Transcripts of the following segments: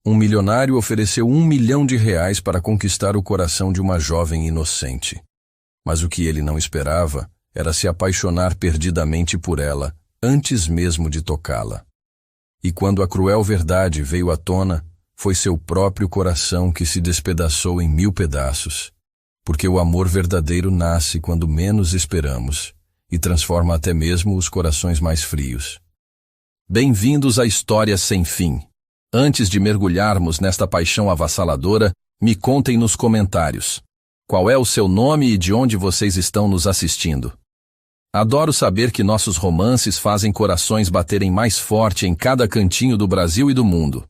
Um milionário ofereceu R$ 1 milhão para conquistar o coração de uma jovem inocente. Mas o que ele não esperava era se apaixonar perdidamente por ela, antes mesmo de tocá-la. E quando a cruel verdade veio à tona, foi seu próprio coração que se despedaçou em 1000 pedaços. Porque o amor verdadeiro nasce quando menos esperamos e transforma até mesmo os corações mais frios. Bem-vindos à História Sem Fim. Antes de mergulharmos nesta paixão avassaladora, me contem nos comentários. Qual é o seu nome e de onde vocês estão nos assistindo? Adoro saber que nossos romances fazem corações baterem mais forte em cada cantinho do Brasil e do mundo.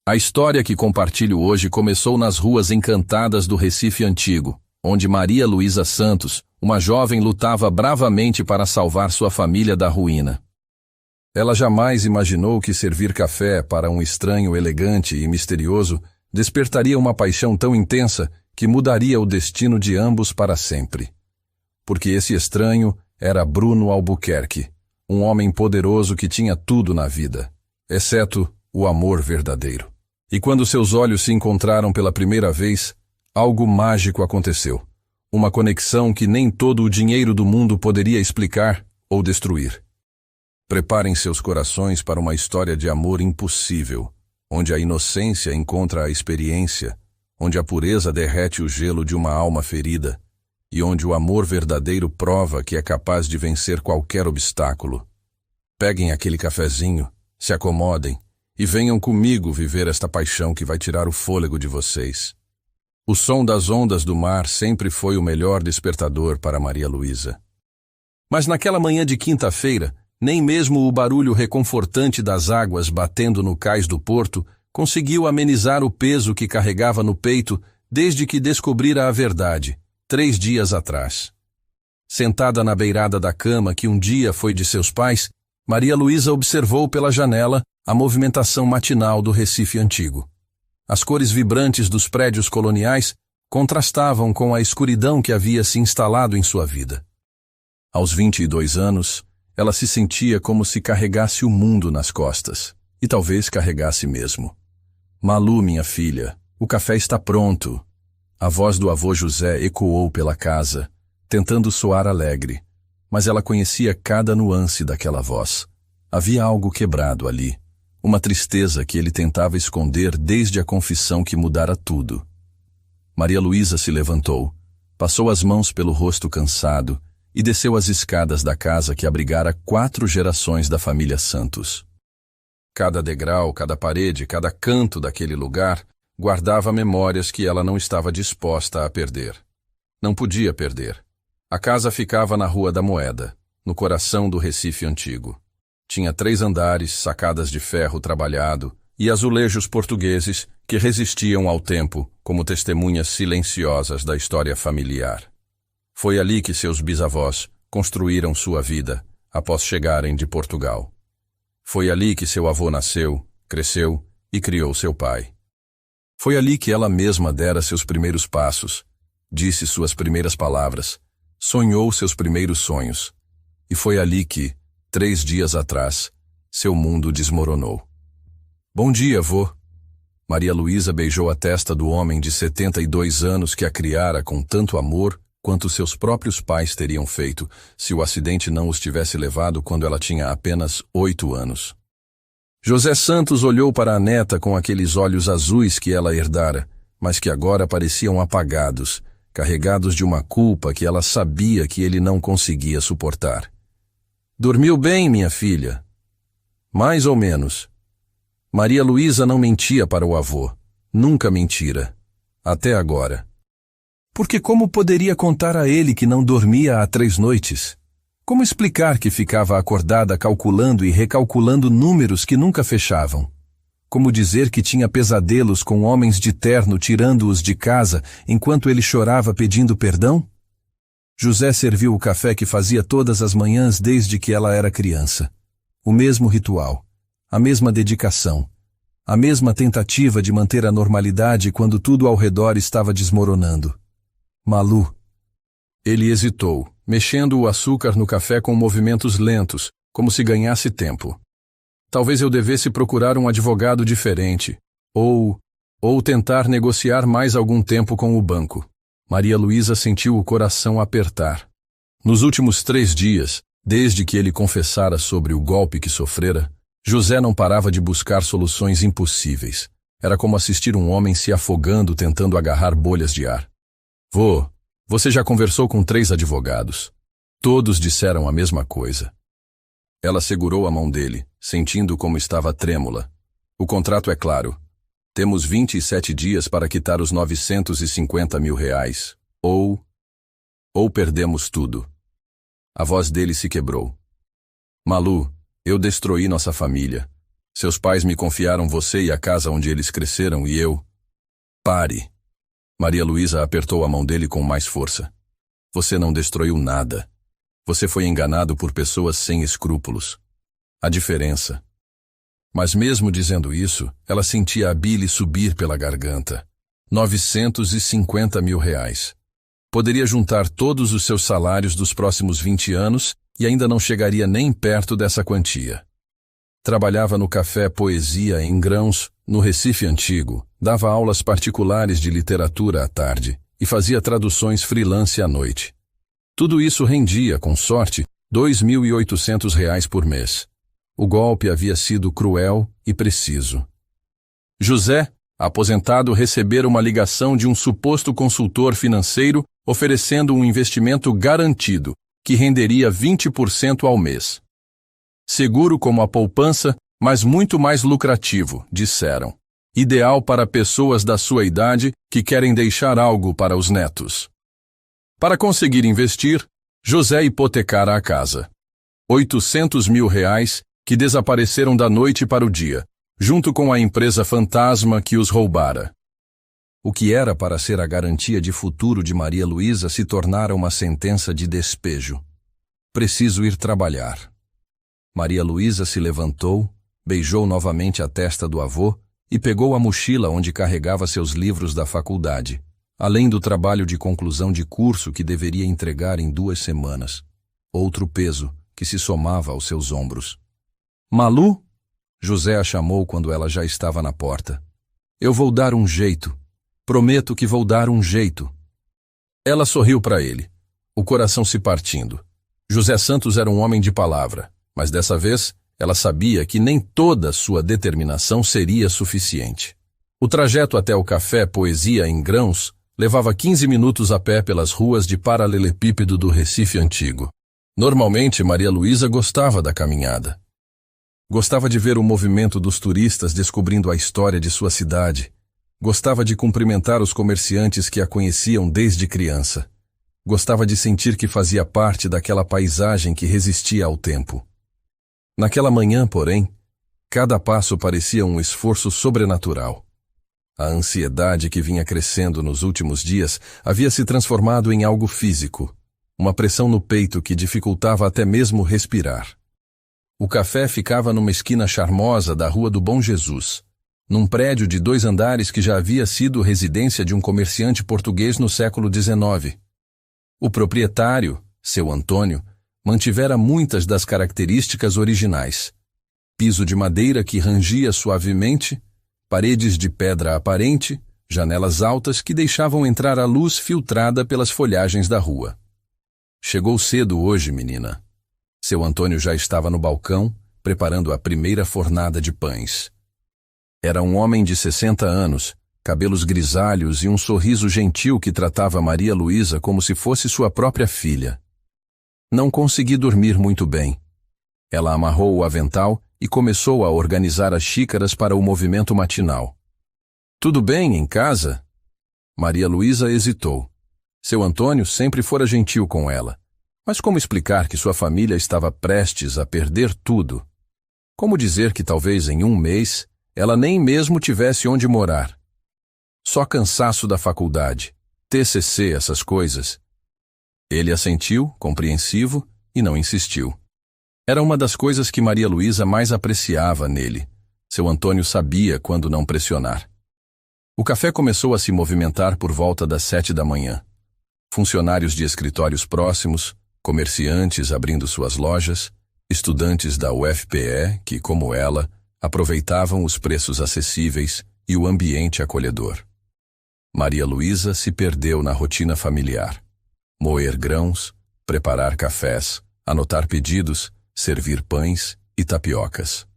A história que compartilho hoje começou nas ruas encantadas do Recife Antigo, onde Maria Luísa Santos, uma jovem, lutava bravamente para salvar sua família da ruína. Ela jamais imaginou que servir café para um estranho elegante e misterioso despertaria uma paixão tão intensa que mudaria o destino de ambos para sempre. Porque esse estranho era Bruno Albuquerque, um homem poderoso que tinha tudo na vida, exceto o amor verdadeiro. E quando seus olhos se encontraram pela primeira vez, algo mágico aconteceu. Uma conexão que nem todo o dinheiro do mundo poderia explicar ou destruir. Preparem seus corações para uma história de amor impossível, onde a inocência encontra a experiência, onde a pureza derrete o gelo de uma alma ferida, e onde o amor verdadeiro prova que é capaz de vencer qualquer obstáculo. Peguem aquele cafezinho, se acomodem e venham comigo viver esta paixão que vai tirar o fôlego de vocês. O som das ondas do mar sempre foi o melhor despertador para Maria Luísa. Mas naquela manhã de quinta-feira, nem mesmo o barulho reconfortante das águas batendo no cais do porto conseguiu amenizar o peso que carregava no peito desde que descobrira a verdade, 3 dias atrás. Sentada na beirada da cama que um dia foi de seus pais, Maria Luísa observou pela janela a movimentação matinal do Recife Antigo. As cores vibrantes dos prédios coloniais contrastavam com a escuridão que havia se instalado em sua vida. Aos 22 anos, ela se sentia como se carregasse o mundo nas costas, e talvez carregasse mesmo. Malu, minha filha, o café está pronto. A voz do avô José ecoou pela casa, tentando soar alegre, mas ela conhecia cada nuance daquela voz. Havia algo quebrado ali, uma tristeza que ele tentava esconder desde a confissão que mudara tudo. Maria Luísa se levantou, passou as mãos pelo rosto cansado e desceu as escadas da casa que abrigara 4 gerações da família Santos. Cada degrau, cada parede, cada canto daquele lugar guardava memórias que ela não estava disposta a perder. Não podia perder. A casa ficava na Rua da Moeda, no coração do Recife Antigo. Tinha 3 andares, sacadas de ferro trabalhado e azulejos portugueses que resistiam ao tempo como testemunhas silenciosas da história familiar. Foi ali que seus bisavós construíram sua vida após chegarem de Portugal. Foi ali que seu avô nasceu, cresceu e criou seu pai. Foi ali que ela mesma dera seus primeiros passos, disse suas primeiras palavras, sonhou seus primeiros sonhos. E foi ali que, 3 dias atrás, seu mundo desmoronou. Bom dia, vô. Maria Luísa beijou a testa do homem de 72 anos que a criara com tanto amor quanto seus próprios pais teriam feito se o acidente não os tivesse levado quando ela tinha apenas 8 anos. José Santos olhou para a neta com aqueles olhos azuis que ela herdara, mas que agora pareciam apagados, carregados de uma culpa que ela sabia que ele não conseguia suportar. Dormiu bem, minha filha? Mais ou menos. Maria Luísa não mentia para o avô. Nunca mentira. Até agora. Porque como poderia contar a ele que não dormia há 3 noites? Como explicar que ficava acordada calculando e recalculando números que nunca fechavam? Como dizer que tinha pesadelos com homens de terno tirando-os de casa enquanto ele chorava pedindo perdão? José serviu o café que fazia todas as manhãs desde que ela era criança. O mesmo ritual, a mesma dedicação, a mesma tentativa de manter a normalidade quando tudo ao redor estava desmoronando. Malu. Ele hesitou, mexendo o açúcar no café com movimentos lentos, como se ganhasse tempo. Talvez eu devesse procurar um advogado diferente, Ou tentar negociar mais algum tempo com o banco. Maria Luísa sentiu o coração apertar. Nos últimos 3 dias, desde que ele confessara sobre o golpe que sofrera, José não parava de buscar soluções impossíveis. Era como assistir um homem se afogando tentando agarrar bolhas de ar. Vô, você já conversou com 3 advogados. Todos disseram a mesma coisa. Ela segurou a mão dele, sentindo como estava trêmula. O contrato é claro. Temos 27 dias para quitar os 950 mil reais. Ou perdemos tudo. A voz dele se quebrou. Malu, eu destruí nossa família. Seus pais me confiaram você e a casa onde eles cresceram e eu... Pare. Maria Luísa apertou a mão dele com mais força. Você não destruiu nada. Você foi enganado por pessoas sem escrúpulos. A diferença... Mas mesmo dizendo isso, ela sentia a bile subir pela garganta. 950 mil reais. Poderia juntar todos os seus salários dos próximos 20 anos e ainda não chegaria nem perto dessa quantia. Trabalhava no Café Poesia em Grãos, no Recife Antigo, dava aulas particulares de literatura à tarde e fazia traduções freelance à noite. Tudo isso rendia, com sorte, R$ 2.800 por mês. O golpe havia sido cruel e preciso. José, aposentado, recebera uma ligação de um suposto consultor financeiro oferecendo um investimento garantido, que renderia 20% ao mês. Seguro como a poupança, mas muito mais lucrativo, disseram. Ideal para pessoas da sua idade que querem deixar algo para os netos. Para conseguir investir, José hipotecara a casa. 800 mil reais que desapareceram da noite para o dia, junto com a empresa fantasma que os roubara. O que era para ser a garantia de futuro de Maria Luísa se tornara uma sentença de despejo. Preciso ir trabalhar. Maria Luísa se levantou, beijou novamente a testa do avô e pegou a mochila onde carregava seus livros da faculdade, além do trabalho de conclusão de curso que deveria entregar em 2 semanas. Outro peso que se somava aos seus ombros. Malu? José a chamou quando ela já estava na porta. Eu vou dar um jeito. Prometo que vou dar um jeito. Ela sorriu para ele, o coração se partindo. José Santos era um homem de palavra, mas dessa vez ela sabia que nem toda sua determinação seria suficiente. O trajeto até o Café Poesia em Grãos levava 15 minutos a pé pelas ruas de paralelepípedo do Recife Antigo. Normalmente, Maria Luísa gostava da caminhada. Gostava de ver o movimento dos turistas descobrindo a história de sua cidade. Gostava de cumprimentar os comerciantes que a conheciam desde criança. Gostava de sentir que fazia parte daquela paisagem que resistia ao tempo. Naquela manhã, porém, cada passo parecia um esforço sobrenatural. A ansiedade que vinha crescendo nos últimos dias havia se transformado em algo físico, uma pressão no peito que dificultava até mesmo respirar. O café ficava numa esquina charmosa da Rua do Bom Jesus, num prédio de 2 andares que já havia sido residência de um comerciante português no século XIX. O proprietário, seu Antônio, mantivera muitas das características originais. Piso de madeira que rangia suavemente, paredes de pedra aparente, janelas altas que deixavam entrar a luz filtrada pelas folhagens da rua. Chegou cedo hoje, menina. Seu Antônio já estava no balcão, preparando a primeira fornada de pães. Era um homem de 60 anos, cabelos grisalhos e um sorriso gentil que tratava Maria Luísa como se fosse sua própria filha. Não consegui dormir muito bem. Ela amarrou o avental e começou a organizar as xícaras para o movimento matinal. Tudo bem em casa? Maria Luísa hesitou. Seu Antônio sempre fora gentil com ela. Mas como explicar que sua família estava prestes a perder tudo? Como dizer que talvez em 1 mês ela nem mesmo tivesse onde morar? Só cansaço da faculdade, TCC, essas coisas. Ele assentiu, compreensivo, e não insistiu. Era uma das coisas que Maria Luísa mais apreciava nele. Seu Antônio sabia quando não pressionar. O café começou a se movimentar por volta das 7 da manhã. Funcionários de escritórios próximos, comerciantes abrindo suas lojas, estudantes da UFPE que, como ela, aproveitavam os preços acessíveis e o ambiente acolhedor. Maria Luísa se perdeu na rotina familiar. Moer grãos, preparar cafés, anotar pedidos, servir pães e tapiocas.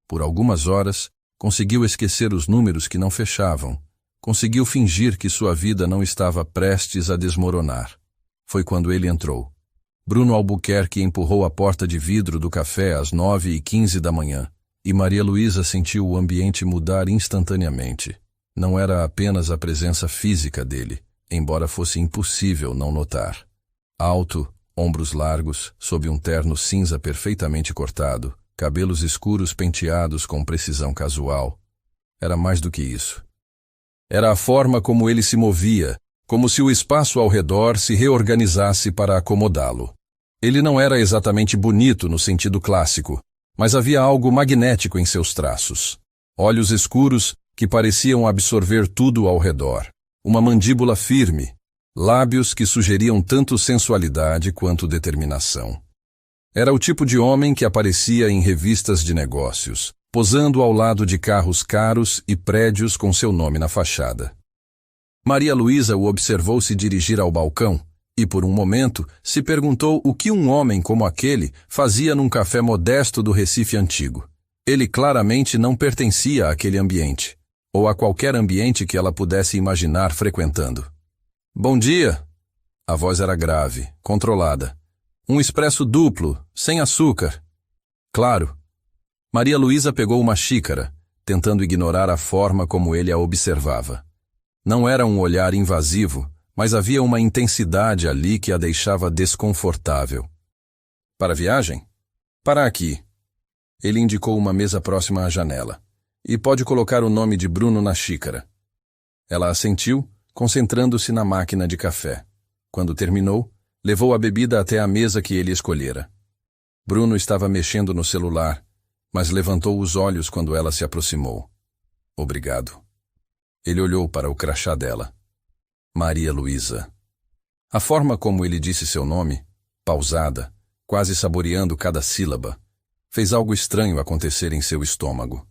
Por algumas horas, conseguiu esquecer os números que não fechavam. Conseguiu fingir que sua vida não estava prestes a desmoronar. Foi quando ele entrou. Bruno Albuquerque empurrou a porta de vidro do café às 9h15 da manhã, e Maria Luísa sentiu o ambiente mudar instantaneamente. Não era apenas a presença física dele, embora fosse impossível não notar. Alto, ombros largos, sob um terno cinza perfeitamente cortado, cabelos escuros penteados com precisão casual. Era mais do que isso. Era a forma como ele se movia, como se o espaço ao redor se reorganizasse para acomodá-lo. Ele não era exatamente bonito no sentido clássico, mas havia algo magnético em seus traços. Olhos escuros que pareciam absorver tudo ao redor. Uma mandíbula firme, lábios que sugeriam tanto sensualidade quanto determinação. Era o tipo de homem que aparecia em revistas de negócios, posando ao lado de carros caros e prédios com seu nome na fachada. Maria Luísa o observou se dirigir ao balcão e, por um momento, se perguntou o que um homem como aquele fazia num café modesto do Recife antigo. Ele claramente não pertencia àquele ambiente, ou a qualquer ambiente que ela pudesse imaginar frequentando. "Bom dia!" A voz era grave, controlada. "Um expresso duplo, sem açúcar." "Claro." Maria Luísa pegou uma xícara, tentando ignorar a forma como ele a observava. Não era um olhar invasivo, mas havia uma intensidade ali que a deixava desconfortável. "Para a viagem? Para aqui." Ele indicou uma mesa próxima à janela. "E pode colocar o nome de Bruno na xícara." Ela assentiu, concentrando-se na máquina de café. Quando terminou, levou a bebida até a mesa que ele escolhera. Bruno estava mexendo no celular, mas levantou os olhos quando ela se aproximou. "Obrigado." Ele olhou para o crachá dela. Maria Luísa. A forma como ele disse seu nome, pausada, quase saboreando cada sílaba, fez algo estranho acontecer em seu estômago.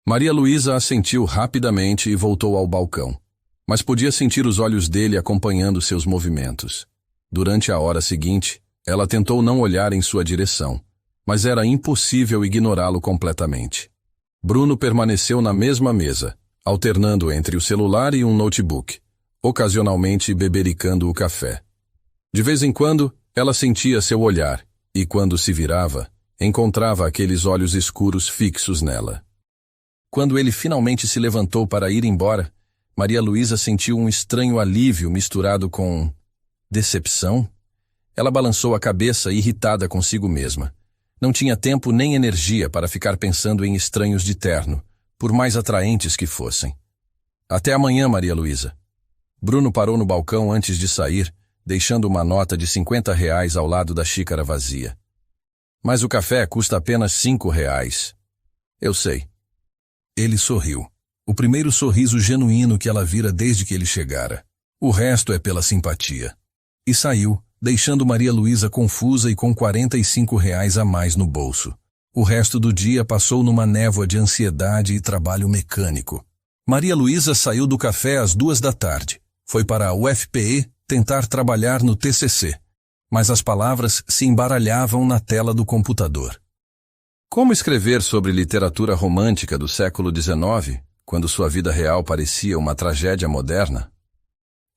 Maria Luísa assentiu rapidamente e voltou ao balcão, mas podia sentir os olhos dele acompanhando seus movimentos. Durante a hora seguinte, ela tentou não olhar em sua direção, mas era impossível ignorá-lo completamente. Bruno permaneceu na mesma mesa, alternando entre o celular e um notebook, ocasionalmente bebericando o café. De vez em quando, ela sentia seu olhar, e quando se virava, encontrava aqueles olhos escuros fixos nela. Quando ele finalmente se levantou para ir embora, Maria Luísa sentiu um estranho alívio misturado com decepção. Ela balançou a cabeça, irritada consigo mesma. Não tinha tempo nem energia para ficar pensando em estranhos de terno, por mais atraentes que fossem. "Até amanhã, Maria Luísa." Bruno parou no balcão antes de sair, deixando uma nota de R$ 50 ao lado da xícara vazia. "Mas o café custa apenas R$ 5. "Eu sei." Ele sorriu. O primeiro sorriso genuíno que ela vira desde que ele chegara. O resto é pela simpatia. E saiu, deixando Maria Luísa confusa e com R$ 45 a mais no bolso. O resto do dia passou numa névoa de ansiedade e trabalho mecânico. Maria Luísa saiu do café às 2 da tarde. Foi para a UFPE tentar trabalhar no TCC. Mas as palavras se embaralhavam na tela do computador. Como escrever sobre literatura romântica do século XIX, quando sua vida real parecia uma tragédia moderna?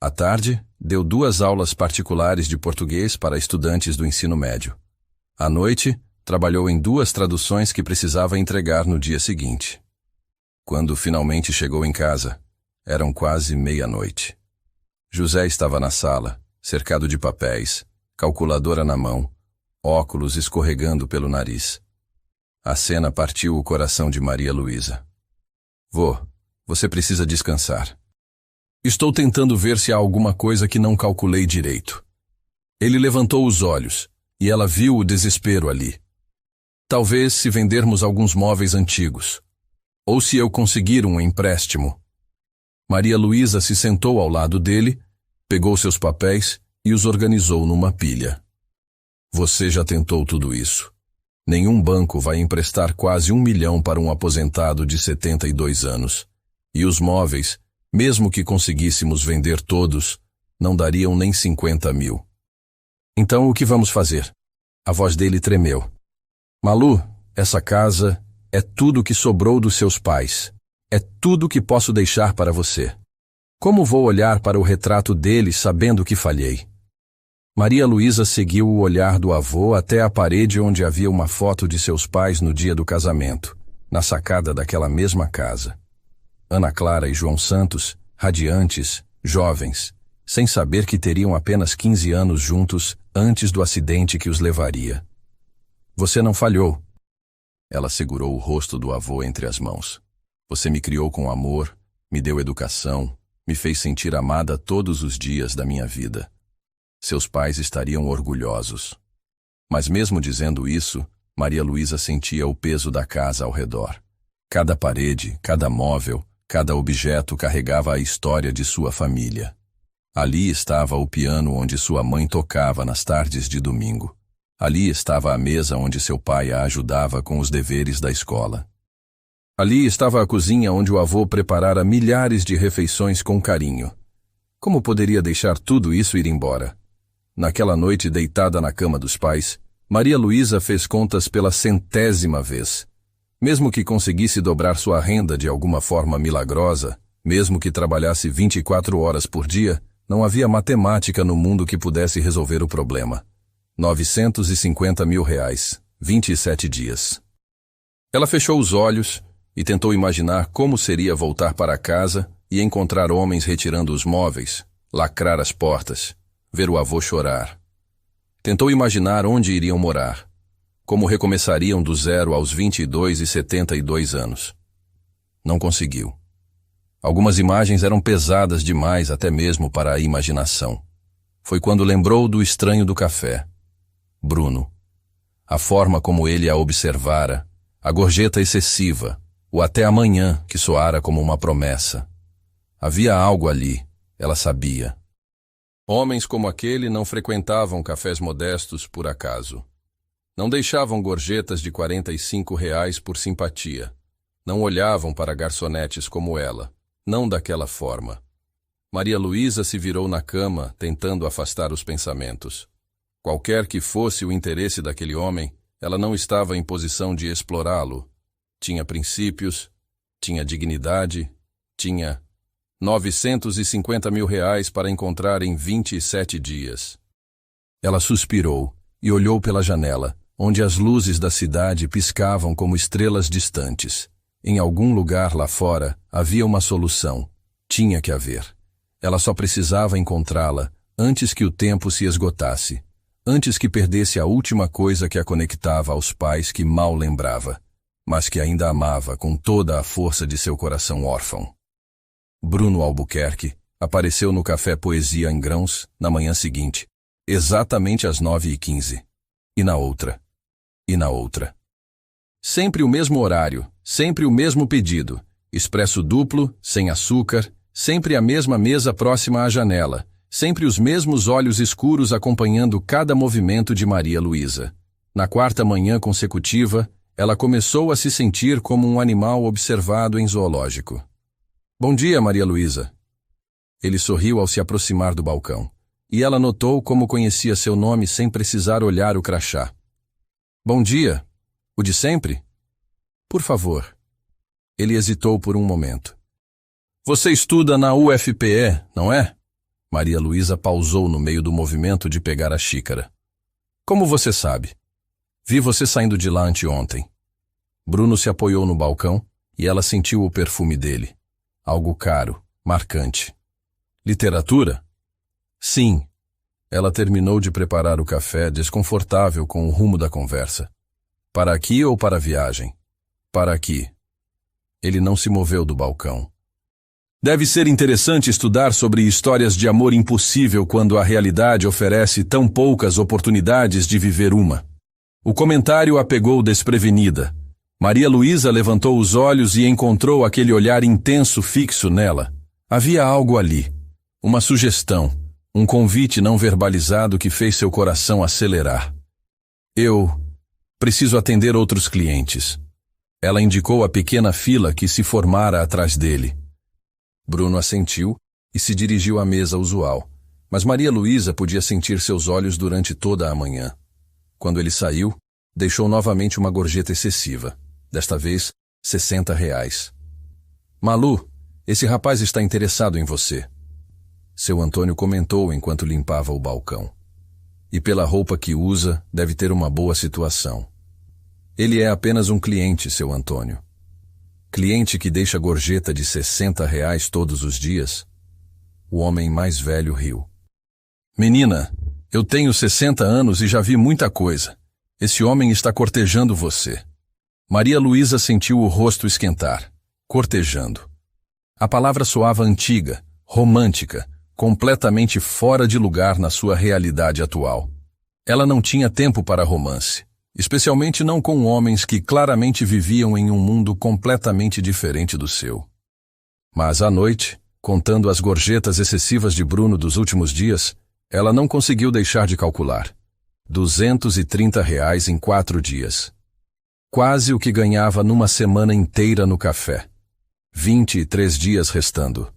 À tarde, deu 2 aulas particulares de português para estudantes do ensino médio. À noite, trabalhou em 2 traduções que precisava entregar no dia seguinte. Quando finalmente chegou em casa, eram quase meia-noite. José estava na sala, cercado de papéis, calculadora na mão, óculos escorregando pelo nariz. A cena partiu o coração de Maria Luísa. "Vô, você precisa descansar. Estou tentando ver se há alguma coisa que não calculei direito." Ele levantou os olhos, e ela viu o desespero ali. "Talvez se vendermos alguns móveis antigos. Ou se eu conseguir um empréstimo." Maria Luísa se sentou ao lado dele, pegou seus papéis e os organizou numa pilha. "Você já tentou tudo isso. Nenhum banco vai emprestar quase R$ 1 milhão para um aposentado de 72 anos. E os móveis, mesmo que conseguíssemos vender todos, não dariam nem 50 mil. Então o que vamos fazer? A voz dele tremeu. Malu, essa casa é tudo que sobrou dos seus pais. É tudo que posso deixar para você. Como vou olhar para o retrato deles sabendo que falhei? Maria Luísa seguiu o olhar do avô até a parede onde havia uma foto de seus pais no dia do casamento, na sacada daquela mesma casa. Ana Clara e João Santos, radiantes, jovens, sem saber que teriam apenas 15 anos juntos antes do acidente que os levaria. Você não falhou. Ela segurou o rosto do avô entre as mãos. Você me criou com amor, me deu educação, me fez sentir amada todos os dias da minha vida. Seus pais estariam orgulhosos. Mas mesmo dizendo isso, Maria Luísa sentia o peso da casa ao redor. Cada parede, cada móvel, cada objeto carregava a história de sua família. Ali estava o piano onde sua mãe tocava nas tardes de domingo. Ali estava a mesa onde seu pai a ajudava com os deveres da escola. Ali estava a cozinha onde o avô preparara milhares de refeições com carinho. Como poderia deixar tudo isso ir embora? Naquela noite, deitada na cama dos pais, Maria Luísa fez contas pela 100ª vez. Mesmo que conseguisse dobrar sua renda de alguma forma milagrosa, mesmo que trabalhasse 24 horas por dia, não havia matemática no mundo que pudesse resolver o problema. 950 mil reais, 27 dias. Ela fechou os olhos e tentou imaginar como seria voltar para casa e encontrar homens retirando os móveis, lacrar as portas, ver o avô chorar. Tentou imaginar onde iriam morar, como recomeçariam do zero aos 22 e 72 anos. Não conseguiu. Algumas imagens eram pesadas demais até mesmo para a imaginação. Foi quando lembrou do estranho do café. Bruno. A forma como ele a observara, a gorjeta excessiva, o até amanhã que soara como uma promessa. Havia algo ali, ela sabia. Homens como aquele não frequentavam cafés modestos por acaso. Não deixavam gorjetas de 45 reais por simpatia. Não olhavam para garçonetes como ela, não daquela forma. Maria Luísa se virou na cama, tentando afastar os pensamentos. Qualquer que fosse o interesse daquele homem, ela não estava em posição de explorá-lo. Tinha princípios, tinha dignidade, tinha 950 mil reais para encontrar em 27 dias. Ela suspirou e olhou pela janela, onde as luzes da cidade piscavam como estrelas distantes. Em algum lugar lá fora havia uma solução. Tinha que haver. Ela só precisava encontrá-la antes que o tempo se esgotasse, antes que perdesse a última coisa que a conectava aos pais que mal lembrava, mas que ainda amava com toda a força de seu coração órfão. Bruno Albuquerque apareceu no Café Poesia em Grãos na manhã seguinte, exatamente às 9h15. E na outra. E na outra. Sempre o mesmo horário, sempre o mesmo pedido. Expresso duplo, sem açúcar, sempre a mesma mesa próxima à janela, sempre os mesmos olhos escuros acompanhando cada movimento de Maria Luísa. Na 4ª manhã consecutiva, ela começou a se sentir como um animal observado em zoológico. Bom dia, Maria Luísa. Ele sorriu ao se aproximar do balcão, e ela notou como conhecia seu nome sem precisar olhar o crachá. Bom dia. O de sempre? Por favor. Ele hesitou por um momento. Você estuda na UFPE, não é? Maria Luísa pausou no meio do movimento de pegar a xícara. Como você sabe? Vi você saindo de lá anteontem. Bruno se apoiou no balcão e ela sentiu o perfume dele. Algo caro, marcante. Literatura? Sim. Ela terminou de preparar o café, desconfortável com o rumo da conversa. Para aqui ou para a viagem? Para aqui. Ele não se moveu do balcão. Deve ser interessante estudar sobre histórias de amor impossível quando a realidade oferece tão poucas oportunidades de viver uma. O comentário a pegou desprevenida. Maria Luísa levantou os olhos e encontrou aquele olhar intenso fixo nela. Havia algo ali, uma sugestão, um convite não verbalizado que fez seu coração acelerar. Eu preciso atender outros clientes. Ela indicou a pequena fila que se formara atrás dele. Bruno assentiu e se dirigiu à mesa usual, mas Maria Luísa podia sentir seus olhos durante toda a manhã. Quando ele saiu, deixou novamente uma gorjeta excessiva, desta vez R$ 60. Malu, esse rapaz está interessado em você. Seu Antônio comentou enquanto limpava o balcão. E pela roupa que usa, deve ter uma boa situação. Ele é apenas um cliente, seu Antônio. Cliente que deixa gorjeta de R$ 60 todos os dias? O homem mais velho riu. Menina, eu tenho 60 anos e já vi muita coisa. Esse homem está cortejando você. Maria Luísa sentiu o rosto esquentar. Cortejando. A palavra soava antiga, romântica, completamente fora de lugar na sua realidade atual. Ela não tinha tempo para romance, especialmente não com homens que claramente viviam em um mundo completamente diferente do seu. Mas à noite, contando as gorjetas excessivas de Bruno dos últimos dias, ela não conseguiu deixar de calcular. R$ 230 em 4 dias. Quase o que ganhava numa semana inteira no café. 23 dias restando.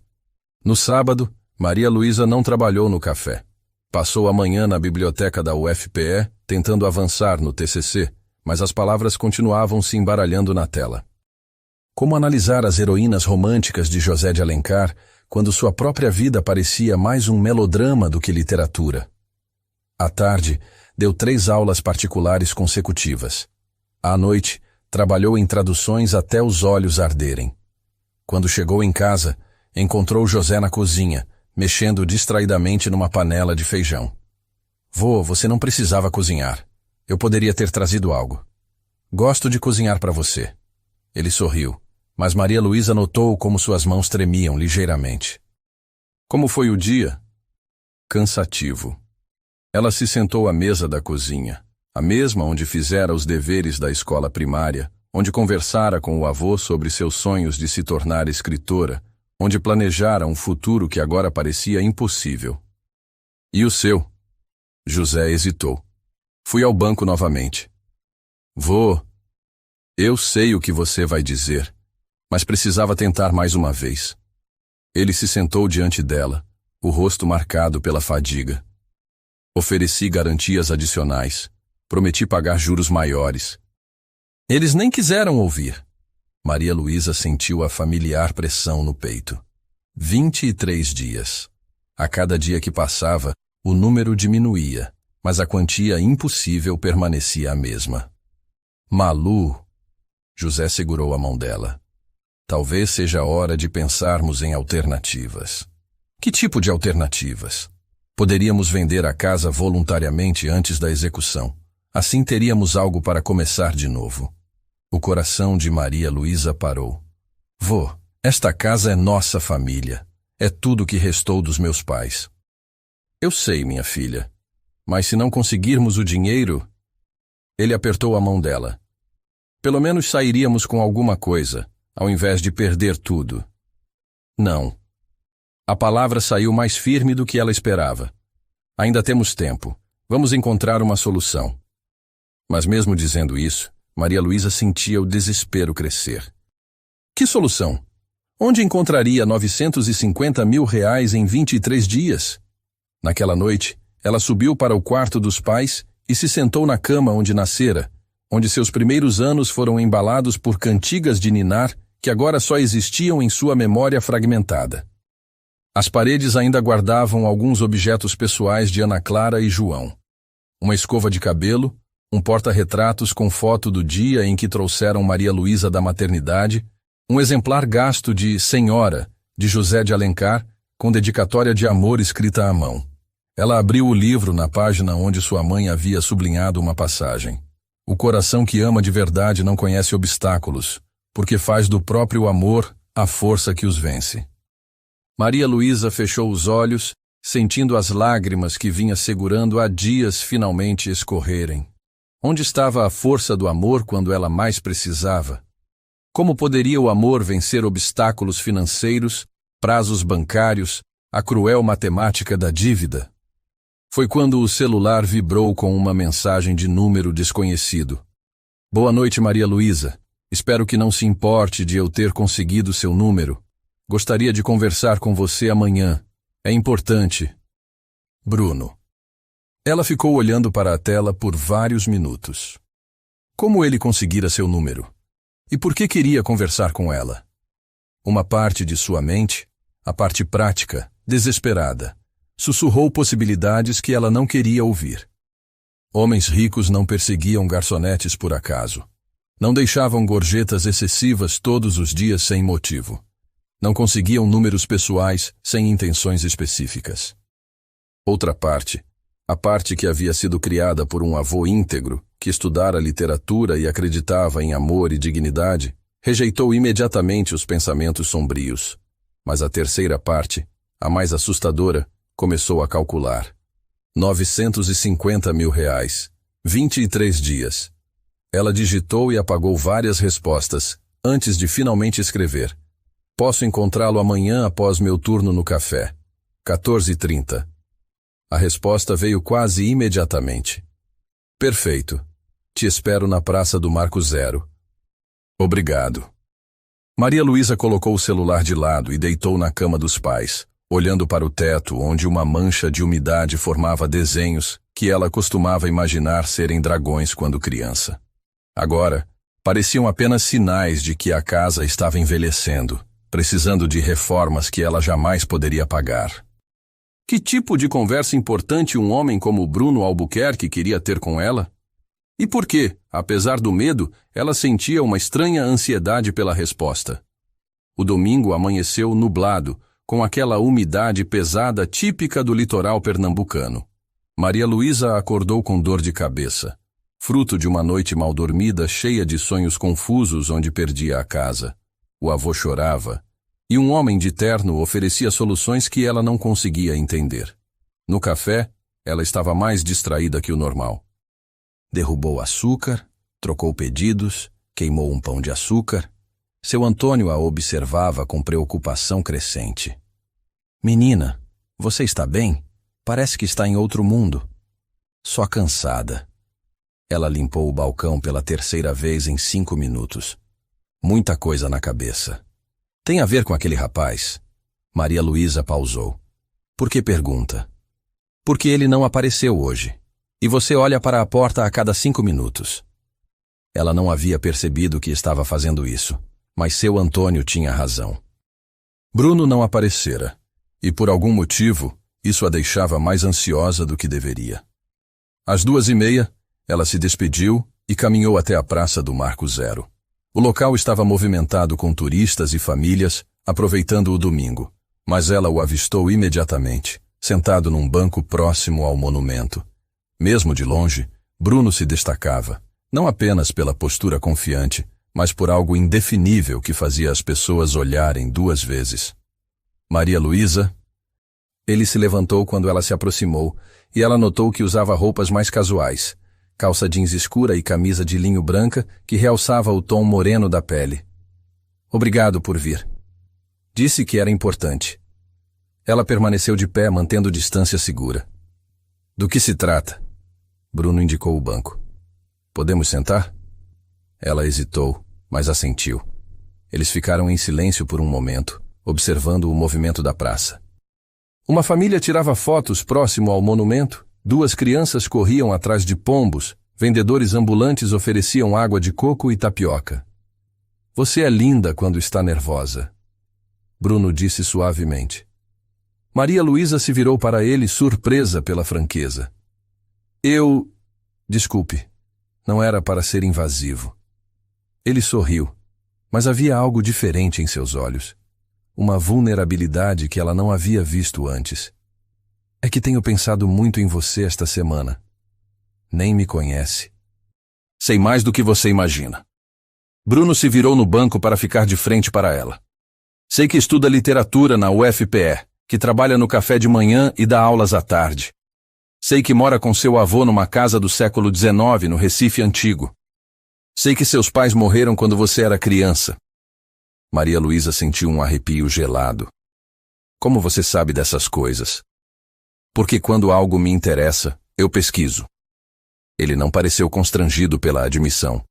No sábado, Maria Luísa não trabalhou no café. Passou a manhã na biblioteca da UFPE, tentando avançar no TCC, mas as palavras continuavam se embaralhando na tela. Como analisar as heroínas românticas de José de Alencar, quando sua própria vida parecia mais um melodrama do que literatura? À tarde, deu 3 aulas particulares consecutivas. À noite, trabalhou em traduções até os olhos arderem. Quando chegou em casa, encontrou José na cozinha, mexendo distraidamente numa panela de feijão. Vô, você não precisava cozinhar. Eu poderia ter trazido algo. Gosto de cozinhar para você. Ele sorriu, mas Maria Luísa notou como suas mãos tremiam ligeiramente. Como foi o dia? Cansativo. Ela se sentou à mesa da cozinha, a mesma onde fizera os deveres da escola primária, onde conversara com o avô sobre seus sonhos de se tornar escritora, onde planejara um futuro que agora parecia impossível. E o seu? José hesitou. Fui ao banco novamente. Vô, eu sei o que você vai dizer, mas precisava tentar mais uma vez. Ele se sentou diante dela, o rosto marcado pela fadiga. Ofereci garantias adicionais. Prometi pagar juros maiores. Eles nem quiseram ouvir. Maria Luísa sentiu a familiar pressão no peito. 23 dias. A cada dia que passava, o número diminuía, mas a quantia impossível permanecia a mesma. Malu! José segurou a mão dela. Talvez seja a hora de pensarmos em alternativas. Que tipo de alternativas? Poderíamos vender a casa voluntariamente antes da execução. Assim teríamos algo para começar de novo. O coração de Maria Luísa parou. Vô, esta casa é nossa família. É tudo que restou dos meus pais. Eu sei, minha filha. Mas se não conseguirmos o dinheiro... Ele apertou a mão dela. Pelo menos sairíamos com alguma coisa, ao invés de perder tudo. Não. A palavra saiu mais firme do que ela esperava. Ainda temos tempo. Vamos encontrar uma solução. Mas mesmo dizendo isso, Maria Luísa sentia o desespero crescer. Que solução? Onde encontraria R$ 950.000 em 23 dias? Naquela noite, ela subiu para o quarto dos pais e se sentou na cama onde nascera, onde seus primeiros anos foram embalados por cantigas de ninar que agora só existiam em sua memória fragmentada. As paredes ainda guardavam alguns objetos pessoais de Ana Clara e João. Uma escova de cabelo, um porta-retratos com foto do dia em que trouxeram Maria Luísa da maternidade, um exemplar gasto de Senhora, de José de Alencar, com dedicatória de amor escrita à mão. Ela abriu o livro na página onde sua mãe havia sublinhado uma passagem. O coração que ama de verdade não conhece obstáculos, porque faz do próprio amor a força que os vence. Maria Luísa fechou os olhos, sentindo as lágrimas que vinha segurando há dias finalmente escorrerem. Onde estava a força do amor quando ela mais precisava? Como poderia o amor vencer obstáculos financeiros, prazos bancários, a cruel matemática da dívida? Foi quando o celular vibrou com uma mensagem de número desconhecido. Boa noite, Maria Luísa. Espero que não se importe de eu ter conseguido seu número. Gostaria de conversar com você amanhã. É importante. Bruno. Ela ficou olhando para a tela por vários minutos. Como ele conseguira seu número? E por que queria conversar com ela? Uma parte de sua mente, a parte prática, desesperada, sussurrou possibilidades que ela não queria ouvir. Homens ricos não perseguiam garçonetes por acaso. Não deixavam gorjetas excessivas todos os dias sem motivo. Não conseguiam números pessoais sem intenções específicas. Outra parte, a parte que havia sido criada por um avô íntegro, que estudara literatura e acreditava em amor e dignidade, rejeitou imediatamente os pensamentos sombrios. Mas a terceira parte, a mais assustadora, começou a calcular. 950 mil reais. 23 dias. Ela digitou e apagou várias respostas, antes de finalmente escrever. Posso encontrá-lo amanhã após meu turno no café. 14h30. A resposta veio quase imediatamente. Perfeito. Te espero na Praça do Marco Zero. Obrigado. Maria Luísa colocou o celular de lado e deitou na cama dos pais, olhando para o teto onde uma mancha de umidade formava desenhos que ela costumava imaginar serem dragões quando criança. Agora, pareciam apenas sinais de que a casa estava envelhecendo, precisando de reformas que ela jamais poderia pagar. Que tipo de conversa importante um homem como Bruno Albuquerque queria ter com ela? E por que, apesar do medo, ela sentia uma estranha ansiedade pela resposta? O domingo amanheceu nublado, com aquela umidade pesada típica do litoral pernambucano. Maria Luísa acordou com dor de cabeça, fruto de uma noite mal dormida cheia de sonhos confusos onde perdia a casa. O avô chorava, e um homem de terno oferecia soluções que ela não conseguia entender. No café, ela estava mais distraída que o normal. Derrubou açúcar, trocou pedidos, queimou um pão de açúcar. Seu Antônio a observava com preocupação crescente. Menina, você está bem? Parece que está em outro mundo. Só cansada. Ela limpou o balcão pela terceira vez em 5 minutos. Muita coisa na cabeça. Tem a ver com aquele rapaz? Maria Luísa pausou. Por que pergunta? Porque ele não apareceu hoje. E você olha para a porta a cada 5 minutos. Ela não havia percebido que estava fazendo isso, mas seu Antônio tinha razão. Bruno não aparecera, e por algum motivo, isso a deixava mais ansiosa do que deveria. Às 2h30, ela se despediu e caminhou até a Praça do Marco Zero. O local estava movimentado com turistas e famílias, aproveitando o domingo, mas ela o avistou imediatamente, sentado num banco próximo ao monumento. Mesmo de longe, Bruno se destacava, não apenas pela postura confiante, mas por algo indefinível que fazia as pessoas olharem 2 vezes. Maria Luísa? Ele se levantou quando ela se aproximou, e ela notou que usava roupas mais casuais, calça jeans escura e camisa de linho branca que realçava o tom moreno da pele. Obrigado por vir. Disse que era importante. Ela permaneceu de pé, mantendo distância segura. Do que se trata? Bruno indicou o banco. Podemos sentar? Ela hesitou, mas assentiu. Eles ficaram em silêncio por um momento, observando o movimento da praça. Uma família tirava fotos próximo ao monumento. 2 crianças corriam atrás de pombos, vendedores ambulantes ofereciam água de coco e tapioca. Você é linda quando está nervosa, Bruno disse suavemente. Maria Luísa se virou para ele, surpresa pela franqueza. Desculpe, não era para ser invasivo. Ele sorriu, mas havia algo diferente em seus olhos. Uma vulnerabilidade que ela não havia visto antes. É que tenho pensado muito em você esta semana. Nem me conhece. Sei mais do que você imagina. Bruno se virou no banco para ficar de frente para ela. Sei que estuda literatura na UFPE, que trabalha no café de manhã e dá aulas à tarde. Sei que mora com seu avô numa casa do século XIX no Recife Antigo. Sei que seus pais morreram quando você era criança. Maria Luísa sentiu um arrepio gelado. Como você sabe dessas coisas? Porque quando algo me interessa, eu pesquiso. Ele não pareceu constrangido pela admissão.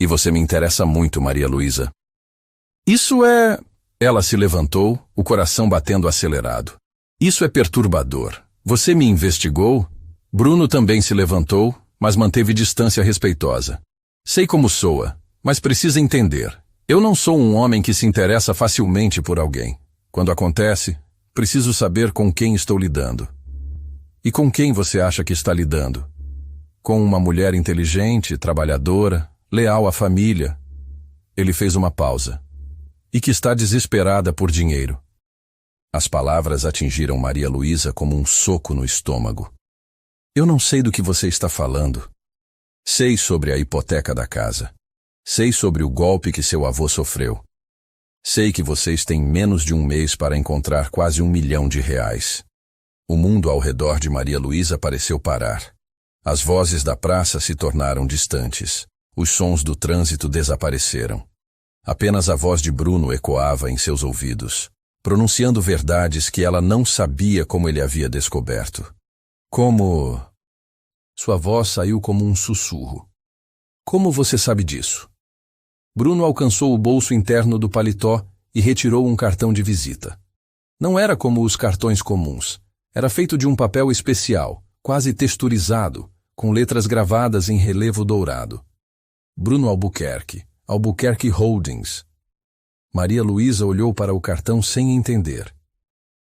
E você me interessa muito, Maria Luísa. Isso é... Ela se levantou, o coração batendo acelerado. Isso é perturbador. Você me investigou? Bruno também se levantou, mas manteve distância respeitosa. Sei como soa, mas precisa entender. Eu não sou um homem que se interessa facilmente por alguém. Quando acontece, preciso saber com quem estou lidando. E com quem você acha que está lidando? Com uma mulher inteligente, trabalhadora, leal à família. Ele fez uma pausa. E que está desesperada por dinheiro. As palavras atingiram Maria Luísa como um soco no estômago. Eu não sei do que você está falando. Sei sobre a hipoteca da casa. Sei sobre o golpe que seu avô sofreu. Sei que vocês têm menos de um mês para encontrar quase R$1 milhão. O mundo ao redor de Maria Luísa pareceu parar. As vozes da praça se tornaram distantes. Os sons do trânsito desapareceram. Apenas a voz de Bruno ecoava em seus ouvidos, pronunciando verdades que ela não sabia como ele havia descoberto. Como... Sua voz saiu como um sussurro. Como você sabe disso? Bruno alcançou o bolso interno do paletó e retirou um cartão de visita. Não era como os cartões comuns. Era feito de um papel especial, quase texturizado, com letras gravadas em relevo dourado. Bruno Albuquerque. Albuquerque Holdings. Maria Luísa olhou para o cartão sem entender.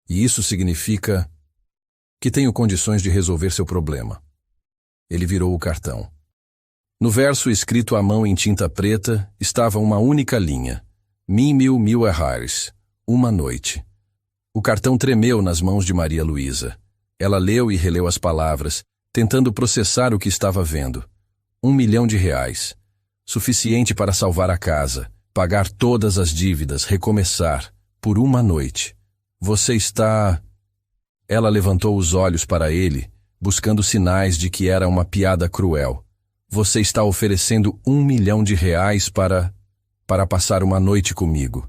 E isso significa que tenho condições de resolver seu problema. Ele virou o cartão. No verso escrito à mão em tinta preta estava uma única linha. Mil Harris. Uma noite. O cartão tremeu nas mãos de Maria Luísa. Ela leu e releu as palavras, tentando processar o que estava vendo. R$1 milhão. Suficiente para salvar a casa, pagar todas as dívidas, recomeçar, por uma noite. Você está... Ela levantou os olhos para ele, buscando sinais de que era uma piada cruel. Você está oferecendo R$1 milhão para passar uma noite comigo.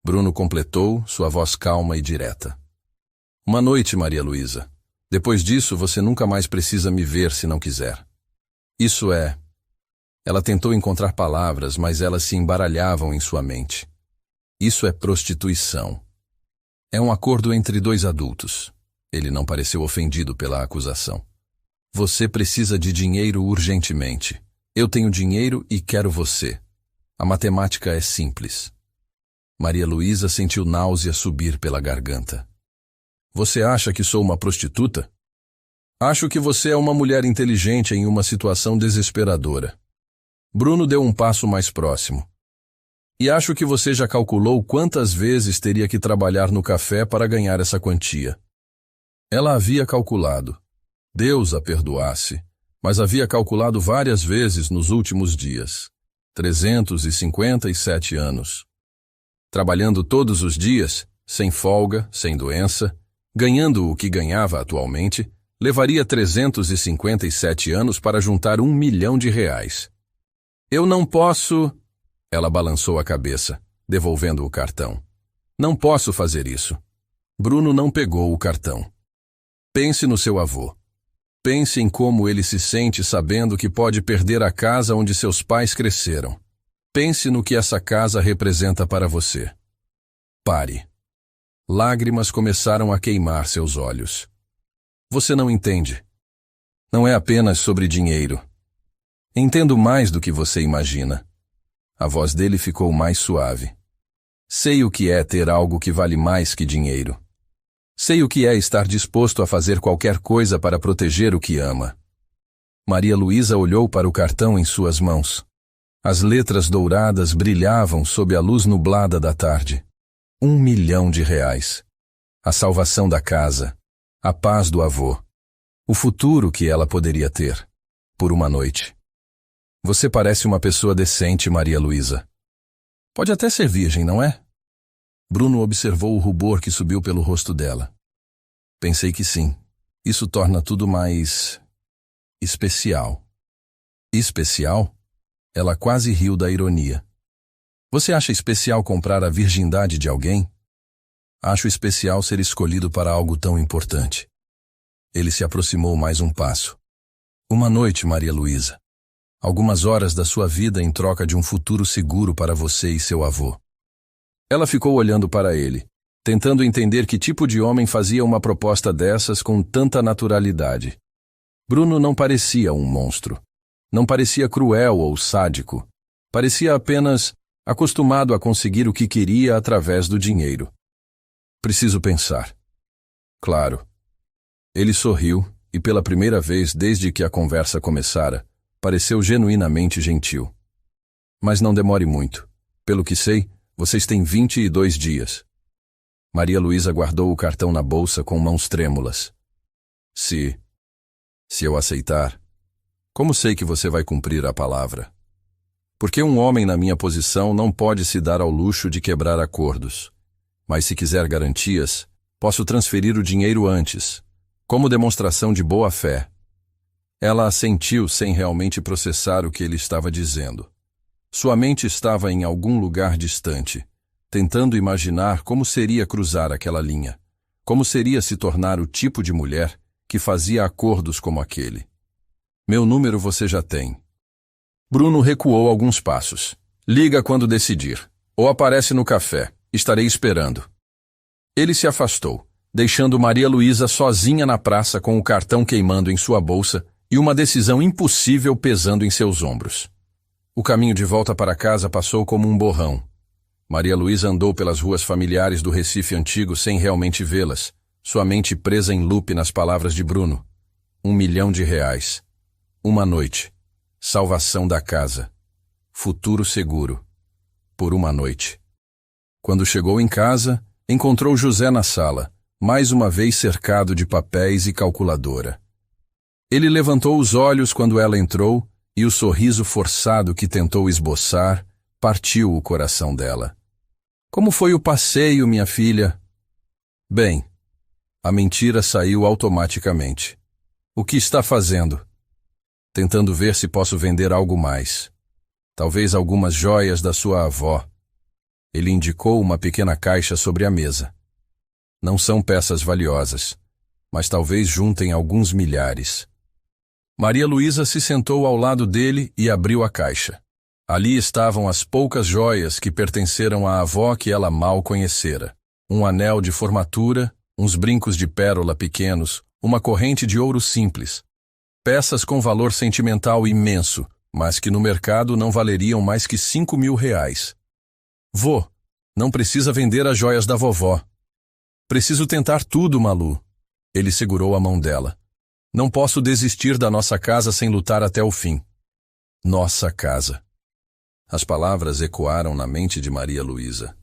Bruno completou, sua voz calma e direta. Uma noite, Maria Luísa. Depois disso, você nunca mais precisa me ver se não quiser. Isso é... Ela tentou encontrar palavras, mas elas se embaralhavam em sua mente. Isso é prostituição. É um acordo entre dois adultos. Ele não pareceu ofendido pela acusação. Você precisa de dinheiro urgentemente. Eu tenho dinheiro e quero você. A matemática é simples. Maria Luísa sentiu náusea subir pela garganta. Você acha que sou uma prostituta? Acho que você é uma mulher inteligente em uma situação desesperadora. Bruno deu um passo mais próximo. E acho que você já calculou quantas vezes teria que trabalhar no café para ganhar essa quantia. Ela havia calculado. Deus a perdoasse, mas havia calculado várias vezes nos últimos dias. 357 anos. Trabalhando todos os dias, sem folga, sem doença, ganhando o que ganhava atualmente, levaria 357 anos para juntar R$1 milhão. Eu não posso... Ela balançou a cabeça, devolvendo o cartão. Não posso fazer isso. Bruno não pegou o cartão. Pense no seu avô. Pense em como ele se sente sabendo que pode perder a casa onde seus pais cresceram. Pense no que essa casa representa para você. Pare. Lágrimas começaram a queimar seus olhos. Você não entende. Não é apenas sobre dinheiro. Entendo mais do que você imagina. A voz dele ficou mais suave. Sei o que é ter algo que vale mais que dinheiro. Sei o que é estar disposto a fazer qualquer coisa para proteger o que ama. Maria Luísa olhou para o cartão em suas mãos. As letras douradas brilhavam sob a luz nublada da tarde. R$1 milhão. A salvação da casa. A paz do avô. O futuro que ela poderia ter. Por uma noite. Você parece uma pessoa decente, Maria Luísa. Pode até ser virgem, não é? Bruno observou o rubor que subiu pelo rosto dela. Pensei que sim. Isso torna tudo mais... especial. Especial? Ela quase riu da ironia. Você acha especial comprar a virgindade de alguém? Acho especial ser escolhido para algo tão importante. Ele se aproximou mais um passo. Uma noite, Maria Luísa. Algumas horas da sua vida em troca de um futuro seguro para você e seu avô. Ela ficou olhando para ele, tentando entender que tipo de homem fazia uma proposta dessas com tanta naturalidade. Bruno não parecia um monstro. Não parecia cruel ou sádico. Parecia apenas acostumado a conseguir o que queria através do dinheiro. Preciso pensar. Claro. Ele sorriu e, pela primeira vez desde que a conversa começara, pareceu genuinamente gentil. Mas não demore muito. Pelo que sei, vocês têm 22 dias. Maria Luísa guardou o cartão na bolsa com mãos trêmulas. Se eu aceitar, como sei que você vai cumprir a palavra? Porque um homem na minha posição não pode se dar ao luxo de quebrar acordos. Mas se quiser garantias, posso transferir o dinheiro antes, como demonstração de boa fé. Ela assentiu sem realmente processar o que ele estava dizendo. Sua mente estava em algum lugar distante, tentando imaginar como seria cruzar aquela linha, como seria se tornar o tipo de mulher que fazia acordos como aquele. Meu número você já tem. Bruno recuou alguns passos. Liga quando decidir. Ou aparece no café. Estarei esperando. Ele se afastou, deixando Maria Luísa sozinha na praça com o cartão queimando em sua bolsa e uma decisão impossível pesando em seus ombros. O caminho de volta para casa passou como um borrão. Maria Luísa andou pelas ruas familiares do Recife antigo sem realmente vê-las, sua mente presa em loop nas palavras de Bruno. R$1 milhão. Uma noite. Salvação da casa. Futuro seguro. Por uma noite. Quando chegou em casa, encontrou José na sala, mais uma vez cercado de papéis e calculadora. Ele levantou os olhos quando ela entrou e o sorriso forçado que tentou esboçar partiu o coração dela. Como foi o passeio, minha filha? Bem, a mentira saiu automaticamente. O que está fazendo? Tentando ver se posso vender algo mais. Talvez algumas joias da sua avó. Ele indicou uma pequena caixa sobre a mesa. Não são peças valiosas, mas talvez juntem alguns milhares. Maria Luísa se sentou ao lado dele e abriu a caixa. Ali estavam as poucas joias que pertenceram à avó que ela mal conhecera. Um anel de formatura, uns brincos de pérola pequenos, uma corrente de ouro simples. Peças com valor sentimental imenso, mas que no mercado não valeriam mais que R$5 mil. Vô, não precisa vender as joias da vovó. Preciso tentar tudo, Malu. Ele segurou a mão dela. Não posso desistir da nossa casa sem lutar até o fim. Nossa casa. As palavras ecoaram na mente de Maria Luísa.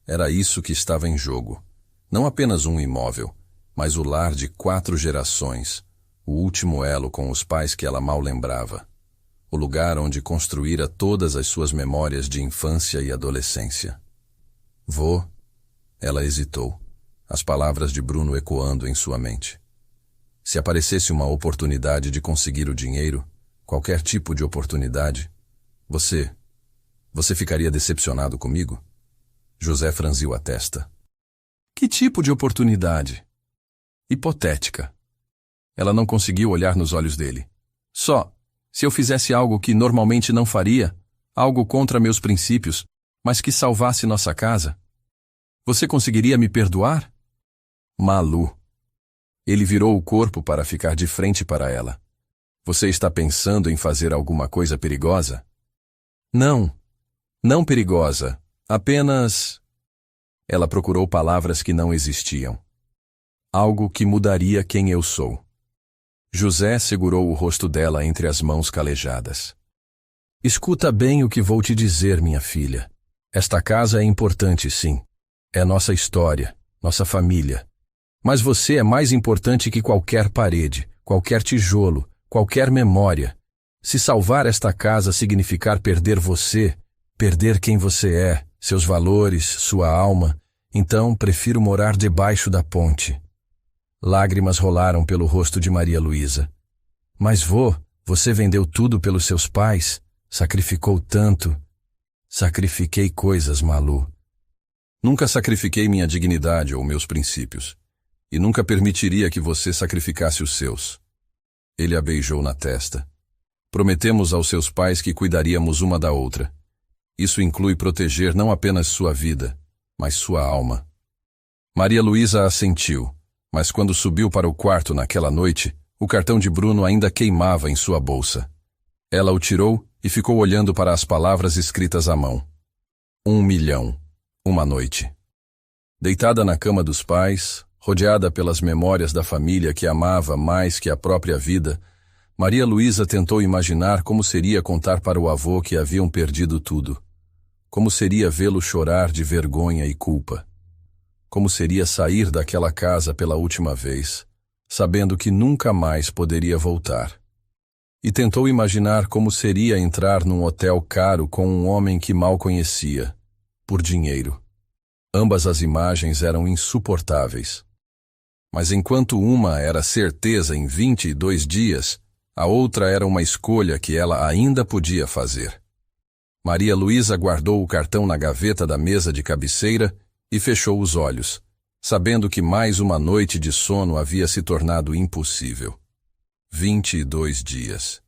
Era isso que estava em jogo. Não apenas um imóvel, mas o lar de 4 gerações, o último elo com os pais que ela mal lembrava. O lugar onde construíra todas as suas memórias de infância e adolescência. Vô, ela hesitou, as palavras de Bruno ecoando em sua mente. Se aparecesse uma oportunidade de conseguir o dinheiro, qualquer tipo de oportunidade, você ficaria decepcionado comigo? José franziu a testa. Que tipo de oportunidade? Hipotética. Ela não conseguiu olhar nos olhos dele. Se eu fizesse algo que normalmente não faria, algo contra meus princípios, mas que salvasse nossa casa, você conseguiria me perdoar? Malu. Ele virou o corpo para ficar de frente para ela. Você está pensando em fazer alguma coisa perigosa? Não perigosa, apenas... Ela procurou palavras que não existiam. Algo que mudaria quem eu sou. José segurou o rosto dela entre as mãos calejadas. Escuta bem o que vou te dizer, minha filha. Esta casa é importante, sim. É nossa história, nossa família. Mas você é mais importante que qualquer parede, qualquer tijolo, qualquer memória. Se salvar esta casa significar perder você, perder quem você é, seus valores, sua alma, então prefiro morar debaixo da ponte. Lágrimas rolaram pelo rosto de Maria Luísa. Mas vô, você vendeu tudo pelos seus pais, sacrificou tanto. Sacrifiquei coisas, Malu. Nunca sacrifiquei minha dignidade ou meus princípios. E nunca permitiria que você sacrificasse os seus. Ele a beijou na testa. Prometemos aos seus pais que cuidaríamos uma da outra. Isso inclui proteger não apenas sua vida, mas sua alma. Maria Luísa assentiu, mas quando subiu para o quarto naquela noite, o cartão de Bruno ainda queimava em sua bolsa. Ela o tirou e ficou olhando para as palavras escritas à mão. 1 milhão, uma noite. Deitada na cama dos pais, rodeada pelas memórias da família que amava mais que a própria vida, Maria Luísa tentou imaginar como seria contar para o avô que haviam perdido tudo. Como seria vê-lo chorar de vergonha e culpa. Como seria sair daquela casa pela última vez, sabendo que nunca mais poderia voltar. E tentou imaginar como seria entrar num hotel caro com um homem que mal conhecia, por dinheiro. Ambas as imagens eram insuportáveis. Mas enquanto uma era certeza em 22 dias, a outra era uma escolha que ela ainda podia fazer. Maria Luísa guardou o cartão na gaveta da mesa de cabeceira e fechou os olhos, sabendo que mais uma noite de sono havia se tornado impossível. 22 dias.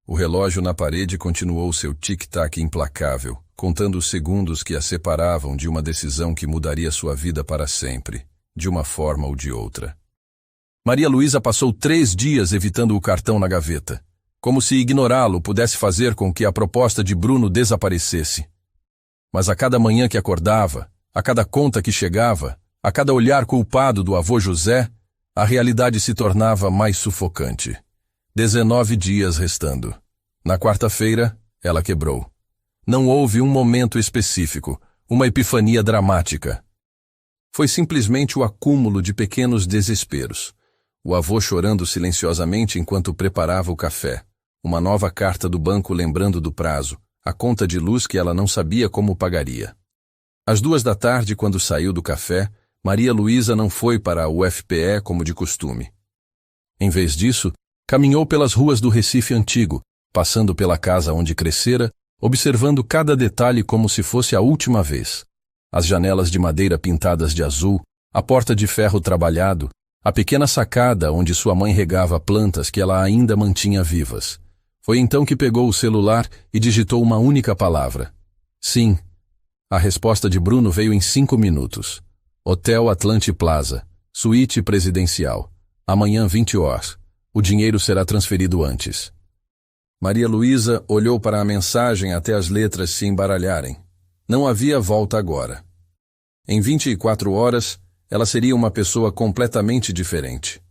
O relógio na parede continuou seu tic-tac implacável, contando os segundos que a separavam de uma decisão que mudaria sua vida para sempre, de uma forma ou de outra. Maria Luísa passou 3 dias evitando o cartão na gaveta, como se ignorá-lo pudesse fazer com que a proposta de Bruno desaparecesse. Mas a cada manhã que acordava, a cada conta que chegava, a cada olhar culpado do avô José, a realidade se tornava mais sufocante. 19 dias restando. Na quarta-feira, ela quebrou. Não houve um momento específico, uma epifania dramática. Foi simplesmente o acúmulo de pequenos desesperos. O avô chorando silenciosamente enquanto preparava o café. Uma nova carta do banco lembrando do prazo, a conta de luz que ela não sabia como pagaria. Às 2 da tarde, quando saiu do café, Maria Luísa não foi para a UFPE como de costume. Em vez disso, caminhou pelas ruas do Recife antigo, passando pela casa onde crescera, observando cada detalhe como se fosse a última vez. As janelas de madeira pintadas de azul, a porta de ferro trabalhado, a pequena sacada onde sua mãe regava plantas que ela ainda mantinha vivas. Foi então que pegou o celular e digitou uma única palavra. Sim. A resposta de Bruno veio em 5 minutos. Hotel Atlante Plaza, suíte presidencial. Amanhã 20 horas. O dinheiro será transferido antes. Maria Luísa olhou para a mensagem até as letras se embaralharem. Não havia volta agora. Em 24 horas, ela seria uma pessoa completamente diferente.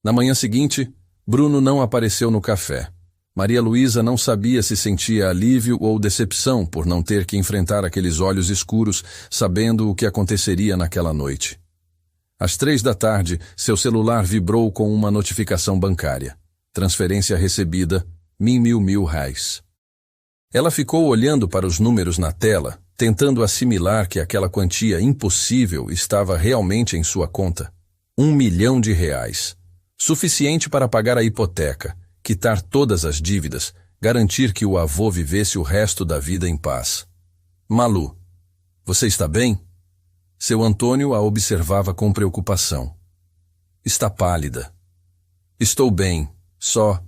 Na manhã seguinte, Bruno não apareceu no café. Maria Luísa não sabia se sentia alívio ou decepção por não ter que enfrentar aqueles olhos escuros, sabendo o que aconteceria naquela noite. Às 3 da tarde, seu celular vibrou com uma notificação bancária. Transferência recebida, R$1.000. Ela ficou olhando para os números na tela, tentando assimilar que aquela quantia impossível estava realmente em sua conta. R$1 milhão. Suficiente para pagar a hipoteca, quitar todas as dívidas, garantir que o avô vivesse o resto da vida em paz. Malu, você está bem? Seu Antônio a observava com preocupação. Está pálida. Estou bem, só.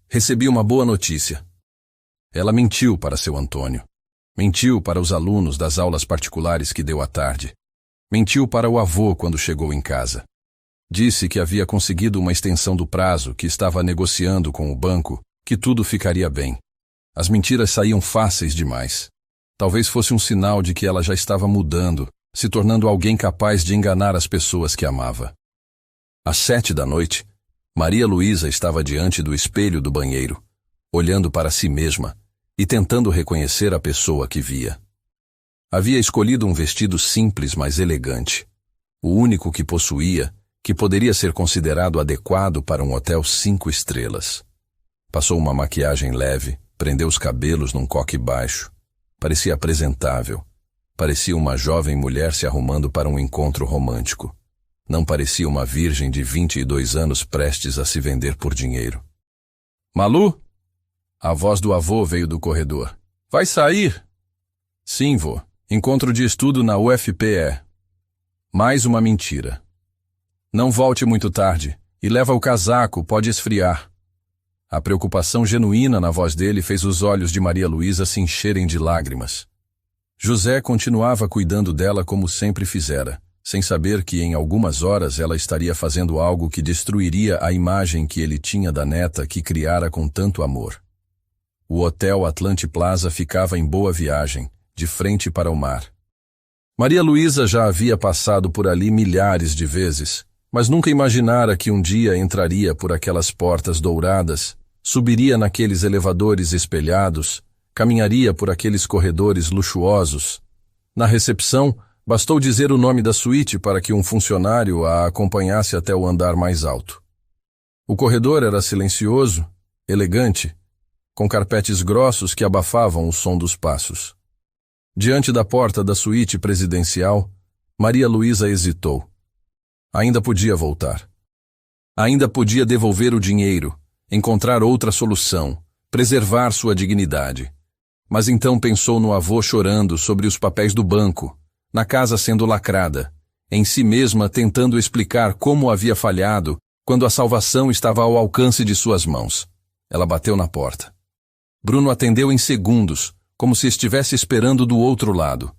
Recebi uma boa notícia. Ela mentiu para seu Antônio. Mentiu para os alunos das aulas particulares que deu à tarde. Mentiu para o avô quando chegou em casa. Disse que havia conseguido uma extensão do prazo, que estava negociando com o banco, que tudo ficaria bem. As mentiras saíam fáceis demais. Talvez fosse um sinal de que ela já estava mudando, se tornando alguém capaz de enganar as pessoas que amava. Às 7 da noite, Maria Luísa estava diante do espelho do banheiro, olhando para si mesma e tentando reconhecer a pessoa que via. Havia escolhido um vestido simples, mas elegante. O único que possuía, que poderia ser considerado adequado para um hotel 5 estrelas. Passou uma maquiagem leve, prendeu os cabelos num coque baixo. Parecia apresentável. Parecia uma jovem mulher se arrumando para um encontro romântico. Não parecia uma virgem de 22 anos prestes a se vender por dinheiro. Malu? A voz do avô veio do corredor. Vai sair? Sim, vô. Encontro de estudo na UFPE. Mais uma mentira. Não volte muito tarde, e leva o casaco, pode esfriar. A preocupação genuína na voz dele fez os olhos de Maria Luísa se encherem de lágrimas. José continuava cuidando dela como sempre fizera, sem saber que em algumas horas ela estaria fazendo algo que destruiria a imagem que ele tinha da neta que criara com tanto amor. O Hotel Atlante Plaza ficava em Boa Viagem, de frente para o mar. Maria Luísa já havia passado por ali milhares de vezes, mas nunca imaginara que um dia entraria por aquelas portas douradas, subiria naqueles elevadores espelhados, caminharia por aqueles corredores luxuosos. Na recepção, bastou dizer o nome da suíte para que um funcionário a acompanhasse até o andar mais alto. O corredor era silencioso, elegante, com carpetes grossos que abafavam o som dos passos. Diante da porta da suíte presidencial, Maria Luísa hesitou. Ainda podia voltar. Ainda podia devolver o dinheiro, encontrar outra solução, preservar sua dignidade. Mas então pensou no avô chorando sobre os papéis do banco, na casa sendo lacrada, em si mesma tentando explicar como havia falhado quando a salvação estava ao alcance de suas mãos. Ela bateu na porta. Bruno atendeu em segundos, como se estivesse esperando do outro lado.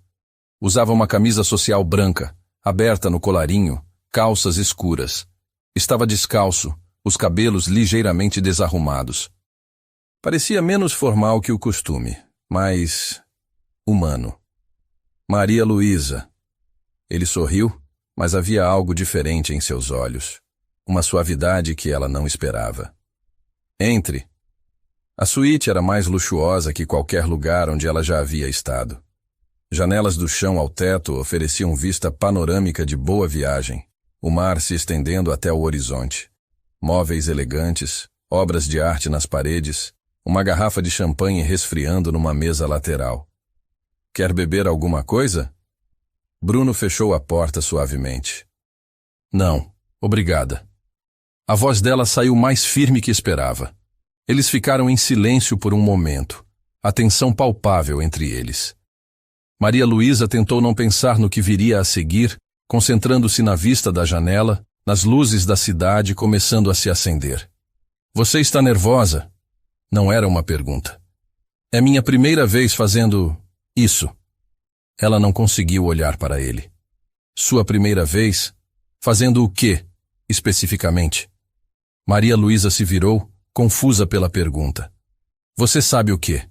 Usava uma camisa social branca, aberta no colarinho, calças escuras. Estava descalço, os cabelos ligeiramente desarrumados. Parecia menos formal que o costume, mas humano. Maria Luísa. Ele sorriu, mas havia algo diferente em seus olhos. Uma suavidade que ela não esperava. Entre. A suíte era mais luxuosa que qualquer lugar onde ela já havia estado. Janelas do chão ao teto ofereciam vista panorâmica de Boa Viagem, o mar se estendendo até o horizonte. Móveis elegantes, obras de arte nas paredes, uma garrafa de champanhe resfriando numa mesa lateral. Quer beber alguma coisa? Bruno fechou a porta suavemente. Não, obrigada. A voz dela saiu mais firme que esperava. Eles ficaram em silêncio por um momento, a tensão palpável entre eles. Maria Luísa tentou não pensar no que viria a seguir, concentrando-se na vista da janela, nas luzes da cidade começando a se acender. Você está nervosa? Não era uma pergunta. É minha primeira vez fazendo isso. Ela não conseguiu olhar para ele. Sua primeira vez? Fazendo o quê, especificamente? Maria Luísa se virou, confusa pela pergunta. Você sabe o quê?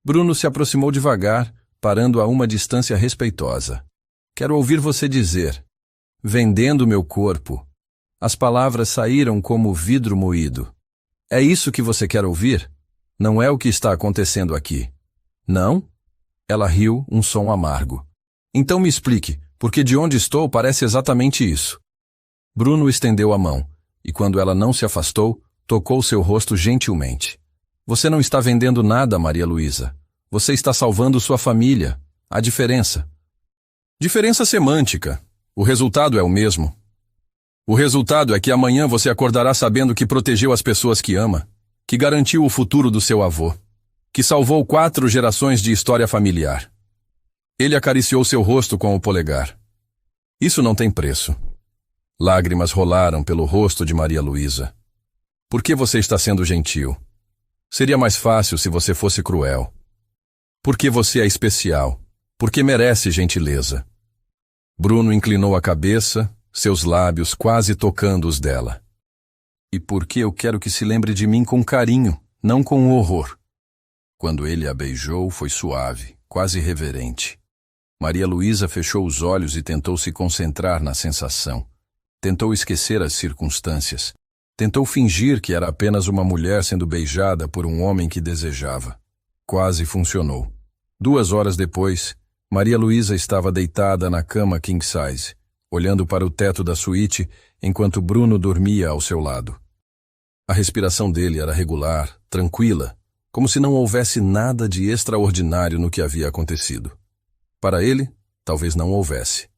Bruno se aproximou devagar, parando a uma distância respeitosa. Quero ouvir você dizer. Vendendo meu corpo. As palavras saíram como vidro moído. É isso que você quer ouvir? Não é o que está acontecendo aqui. Não? Ela riu, um som amargo. Então me explique, porque de onde estou parece exatamente isso. Bruno estendeu a mão, e quando ela não se afastou, tocou seu rosto gentilmente. Você não está vendendo nada, Maria Luísa. Você está salvando sua família. A diferença. Diferença semântica. O resultado é o mesmo. O resultado é que amanhã você acordará sabendo que protegeu as pessoas que ama, que garantiu o futuro do seu avô, que salvou 4 gerações de história familiar. Ele acariciou seu rosto com o polegar. Isso não tem preço. Lágrimas rolaram pelo rosto de Maria Luísa. Por que você está sendo gentil? Seria mais fácil se você fosse cruel. Porque você é especial. Porque merece gentileza. Bruno inclinou a cabeça, seus lábios quase tocando os dela. E porque eu quero que se lembre de mim com carinho, não com horror. Quando ele a beijou, foi suave, quase reverente. Maria Luísa fechou os olhos e tentou se concentrar na sensação. Tentou esquecer as circunstâncias. Tentou fingir que era apenas uma mulher sendo beijada por um homem que desejava. Quase funcionou. 2 horas depois, Maria Luísa estava deitada na cama king size, olhando para o teto da suíte enquanto Bruno dormia ao seu lado. A respiração dele era regular, tranquila, como se não houvesse nada de extraordinário no que havia acontecido. Para ele, talvez não houvesse.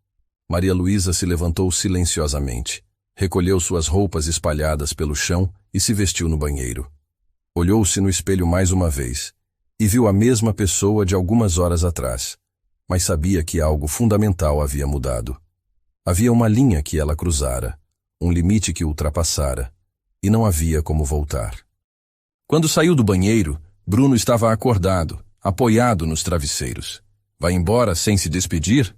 Maria Luísa se levantou silenciosamente, recolheu suas roupas espalhadas pelo chão e se vestiu no banheiro. Olhou-se no espelho mais uma vez e viu a mesma pessoa de algumas horas atrás, mas sabia que algo fundamental havia mudado. Havia uma linha que ela cruzara, um limite que ultrapassara, e não havia como voltar. Quando saiu do banheiro, Bruno estava acordado, apoiado nos travesseiros. Vai embora sem se despedir?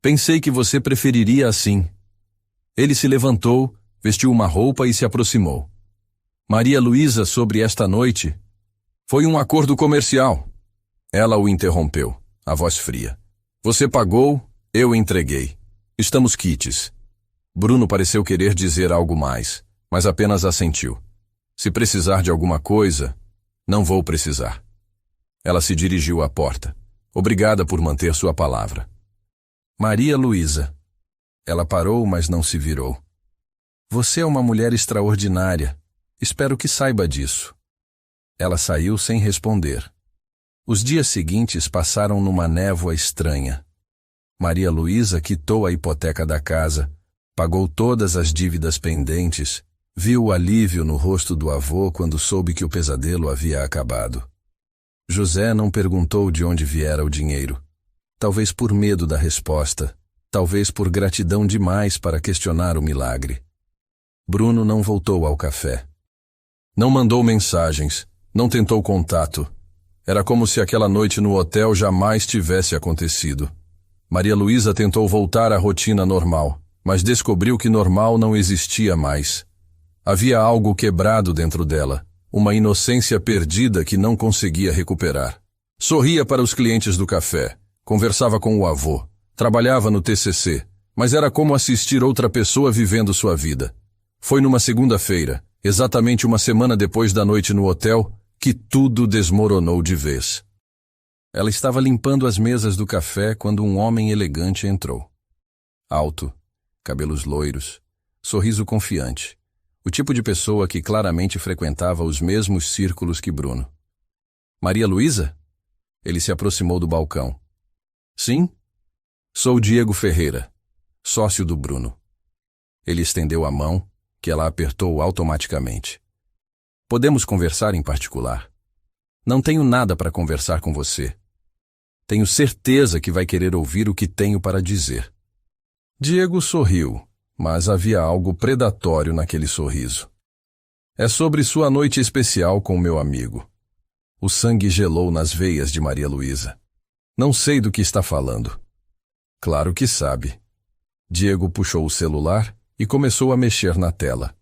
Pensei que você preferiria assim. Ele se levantou, vestiu uma roupa e se aproximou. Maria Luísa, sobre esta noite? Foi um acordo comercial. Ela o interrompeu, a voz fria. Você pagou, eu entreguei. Estamos quites. Bruno pareceu querer dizer algo mais, mas apenas assentiu. Se precisar de alguma coisa, não vou precisar. Ela se dirigiu à porta. Obrigada por manter sua palavra. Maria Luísa. Ela parou, mas não se virou. Você é uma mulher extraordinária. Espero que saiba disso. Ela saiu sem responder. Os dias seguintes passaram numa névoa estranha. Maria Luísa quitou a hipoteca da casa, pagou todas as dívidas pendentes, viu o alívio no rosto do avô quando soube que o pesadelo havia acabado. José não perguntou de onde viera o dinheiro. Talvez por medo da resposta, talvez por gratidão demais para questionar o milagre. Bruno não voltou ao café. Não mandou mensagens, não tentou contato. Era como se aquela noite no hotel jamais tivesse acontecido. Maria Luísa tentou voltar à rotina normal, mas descobriu que normal não existia mais. Havia algo quebrado dentro dela, uma inocência perdida que não conseguia recuperar. Sorria para os clientes do café, conversava com o avô, trabalhava no TCC, mas era como assistir outra pessoa vivendo sua vida. Foi numa segunda-feira, exatamente uma semana depois da noite no hotel, que tudo desmoronou de vez. Ela estava limpando as mesas do café quando um homem elegante entrou. Alto, cabelos loiros, sorriso confiante. O tipo de pessoa que claramente frequentava os mesmos círculos que Bruno. Maria Luísa? Ele se aproximou do balcão. Sim? Sou Diego Ferreira, sócio do Bruno. Ele estendeu a mão, que ela apertou automaticamente. Podemos conversar em particular? Não tenho nada para conversar com você. Tenho certeza que vai querer ouvir o que tenho para dizer. Diego sorriu, mas havia algo predatório naquele sorriso. É sobre sua noite especial com meu amigo. O sangue gelou nas veias de Maria Luísa. Não sei do que está falando. Claro que sabe. Diego puxou o celular e começou a mexer na tela.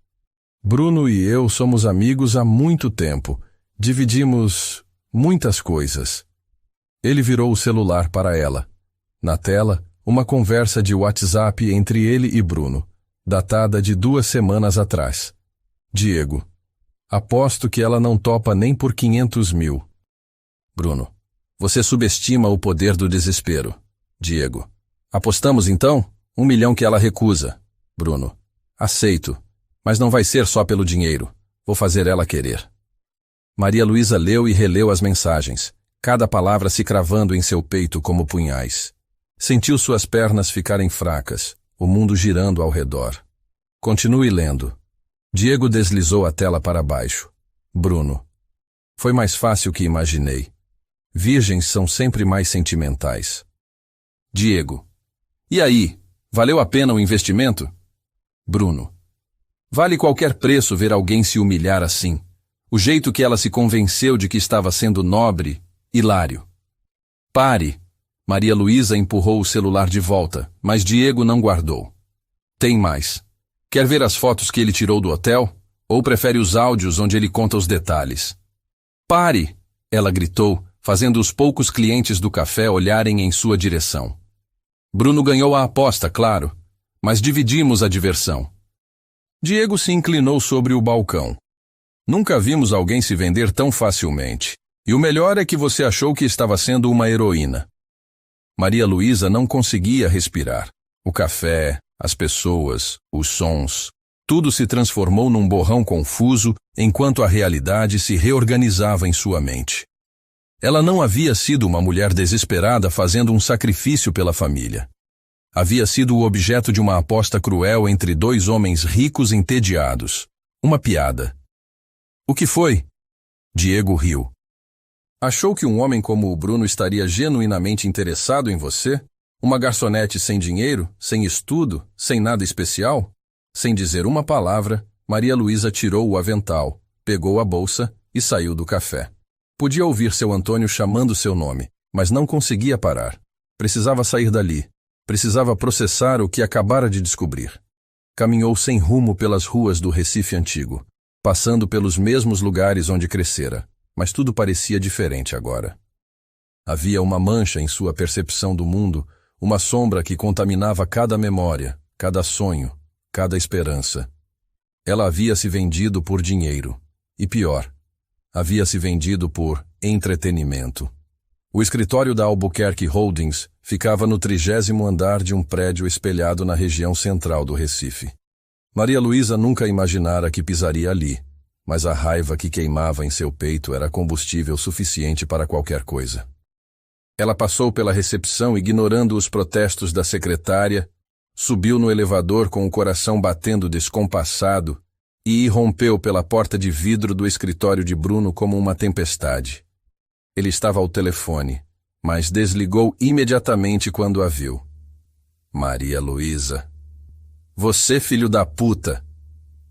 Bruno e eu somos amigos há muito tempo. Dividimos muitas coisas. Ele virou o celular para ela. Na tela, uma conversa de WhatsApp entre ele e Bruno, datada de 2 semanas atrás. Diego. Aposto que ela não topa nem por 500 mil. Bruno. Você subestima o poder do desespero. Diego. Apostamos então? 1 milhão que ela recusa. Bruno. Aceito. Mas não vai ser só pelo dinheiro. Vou fazer ela querer. Maria Luísa leu e releu as mensagens, cada palavra se cravando em seu peito como punhais. Sentiu suas pernas ficarem fracas, o mundo girando ao redor. Continue lendo. Diego deslizou a tela para baixo. Bruno. Foi mais fácil que imaginei. Virgens são sempre mais sentimentais. Diego. E aí, valeu a pena o investimento? Bruno. Vale qualquer preço ver alguém se humilhar assim. O jeito que ela se convenceu de que estava sendo nobre, hilário. Pare. Maria Luísa empurrou o celular de volta, mas Diego não guardou. Tem mais. Quer ver as fotos que ele tirou do hotel? Ou prefere os áudios onde ele conta os detalhes? Pare! Ela gritou, fazendo os poucos clientes do café olharem em sua direção. Bruno ganhou a aposta, claro, mas dividimos a diversão. Diego se inclinou sobre o balcão. Nunca vimos alguém se vender tão facilmente. E o melhor é que você achou que estava sendo uma heroína. Maria Luísa não conseguia respirar. O café, as pessoas, os sons, tudo se transformou num borrão confuso enquanto a realidade se reorganizava em sua mente. Ela não havia sido uma mulher desesperada fazendo um sacrifício pela família. Havia sido o objeto de uma aposta cruel entre 2 homens ricos entediados. Uma piada. O que foi? Diego riu. Achou que um homem como o Bruno estaria genuinamente interessado em você? Uma garçonete sem dinheiro, sem estudo, sem nada especial? Sem dizer uma palavra, Maria Luísa tirou o avental, pegou a bolsa e saiu do café. Podia ouvir seu Antônio chamando seu nome, mas não conseguia parar. Precisava sair dali. Precisava processar o que acabara de descobrir. Caminhou sem rumo pelas ruas do Recife antigo, passando pelos mesmos lugares onde crescera, mas tudo parecia diferente agora. Havia uma mancha em sua percepção do mundo, uma sombra que contaminava cada memória, cada sonho, cada esperança. Ela havia se vendido por dinheiro. E pior, havia se vendido por entretenimento. O escritório da Albuquerque Holdings ficava no 30º andar de um prédio espelhado na região central do Recife. Maria Luísa nunca imaginara que pisaria ali, mas a raiva que queimava em seu peito era combustível suficiente para qualquer coisa. Ela passou pela recepção ignorando os protestos da secretária, subiu no elevador com o coração batendo descompassado e irrompeu pela porta de vidro do escritório de Bruno como uma tempestade. Ele estava ao telefone, mas desligou imediatamente quando a viu. Maria Luísa. Você, filho da puta!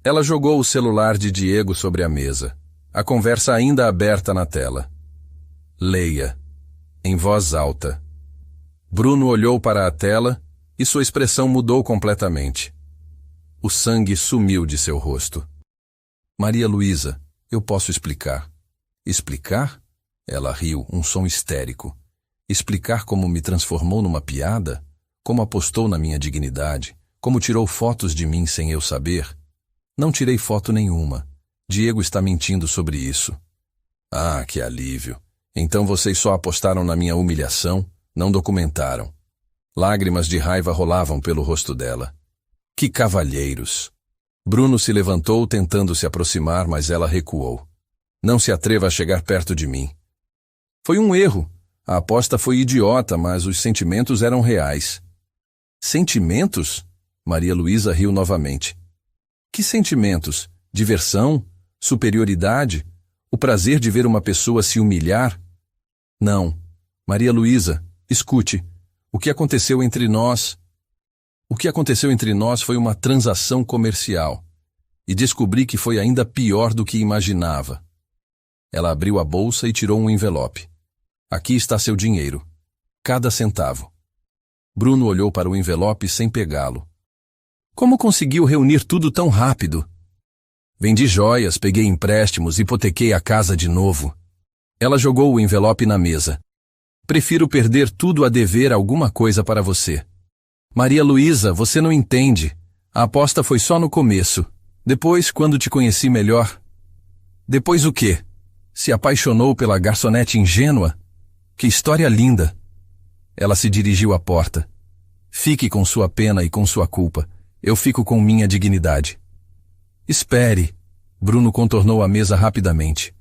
Ela jogou o celular de Diego sobre a mesa, a conversa ainda aberta na tela. Leia. Em voz alta. Bruno olhou para a tela e sua expressão mudou completamente. O sangue sumiu de seu rosto. Maria Luísa, eu posso explicar. Explicar? Ela riu, um som histérico. Explicar como me transformou numa piada? Como apostou na minha dignidade? Como tirou fotos de mim sem eu saber? Não tirei foto nenhuma. Diego está mentindo sobre isso. Ah, que alívio. Então vocês só apostaram na minha humilhação, não documentaram. Lágrimas de raiva rolavam pelo rosto dela. Que cavalheiros! Bruno se levantou tentando se aproximar, mas ela recuou. Não se atreva a chegar perto de mim. Foi um erro. A aposta foi idiota, mas os sentimentos eram reais. Sentimentos? Maria Luísa riu novamente. Que sentimentos? Diversão? Superioridade? O prazer de ver uma pessoa se humilhar? Não. Maria Luísa, escute. O que aconteceu entre nós foi uma transação comercial. E descobri que foi ainda pior do que imaginava. Ela abriu a bolsa e tirou um envelope. Aqui está seu dinheiro. Cada centavo. Bruno olhou para o envelope sem pegá-lo. Como conseguiu reunir tudo tão rápido? Vendi joias, peguei empréstimos, hipotequei a casa de novo. Ela jogou o envelope na mesa. Prefiro perder tudo a dever alguma coisa para você. Maria Luísa, você não entende. A aposta foi só no começo. Depois, quando te conheci melhor... Depois o quê? Se apaixonou pela garçonete ingênua? Que história linda! Ela se dirigiu à porta. Fique com sua pena e com sua culpa. Eu fico com minha dignidade. Espere. Bruno contornou a mesa rapidamente.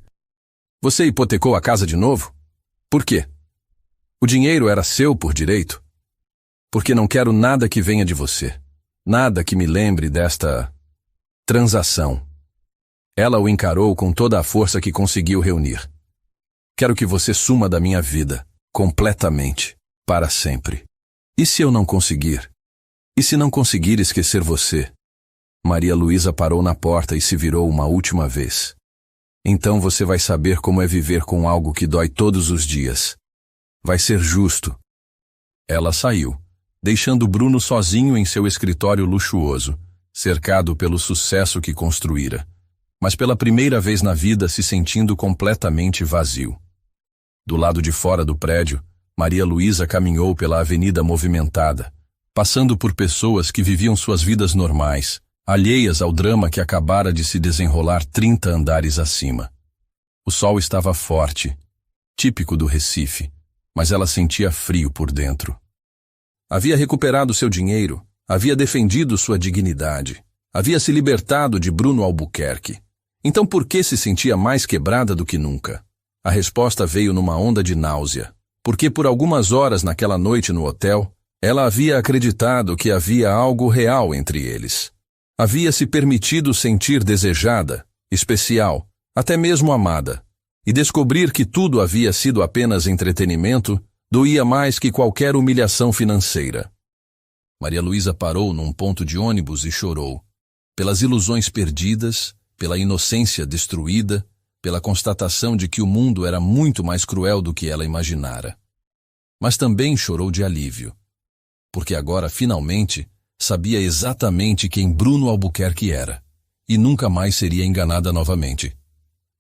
Você hipotecou a casa de novo? Por quê? O dinheiro era seu por direito? Porque não quero nada que venha de você. Nada que me lembre desta transação. Ela o encarou com toda a força que conseguiu reunir. Quero que você suma da minha vida, completamente, para sempre. E se eu não conseguir? E se não conseguir esquecer você? Maria Luísa parou na porta e se virou uma última vez. Então você vai saber como é viver com algo que dói todos os dias. Vai ser justo. Ela saiu, deixando Bruno sozinho em seu escritório luxuoso, cercado pelo sucesso que construíra, mas pela primeira vez na vida se sentindo completamente vazio. Do lado de fora do prédio, Maria Luísa caminhou pela avenida movimentada, passando por pessoas que viviam suas vidas normais, alheias ao drama que acabara de se desenrolar 30 andares acima. O sol estava forte, típico do Recife, mas ela sentia frio por dentro. Havia recuperado seu dinheiro, havia defendido sua dignidade, havia se libertado de Bruno Albuquerque. Então por que se sentia mais quebrada do que nunca? A resposta veio numa onda de náusea, porque por algumas horas naquela noite no hotel, ela havia acreditado que havia algo real entre eles. Havia se permitido sentir desejada, especial, até mesmo amada, e descobrir que tudo havia sido apenas entretenimento doía mais que qualquer humilhação financeira. Maria Luísa parou num ponto de ônibus e chorou, pelas ilusões perdidas, pela inocência destruída, pela constatação de que o mundo era muito mais cruel do que ela imaginara. mas também chorou de alívio. Porque agora, finalmente, sabia exatamente quem Bruno Albuquerque era, e nunca mais seria enganada novamente.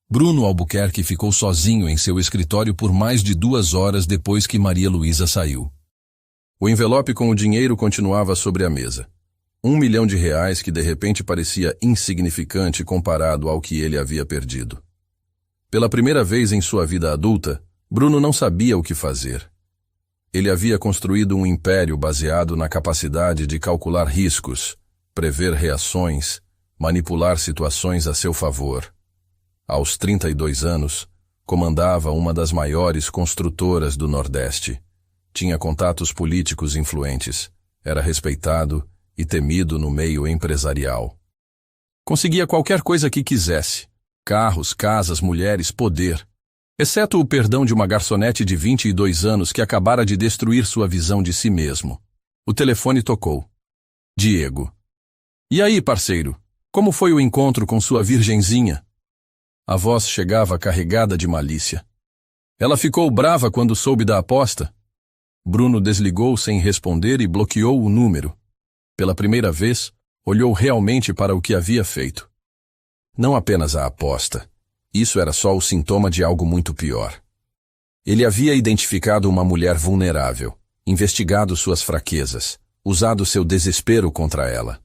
Bruno Albuquerque ficou sozinho em seu escritório por mais de 2 horas depois que Maria Luísa saiu. O envelope com o dinheiro continuava sobre a mesa. R$1 milhão que de repente parecia insignificante comparado ao que ele havia perdido. Pela primeira vez em sua vida adulta, Bruno não sabia o que fazer. Ele havia construído um império baseado na capacidade de calcular riscos, prever reações, manipular situações a seu favor. Aos 32 anos, comandava uma das maiores construtoras do Nordeste. Tinha contatos políticos influentes, era respeitado e temido no meio empresarial. Conseguia qualquer coisa que quisesse: carros, casas, mulheres, poder. Exceto o perdão de uma garçonete de 22 anos que acabara de destruir sua visão de si mesmo. O telefone tocou. Diego. E aí, parceiro? Como foi o encontro com sua virgenzinha? A voz chegava carregada de malícia. Ela ficou brava quando soube da aposta? Bruno desligou sem responder e bloqueou o número. Pela primeira vez, olhou realmente para o que havia feito. Não apenas a aposta. Isso era só o sintoma de algo muito pior. Ele havia identificado uma mulher vulnerável, investigado suas fraquezas, usado seu desespero contra ela.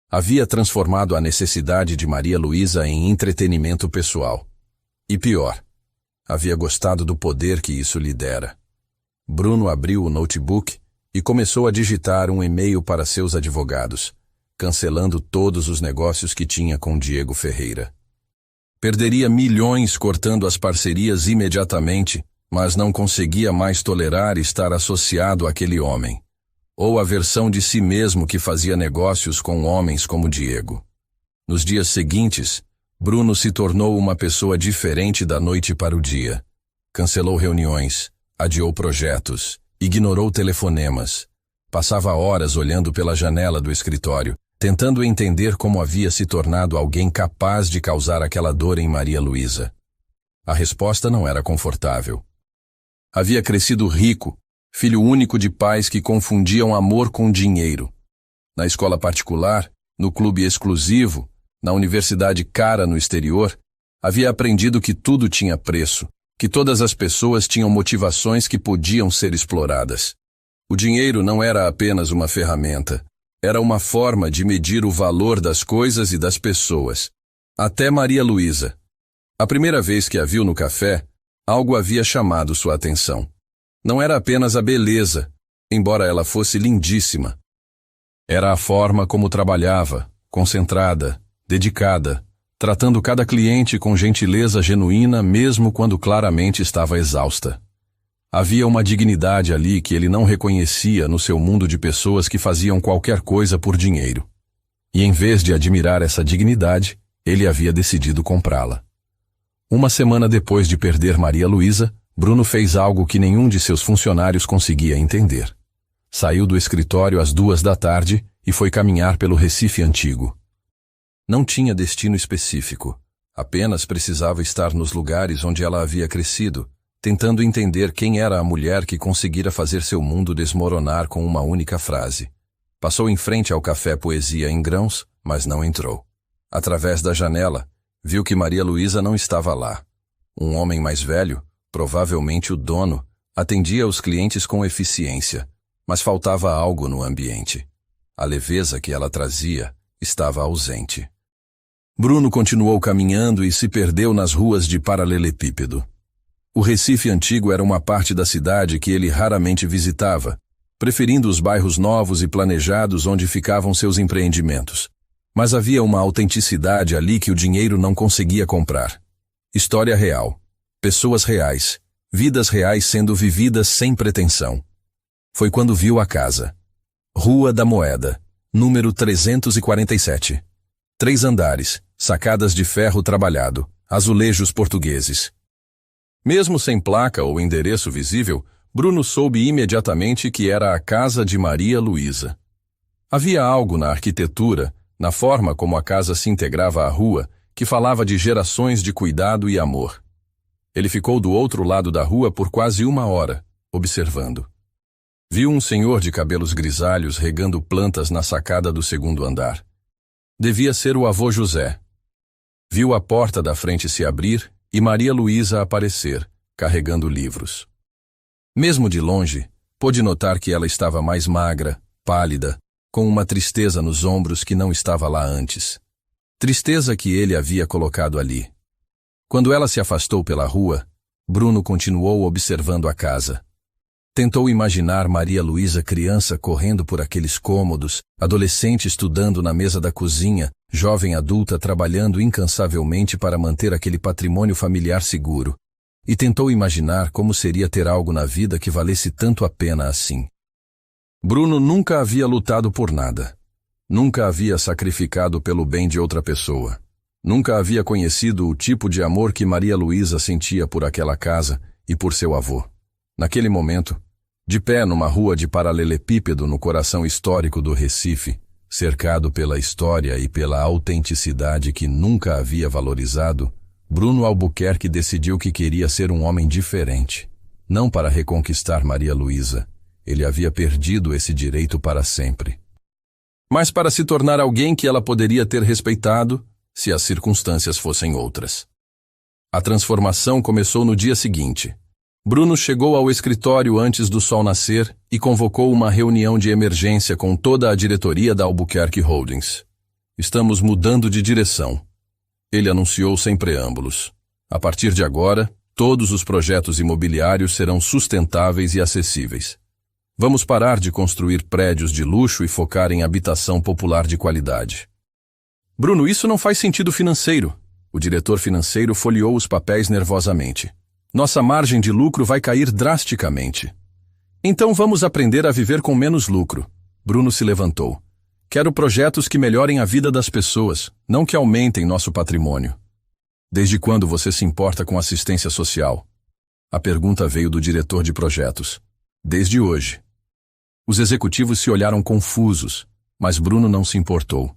Havia transformado a necessidade de Maria Luísa em entretenimento pessoal. E pior, havia gostado do poder que isso lhe dera. Bruno abriu o notebook e começou a digitar um e-mail para seus advogados, cancelando todos os negócios que tinha com Diego Ferreira. Perderia milhões cortando as parcerias imediatamente, mas não conseguia mais tolerar estar associado àquele homem, ou a versão de si mesmo que fazia negócios com homens como Diego. Nos dias seguintes, Bruno se tornou uma pessoa diferente da noite para o dia. Cancelou reuniões, adiou projetos, ignorou telefonemas. Passava horas olhando pela janela do escritório, tentando entender como havia se tornado alguém capaz de causar aquela dor em Maria Luísa. A resposta não era confortável. Havia crescido rico, filho único de pais que confundiam amor com dinheiro. Na escola particular, no clube exclusivo, na universidade cara no exterior, havia aprendido que tudo tinha preço, que todas as pessoas tinham motivações que podiam ser exploradas. O dinheiro não era apenas uma ferramenta. Era uma forma de medir o valor das coisas e das pessoas. Até Maria Luísa. A primeira vez que a viu no café, algo havia chamado sua atenção. Não era apenas a beleza, embora ela fosse lindíssima. Era a forma como trabalhava, concentrada, dedicada, tratando cada cliente com gentileza genuína mesmo quando claramente estava exausta. Havia uma dignidade ali que ele não reconhecia no seu mundo de pessoas que faziam qualquer coisa por dinheiro. E em vez de admirar essa dignidade, ele havia decidido comprá-la. Uma semana depois de perder Maria Luísa, Bruno fez algo que nenhum de seus funcionários conseguia entender. Saiu do escritório às 14h e foi caminhar pelo Recife antigo. Não tinha destino específico, apenas precisava estar nos lugares onde ela havia crescido, tentando entender quem era a mulher que conseguira fazer seu mundo desmoronar com uma única frase. Passou em frente ao café Poesia em Grãos, mas não entrou. Através da janela, viu que Maria Luísa não estava lá. Um homem mais velho, provavelmente o dono, atendia os clientes com eficiência, mas faltava algo no ambiente. A leveza que ela trazia estava ausente. Bruno continuou caminhando e se perdeu nas ruas de paralelepípedo. O Recife antigo era uma parte da cidade que ele raramente visitava, preferindo os bairros novos e planejados onde ficavam seus empreendimentos. Mas havia uma autenticidade ali que o dinheiro não conseguia comprar. História real, pessoas reais, vidas reais sendo vividas sem pretensão. Foi quando viu a casa. Rua da Moeda, número 347. 3 andares, sacadas de ferro trabalhado, azulejos portugueses. Mesmo sem placa ou endereço visível, Bruno soube imediatamente que era a casa de Maria Luísa. Havia algo na arquitetura, na forma como a casa se integrava à rua, que falava de gerações de cuidado e amor. Ele ficou do outro lado da rua por quase 1 hora, observando. Viu um senhor de cabelos grisalhos regando plantas na sacada do segundo andar. Devia ser o avô José. Viu a porta da frente se abrir e Maria Luísa aparecer, carregando livros. Mesmo de longe, pôde notar que ela estava mais magra, pálida, com uma tristeza nos ombros que não estava lá antes. Tristeza que ele havia colocado ali. Quando ela se afastou pela rua, Bruno continuou observando a casa. Tentou imaginar Maria Luísa criança correndo por aqueles cômodos, adolescente estudando na mesa da cozinha, jovem adulta trabalhando incansavelmente para manter aquele patrimônio familiar seguro. E tentou imaginar como seria ter algo na vida que valesse tanto a pena assim. Bruno nunca havia lutado por nada. Nunca havia sacrificado pelo bem de outra pessoa. Nunca havia conhecido o tipo de amor que Maria Luísa sentia por aquela casa e por seu avô. Naquele momento, de pé numa rua de paralelepípedo no coração histórico do Recife, cercado pela história e pela autenticidade que nunca havia valorizado, Bruno Albuquerque decidiu que queria ser um homem diferente. Não para reconquistar Maria Luísa. Ele havia perdido esse direito para sempre. Mas para se tornar alguém que ela poderia ter respeitado, se as circunstâncias fossem outras. A transformação começou no dia seguinte. Bruno chegou ao escritório antes do sol nascer e convocou uma reunião de emergência com toda a diretoria da Albuquerque Holdings. Estamos mudando de direção. Ele anunciou sem preâmbulos. A partir de agora, todos os projetos imobiliários serão sustentáveis e acessíveis. Vamos parar de construir prédios de luxo e focar em habitação popular de qualidade. Bruno, isso não faz sentido financeiro. O diretor financeiro folheou os papéis nervosamente. Nossa margem de lucro vai cair drasticamente. Então vamos aprender a viver com menos lucro. Bruno se levantou. Quero projetos que melhorem a vida das pessoas, não que aumentem nosso patrimônio. Desde quando você se importa com assistência social? A pergunta veio do diretor de projetos. Desde hoje. Os executivos se olharam confusos, mas Bruno não se importou.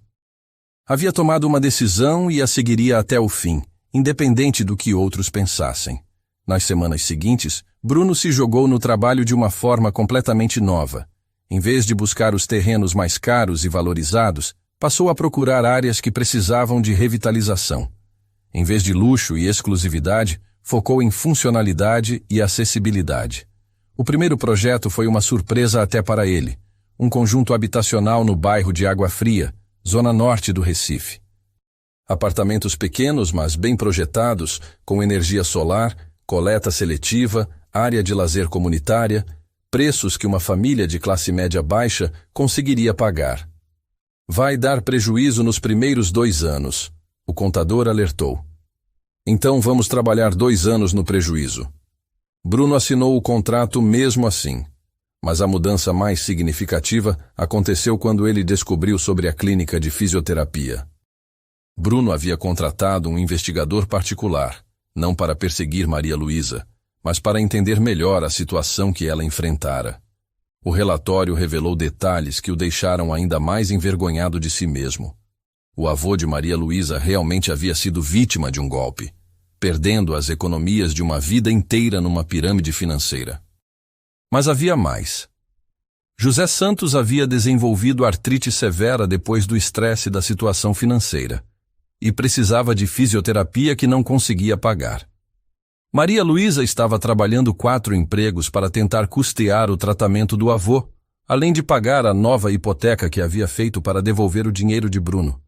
Havia tomado uma decisão e a seguiria até o fim, independente do que outros pensassem. Nas semanas seguintes, Bruno se jogou no trabalho de uma forma completamente nova. Em vez de buscar os terrenos mais caros e valorizados, passou a procurar áreas que precisavam de revitalização. Em vez de luxo e exclusividade, focou em funcionalidade e acessibilidade. O primeiro projeto foi uma surpresa até para ele, um conjunto habitacional no bairro de Água Fria, zona norte do Recife. Apartamentos pequenos, mas bem projetados, com energia solar, coleta seletiva, área de lazer comunitária, preços que uma família de classe média baixa conseguiria pagar. Vai dar prejuízo nos primeiros 2 anos, o contador alertou. Então vamos trabalhar 2 anos no prejuízo. Bruno assinou o contrato mesmo assim, mas a mudança mais significativa aconteceu quando ele descobriu sobre a clínica de fisioterapia. Bruno havia contratado um investigador particular, não para perseguir Maria Luísa, mas para entender melhor a situação que ela enfrentara. O relatório revelou detalhes que o deixaram ainda mais envergonhado de si mesmo. O avô de Maria Luísa realmente havia sido vítima de um golpe, perdendo as economias de uma vida inteira numa pirâmide financeira. Mas havia mais. José Santos havia desenvolvido artrite severa depois do estresse da situação financeira e precisava de fisioterapia que não conseguia pagar. Maria Luísa estava trabalhando 4 empregos para tentar custear o tratamento do avô, além de pagar a nova hipoteca que havia feito para devolver o dinheiro de Bruno.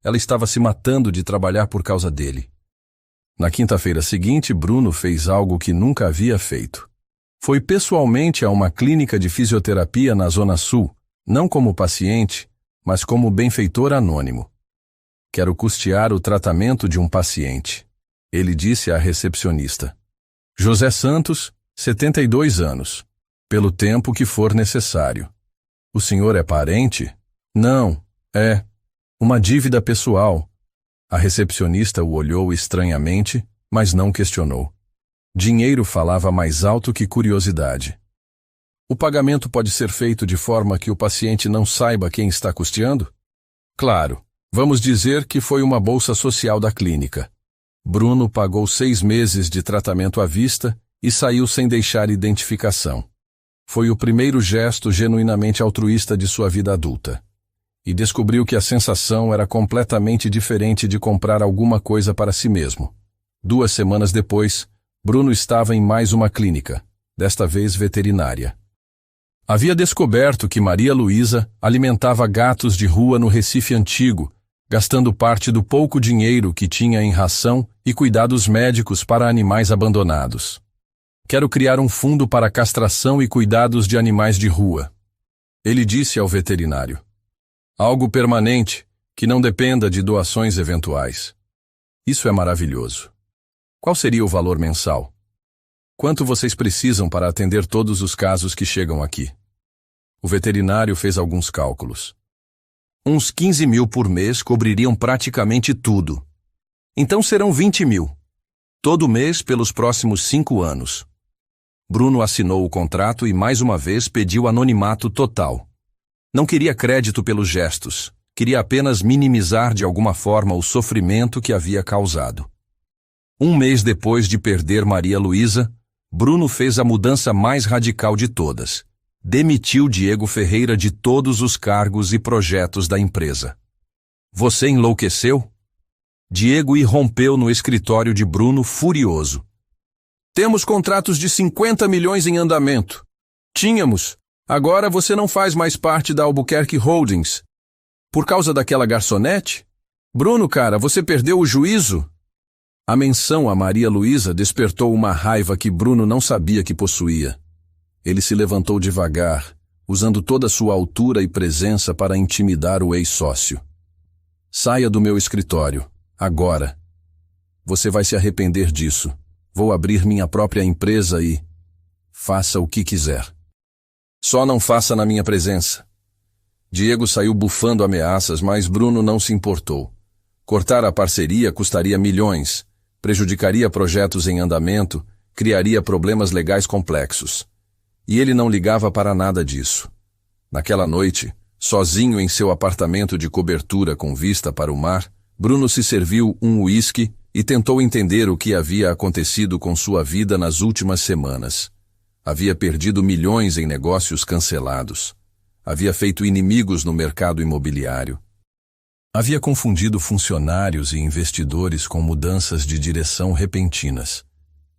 Ela estava se matando de trabalhar por causa dele. Na quinta-feira seguinte, Bruno fez algo que nunca havia feito. Foi pessoalmente a uma clínica de fisioterapia na Zona Sul, não como paciente, mas como benfeitor anônimo. Quero custear o tratamento de um paciente, ele disse à recepcionista. José Santos, 72 anos, pelo tempo que for necessário. O senhor é parente? Não, é uma dívida pessoal. A recepcionista o olhou estranhamente, mas não questionou. Dinheiro falava mais alto que curiosidade. O pagamento pode ser feito de forma que o paciente não saiba quem está custeando? Claro, vamos dizer que foi uma bolsa social da clínica. Bruno pagou 6 meses de tratamento à vista e saiu sem deixar identificação. Foi o primeiro gesto genuinamente altruísta de sua vida adulta. E descobriu que a sensação era completamente diferente de comprar alguma coisa para si mesmo. 2 semanas depois, Bruno estava em mais uma clínica, desta vez veterinária. Havia descoberto que Maria Luísa alimentava gatos de rua no Recife Antigo, gastando parte do pouco dinheiro que tinha em ração e cuidados médicos para animais abandonados. Quero criar um fundo para castração e cuidados de animais de rua. Ele disse ao veterinário. Algo permanente, que não dependa de doações eventuais. Isso é maravilhoso. Qual seria o valor mensal? Quanto vocês precisam para atender todos os casos que chegam aqui? O veterinário fez alguns cálculos. Uns 15 mil por mês cobririam praticamente tudo. Então serão 20 mil. Todo mês pelos próximos 5 anos. Bruno assinou o contrato e mais uma vez pediu anonimato total. Não queria crédito pelos gestos. Queria apenas minimizar de alguma forma o sofrimento que havia causado. 1 mês depois de perder Maria Luísa, Bruno fez a mudança mais radical de todas. Demitiu Diego Ferreira de todos os cargos e projetos da empresa. Você enlouqueceu? Diego irrompeu no escritório de Bruno furioso. Temos contratos de 50 milhões em andamento. Tínhamos. Agora você não faz mais parte da Albuquerque Holdings. Por causa daquela garçonete? Bruno, cara, você perdeu o juízo? A menção a Maria Luísa despertou uma raiva que Bruno não sabia que possuía. Ele se levantou devagar, usando toda sua altura e presença para intimidar o ex-sócio. Saia do meu escritório, agora. Você vai se arrepender disso. Vou abrir minha própria empresa e... faça o que quiser. Só não faça na minha presença. Diego saiu bufando ameaças, mas Bruno não se importou. Cortar a parceria custaria milhões, prejudicaria projetos em andamento, criaria problemas legais complexos. E ele não ligava para nada disso. Naquela noite, sozinho em seu apartamento de cobertura com vista para o mar, Bruno se serviu um uísque e tentou entender o que havia acontecido com sua vida nas últimas semanas. Havia perdido milhões em negócios cancelados. Havia feito inimigos no mercado imobiliário. Havia confundido funcionários e investidores com mudanças de direção repentinas.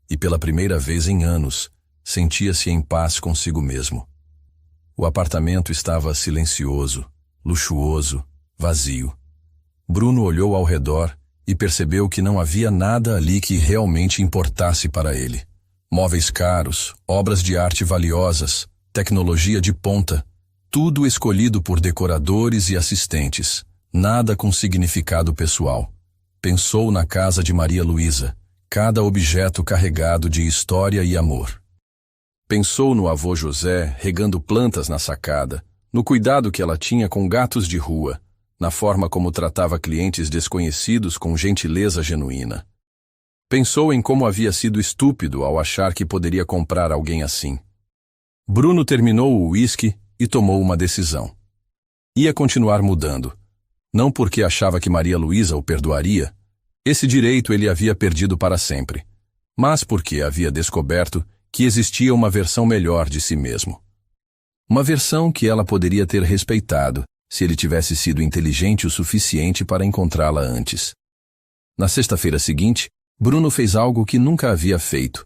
E pela primeira vez em anos, sentia-se em paz consigo mesmo. O apartamento estava silencioso, luxuoso, vazio. Bruno olhou ao redor e percebeu que não havia nada ali que realmente importasse para ele. Móveis caros, obras de arte valiosas, tecnologia de ponta, tudo escolhido por decoradores e assistentes, nada com significado pessoal. Pensou na casa de Maria Luísa, cada objeto carregado de história e amor. Pensou no avô José regando plantas na sacada, no cuidado que ela tinha com gatos de rua, na forma como tratava clientes desconhecidos com gentileza genuína. Pensou em como havia sido estúpido ao achar que poderia comprar alguém assim. Bruno terminou o uísque e tomou uma decisão. Ia continuar mudando. Não porque achava que Maria Luísa o perdoaria, esse direito ele havia perdido para sempre, mas porque havia descoberto que existia uma versão melhor de si mesmo. Uma versão que ela poderia ter respeitado se ele tivesse sido inteligente o suficiente para encontrá-la antes. Na sexta-feira seguinte, Bruno fez algo que nunca havia feito.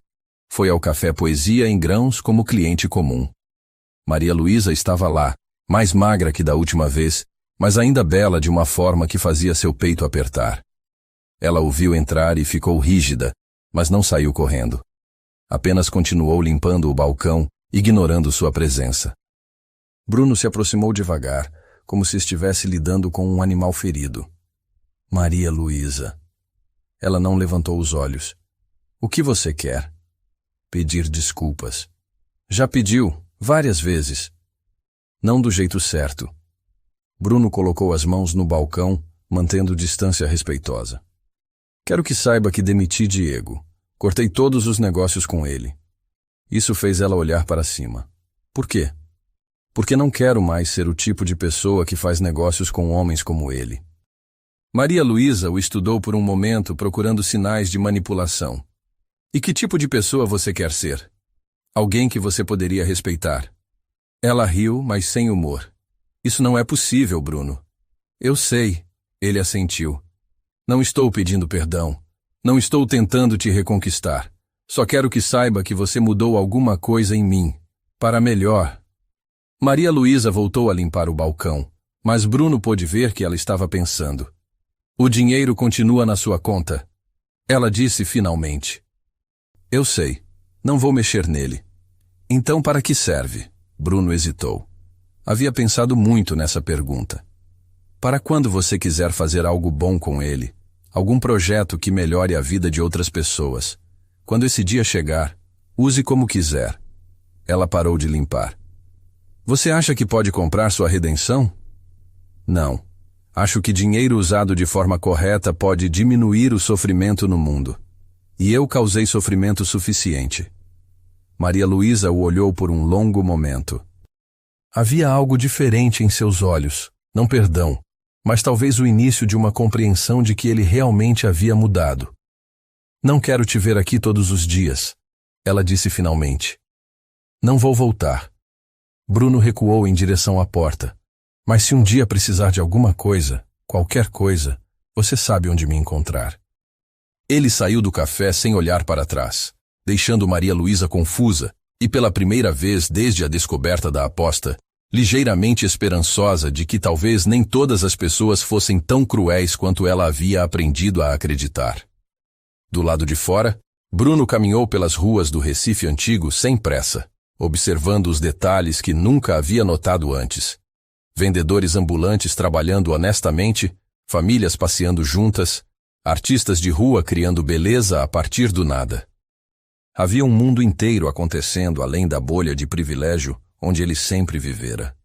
Foi ao Café Poesia em Grãos como cliente comum. Maria Luísa estava lá, mais magra que da última vez, mas ainda bela de uma forma que fazia seu peito apertar. Ela o viu entrar e ficou rígida, mas não saiu correndo. Apenas continuou limpando o balcão, ignorando sua presença. Bruno se aproximou devagar, como se estivesse lidando com um animal ferido. Maria Luísa. Ela não levantou os olhos. O que você quer? Pedir desculpas. Já pediu, várias vezes. Não do jeito certo. Bruno colocou as mãos no balcão, mantendo distância respeitosa. Quero que saiba que demiti Diego. Cortei todos os negócios com ele. Isso fez ela olhar para cima. Por quê? Porque não quero mais ser o tipo de pessoa que faz negócios com homens como ele. Maria Luísa o estudou por um momento procurando sinais de manipulação. E que tipo de pessoa você quer ser? Alguém que você poderia respeitar. Ela riu, mas sem humor. Isso não é possível, Bruno. Eu sei, ele assentiu. Não estou pedindo perdão. Não estou tentando te reconquistar. Só quero que saiba que você mudou alguma coisa em mim. Para melhor. Maria Luísa voltou a limpar o balcão, mas Bruno pôde ver que ela estava pensando. O dinheiro continua na sua conta. Ela disse finalmente. Eu sei. Não vou mexer nele. Então para que serve? Bruno hesitou. Havia pensado muito nessa pergunta. Para quando você quiser fazer algo bom com ele, algum projeto que melhore a vida de outras pessoas. Quando esse dia chegar, use como quiser. Ela parou de limpar. Você acha que pode comprar sua redenção? Não. Acho que dinheiro usado de forma correta pode diminuir o sofrimento no mundo. E eu causei sofrimento suficiente. Maria Luísa o olhou por um longo momento. Havia algo diferente em seus olhos, não perdão, mas talvez o início de uma compreensão de que ele realmente havia mudado. Não quero te ver aqui todos os dias, ela disse finalmente. Não vou voltar. Bruno recuou em direção à porta. Mas se um dia precisar de alguma coisa, qualquer coisa, você sabe onde me encontrar. Ele saiu do café sem olhar para trás, deixando Maria Luísa confusa e pela primeira vez desde a descoberta da aposta, ligeiramente esperançosa de que talvez nem todas as pessoas fossem tão cruéis quanto ela havia aprendido a acreditar. Do lado de fora, Bruno caminhou pelas ruas do Recife antigo sem pressa, observando os detalhes que nunca havia notado antes. Vendedores ambulantes trabalhando honestamente, famílias passeando juntas, artistas de rua criando beleza a partir do nada. Havia um mundo inteiro acontecendo além da bolha de privilégio onde ele sempre vivera.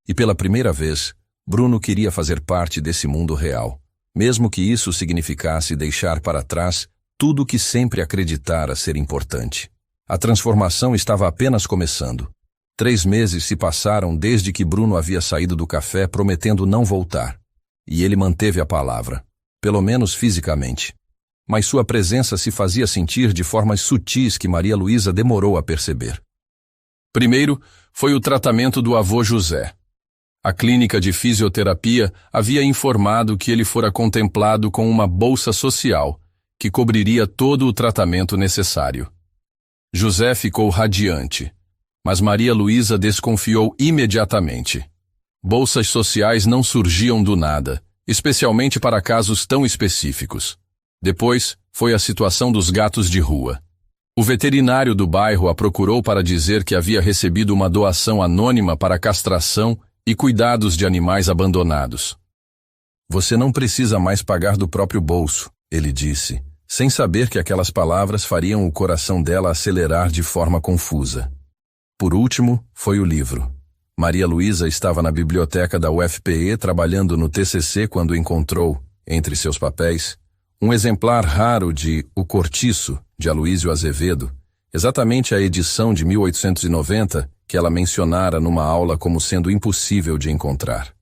E pela primeira vez, Bruno queria fazer parte desse mundo real, mesmo que isso significasse deixar para trás tudo o que sempre acreditara ser importante. A transformação estava apenas começando. 3 meses se passaram desde que Bruno havia saído do café prometendo não voltar. E ele manteve a palavra, pelo menos fisicamente. Mas sua presença se fazia sentir de formas sutis que Maria Luísa demorou a perceber. Primeiro, foi o tratamento do avô José. A clínica de fisioterapia havia informado que ele fora contemplado com uma bolsa social, que cobriria todo o tratamento necessário. José ficou radiante, mas Maria Luísa desconfiou imediatamente. Bolsas sociais não surgiam do nada, especialmente para casos tão específicos. Depois, foi a situação dos gatos de rua. O veterinário do bairro a procurou para dizer que havia recebido uma doação anônima para castração e cuidados de animais abandonados. Você não precisa mais pagar do próprio bolso, ele disse, sem saber que aquelas palavras fariam o coração dela acelerar de forma confusa. Por último, foi o livro. Maria Luísa estava na biblioteca da UFPE trabalhando no TCC quando encontrou, entre seus papéis, um exemplar raro de O Cortiço, de Aloísio Azevedo, exatamente a edição de 1890 que ela mencionara numa aula como sendo impossível de encontrar.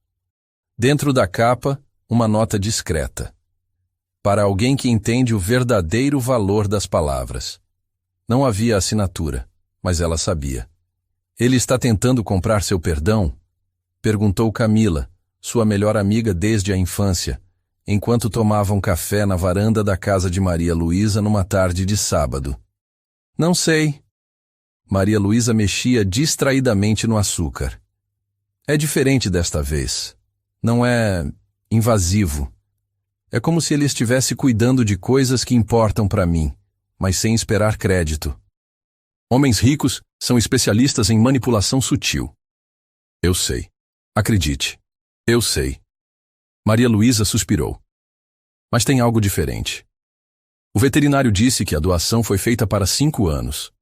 Dentro da capa, uma nota discreta. Para alguém que entende o verdadeiro valor das palavras. Não havia assinatura, mas ela sabia. Ele está tentando comprar seu perdão? Perguntou Camila, sua melhor amiga desde a infância, enquanto tomavam café na varanda da casa de Maria Luísa numa tarde de sábado. Não sei. Maria Luísa mexia distraidamente no açúcar. É diferente desta vez. Não é invasivo. É como se ele estivesse cuidando de coisas que importam para mim, mas sem esperar crédito. Homens ricos são especialistas em manipulação sutil. Eu sei. Acredite. Eu sei. Maria Luísa suspirou. Mas tem algo diferente. O veterinário disse que a doação foi feita para 5 anos.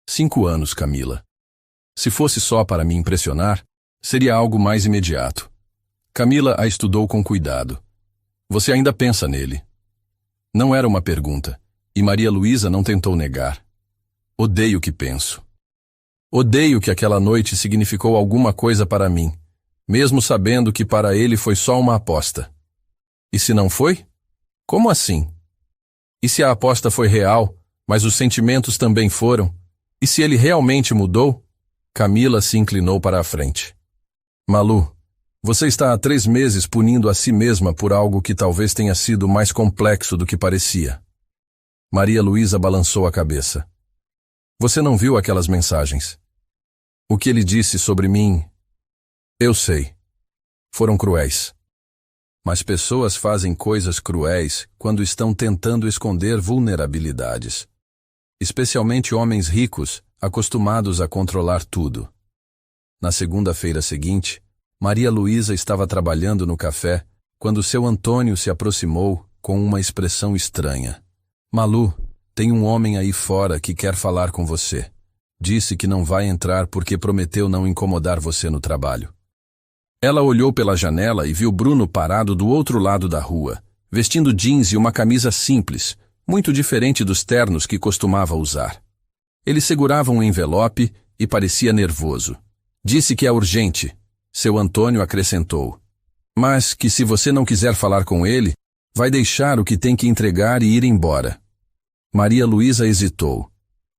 5 anos, Camila. Se fosse só para me impressionar, seria algo mais imediato. Camila a estudou com cuidado. Você ainda pensa nele. Não era uma pergunta, e Maria Luísa não tentou negar. Odeio o que penso. Odeio que aquela noite significou alguma coisa para mim, mesmo sabendo que para ele foi só uma aposta. E se não foi? Como assim? E se a aposta foi real, Mas os sentimentos também foram. E se ele realmente mudou? Camila se inclinou para a frente. Malu, você está há 3 meses punindo a si mesma por algo que talvez tenha sido mais complexo do que parecia. Maria Luísa balançou a cabeça. Você não viu aquelas mensagens? O que ele disse sobre mim? Eu sei. Foram cruéis. Mas pessoas fazem coisas cruéis quando estão tentando esconder vulnerabilidades. Especialmente homens ricos, acostumados a controlar tudo. Na segunda-feira seguinte, Maria Luísa estava trabalhando no café quando seu Antônio se aproximou com uma expressão estranha. Malu, tem um homem aí fora que quer falar com você. Disse que não vai entrar porque prometeu não incomodar você no trabalho. Ela olhou pela janela e viu Bruno parado do outro lado da rua, vestindo jeans e uma camisa simples, muito diferente dos ternos que costumava usar. Ele segurava um envelope e parecia nervoso. Disse que é urgente. Seu Antônio acrescentou. Mas que se você não quiser falar com ele, vai deixar o que tem que entregar e ir embora. Maria Luísa hesitou.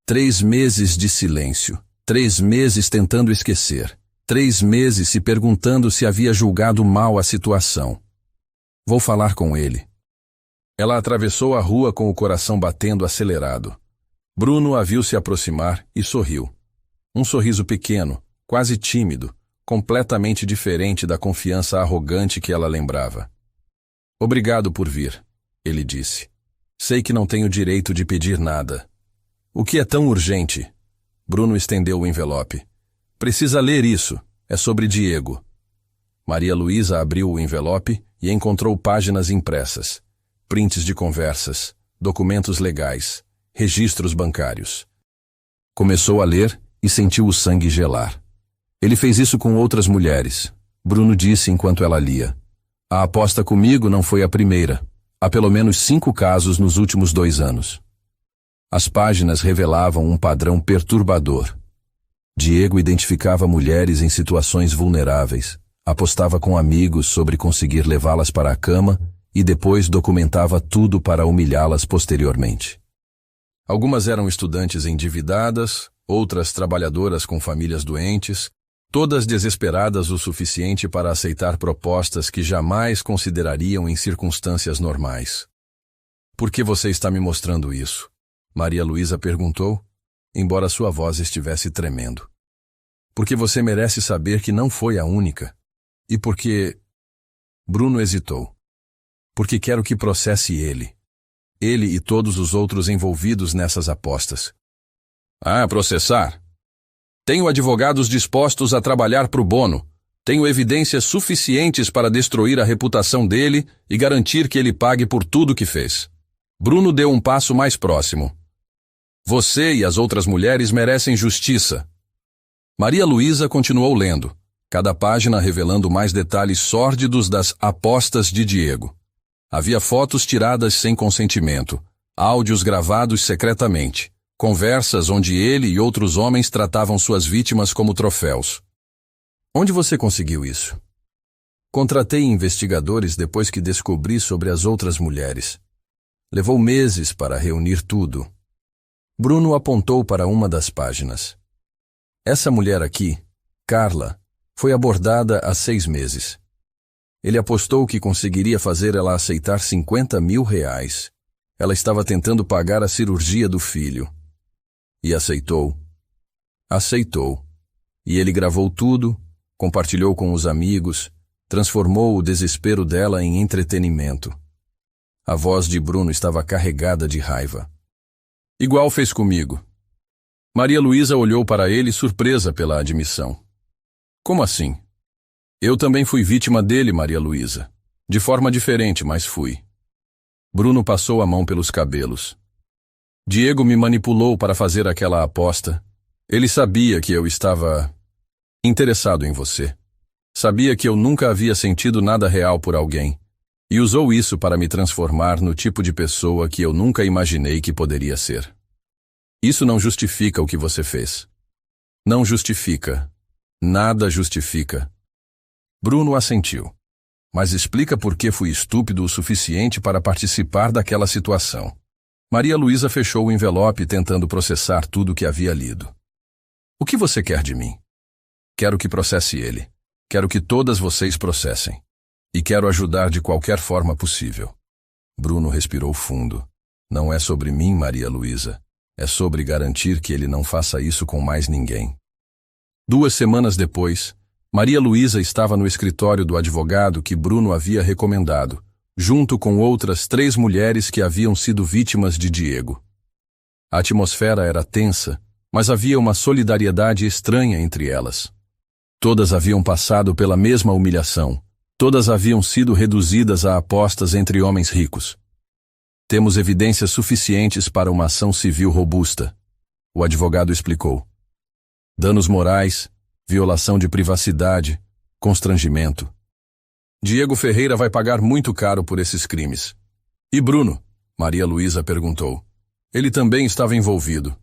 3 meses de silêncio. 3 meses tentando esquecer. 3 meses se perguntando se havia julgado mal a situação. Vou falar com ele. Ela atravessou a rua com o coração batendo acelerado. Bruno a viu se aproximar e sorriu. Um sorriso pequeno, quase tímido, completamente diferente da confiança arrogante que ela lembrava. Obrigado por vir, ele disse. Sei que não tenho direito de pedir nada. O que é tão urgente? Bruno estendeu o envelope. Precisa ler isso. É sobre Diego. Maria Luísa abriu o envelope e encontrou páginas impressas. Prints de conversas, documentos legais, registros bancários. Começou a ler e sentiu o sangue gelar. Ele fez isso com outras mulheres. Bruno disse enquanto ela lia. A aposta comigo não foi a primeira. Há pelo menos 5 casos nos últimos 2 anos. As páginas revelavam um padrão perturbador. Diego identificava mulheres em situações vulneráveis, apostava com amigos sobre conseguir levá-las para a cama e depois documentava tudo para humilhá-las posteriormente. Algumas eram estudantes endividadas, outras trabalhadoras com famílias doentes, todas desesperadas o suficiente para aceitar propostas que jamais considerariam em circunstâncias normais. Por que você está me mostrando isso? Maria Luísa perguntou, embora sua voz estivesse tremendo. Porque você merece saber que não foi a única. E porque... Bruno hesitou. Porque quero que processe ele. Ele e todos os outros envolvidos nessas apostas. Ah, processar? Tenho advogados dispostos a trabalhar pro Bono. Tenho evidências suficientes para destruir a reputação dele e garantir que ele pague por tudo que fez. Bruno deu um passo mais próximo. Você e as outras mulheres merecem justiça. Maria Luísa continuou lendo, cada página revelando mais detalhes sórdidos das apostas de Diego. Havia fotos tiradas sem consentimento, áudios gravados secretamente, conversas onde ele e outros homens tratavam suas vítimas como troféus. Onde você conseguiu isso? Contratei investigadores depois que descobri sobre as outras mulheres. Levou meses para reunir tudo. Bruno apontou para uma das páginas. Essa mulher aqui, Carla, foi abordada há 6 meses. Ele apostou que conseguiria fazer ela aceitar R$50.000. Ela estava tentando pagar a cirurgia do filho. E aceitou. Aceitou. E ele gravou tudo, compartilhou com os amigos, transformou o desespero dela em entretenimento. A voz de Bruno estava carregada de raiva. Igual fez comigo. Maria Luísa olhou para ele surpresa pela admissão. Como assim? Eu também fui vítima dele, Maria Luísa. De forma diferente, mas fui. Bruno passou a mão pelos cabelos. Diego me manipulou para fazer aquela aposta. Ele sabia que eu estava interessado em você. Sabia que eu nunca havia sentido nada real por alguém. E usou isso para me transformar no tipo de pessoa que eu nunca imaginei que poderia ser. Isso não justifica o que você fez. Não justifica. Nada justifica. Bruno assentiu. Mas explica por que fui estúpido o suficiente para participar daquela situação. Maria Luísa fechou o envelope tentando processar tudo o que havia lido. O que você quer de mim? Quero que processe ele. Quero que todas vocês processem. E quero ajudar de qualquer forma possível. Bruno respirou fundo. Não é sobre mim, Maria Luísa. É sobre garantir que ele não faça isso com mais ninguém. 2 semanas depois, Maria Luísa estava no escritório do advogado que Bruno havia recomendado, junto com outras 3 mulheres que haviam sido vítimas de Diego. A atmosfera era tensa, mas havia uma solidariedade estranha entre elas. Todas haviam passado pela mesma humilhação. Todas haviam sido reduzidas a apostas entre homens ricos. Temos evidências suficientes para uma ação civil robusta, o advogado explicou. Danos morais, violação de privacidade, constrangimento. Diego Ferreira vai pagar muito caro por esses crimes. E Bruno? Maria Luísa perguntou. Ele também estava envolvido.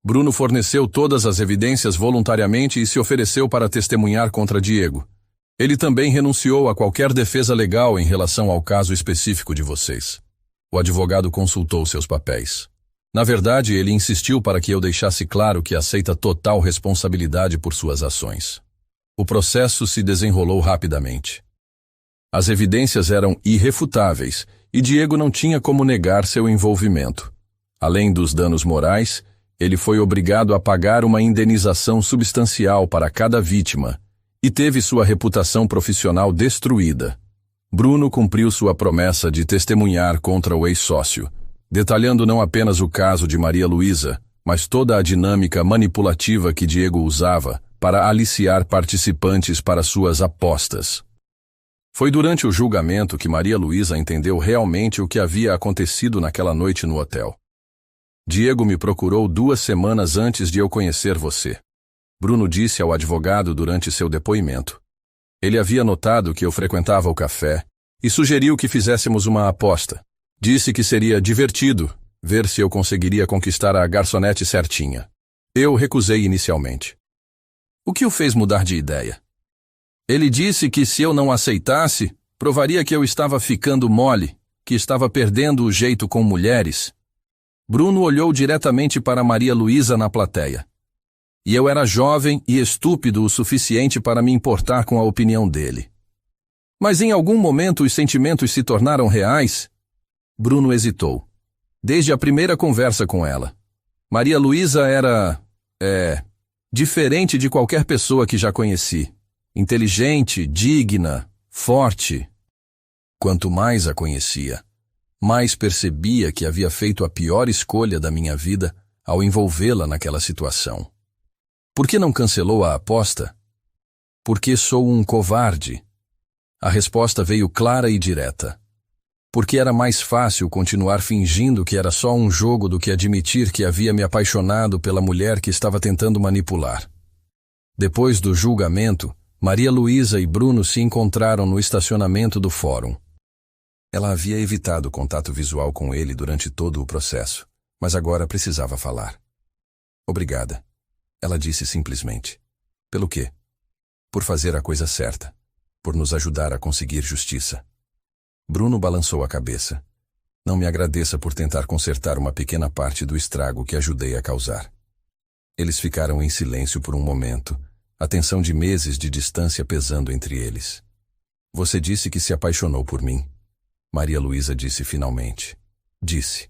Bruno forneceu todas as evidências voluntariamente e se ofereceu para testemunhar contra Diego. Ele também renunciou a qualquer defesa legal em relação ao caso específico de vocês. O advogado consultou seus papéis. Na verdade, ele insistiu para que eu deixasse claro que aceita total responsabilidade por suas ações. O processo se desenrolou rapidamente. As evidências eram irrefutáveis e Diego não tinha como negar seu envolvimento. Além dos danos morais, ele foi obrigado a pagar uma indenização substancial para cada vítima e teve sua reputação profissional destruída. Bruno cumpriu sua promessa de testemunhar contra o ex-sócio, detalhando não apenas o caso de Maria Luísa, mas toda a dinâmica manipulativa que Diego usava para aliciar participantes para suas apostas. Foi durante o julgamento que Maria Luísa entendeu realmente o que havia acontecido naquela noite no hotel. Diego me procurou 2 semanas antes de eu conhecer você. Bruno disse ao advogado durante seu depoimento. Ele havia notado que eu frequentava o café e sugeriu que fizéssemos uma aposta. Disse que seria divertido ver se eu conseguiria conquistar a garçonete certinha. Eu recusei inicialmente. O que o fez mudar de ideia? Ele disse que se eu não aceitasse, provaria que eu estava ficando mole, que estava perdendo o jeito com mulheres. Bruno olhou diretamente para Maria Luísa na plateia. E eu era jovem e estúpido o suficiente para me importar com a opinião dele. Mas em algum momento os sentimentos se tornaram reais? Bruno hesitou. Desde a primeira conversa com ela. Maria Luísa era... diferente de qualquer pessoa que já conheci. Inteligente, digna, forte. Quanto mais a conhecia, mais percebia que havia feito a pior escolha da minha vida ao envolvê-la naquela situação. Por que não cancelou a aposta? Porque sou um covarde. A resposta veio clara e direta. Porque era mais fácil continuar fingindo que era só um jogo do que admitir que havia me apaixonado pela mulher que estava tentando manipular. Depois do julgamento, Maria Luísa e Bruno se encontraram no estacionamento do fórum. Ela havia evitado contato visual com ele durante todo o processo, mas agora precisava falar. Obrigada. Ela disse simplesmente. Pelo quê? Por fazer a coisa certa. Por nos ajudar a conseguir justiça. Bruno balançou a cabeça. Não me agradeça por tentar consertar uma pequena parte do estrago que ajudei a causar. Eles ficaram em silêncio por um momento, a tensão de meses de distância pesando entre eles. Você disse que se apaixonou por mim. Maria Luísa disse finalmente. Disse.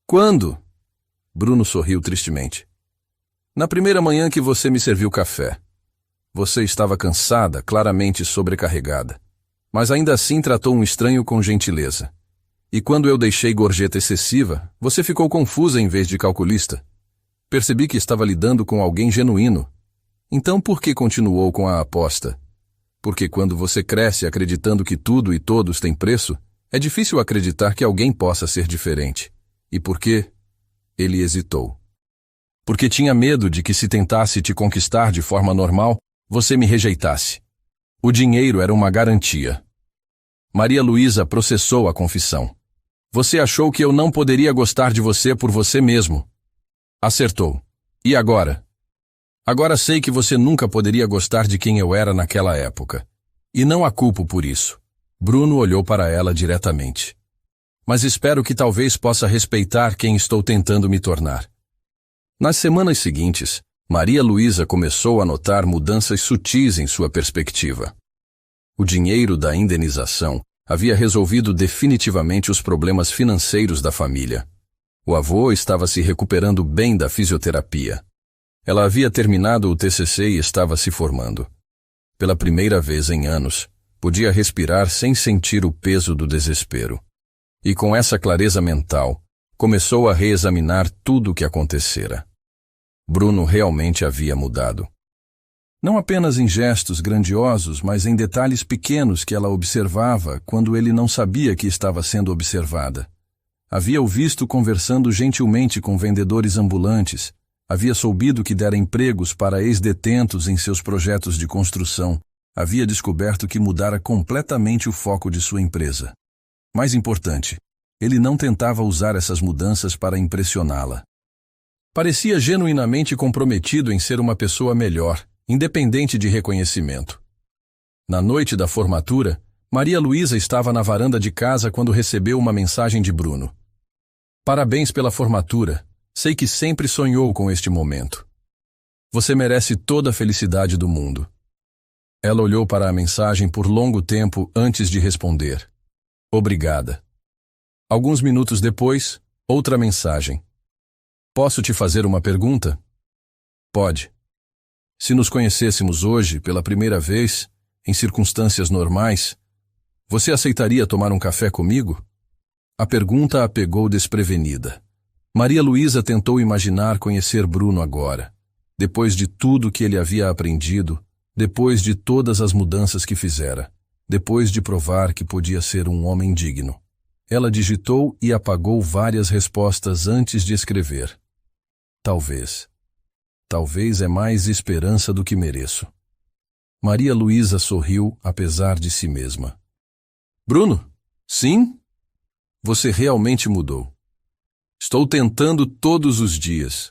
Quando? Bruno sorriu tristemente. Na primeira manhã que você me serviu café. Você estava cansada, claramente sobrecarregada. Mas ainda assim tratou um estranho com gentileza. E quando eu deixei gorjeta excessiva, você ficou confusa em vez de calculista. Percebi que estava lidando com alguém genuíno. Então por que continuou com a aposta? Porque quando você cresce acreditando que tudo e todos têm preço, é difícil acreditar que alguém possa ser diferente. E por quê? Ele hesitou. Porque tinha medo de que se tentasse te conquistar de forma normal, você me rejeitasse. O dinheiro era uma garantia. Maria Luísa processou a confissão. Você achou que eu não poderia gostar de você por você mesmo. Acertou. E agora? Agora sei que você nunca poderia gostar de quem eu era naquela época. E não a culpo por isso. Bruno olhou para ela diretamente. mas espero que talvez possa respeitar quem estou tentando me tornar. Nas semanas seguintes, Maria Luísa começou a notar mudanças sutis em sua perspectiva. O dinheiro da indenização havia resolvido definitivamente os problemas financeiros da família. O avô estava se recuperando bem da fisioterapia. Ela havia terminado o TCC e estava se formando. Pela primeira vez em anos, podia respirar sem sentir o peso do desespero. E com essa clareza mental, começou a reexaminar tudo o que acontecera. Bruno realmente havia mudado. Não apenas em gestos grandiosos, mas em detalhes pequenos que ela observava quando ele não sabia que estava sendo observada. Havia o visto conversando gentilmente com vendedores ambulantes, havia soubido que dera empregos para ex-detentos em seus projetos de construção, havia descoberto que mudara completamente o foco de sua empresa. Mais importante, ele não tentava usar essas mudanças para impressioná-la. Parecia genuinamente comprometido em ser uma pessoa melhor, independente de reconhecimento. Na noite da formatura, Maria Luísa estava na varanda de casa quando recebeu uma mensagem de Bruno. Parabéns pela formatura. Sei que sempre sonhou com este momento. Você merece toda a felicidade do mundo. Ela olhou para a mensagem por longo tempo antes de responder. Obrigada. Alguns minutos depois, outra mensagem. Posso te fazer uma pergunta? Pode. Se nos conhecêssemos hoje, pela primeira vez, em circunstâncias normais, você aceitaria tomar um café comigo? A pergunta a pegou desprevenida. Maria Luísa tentou imaginar conhecer Bruno agora, depois de tudo que ele havia aprendido, depois de todas as mudanças que fizera, depois de provar que podia ser um homem digno. Ela digitou e apagou várias respostas antes de escrever. Talvez. Talvez é mais esperança do que mereço. Maria Luísa sorriu, apesar de si mesma. Bruno? Sim? Você realmente mudou. Estou tentando todos os dias.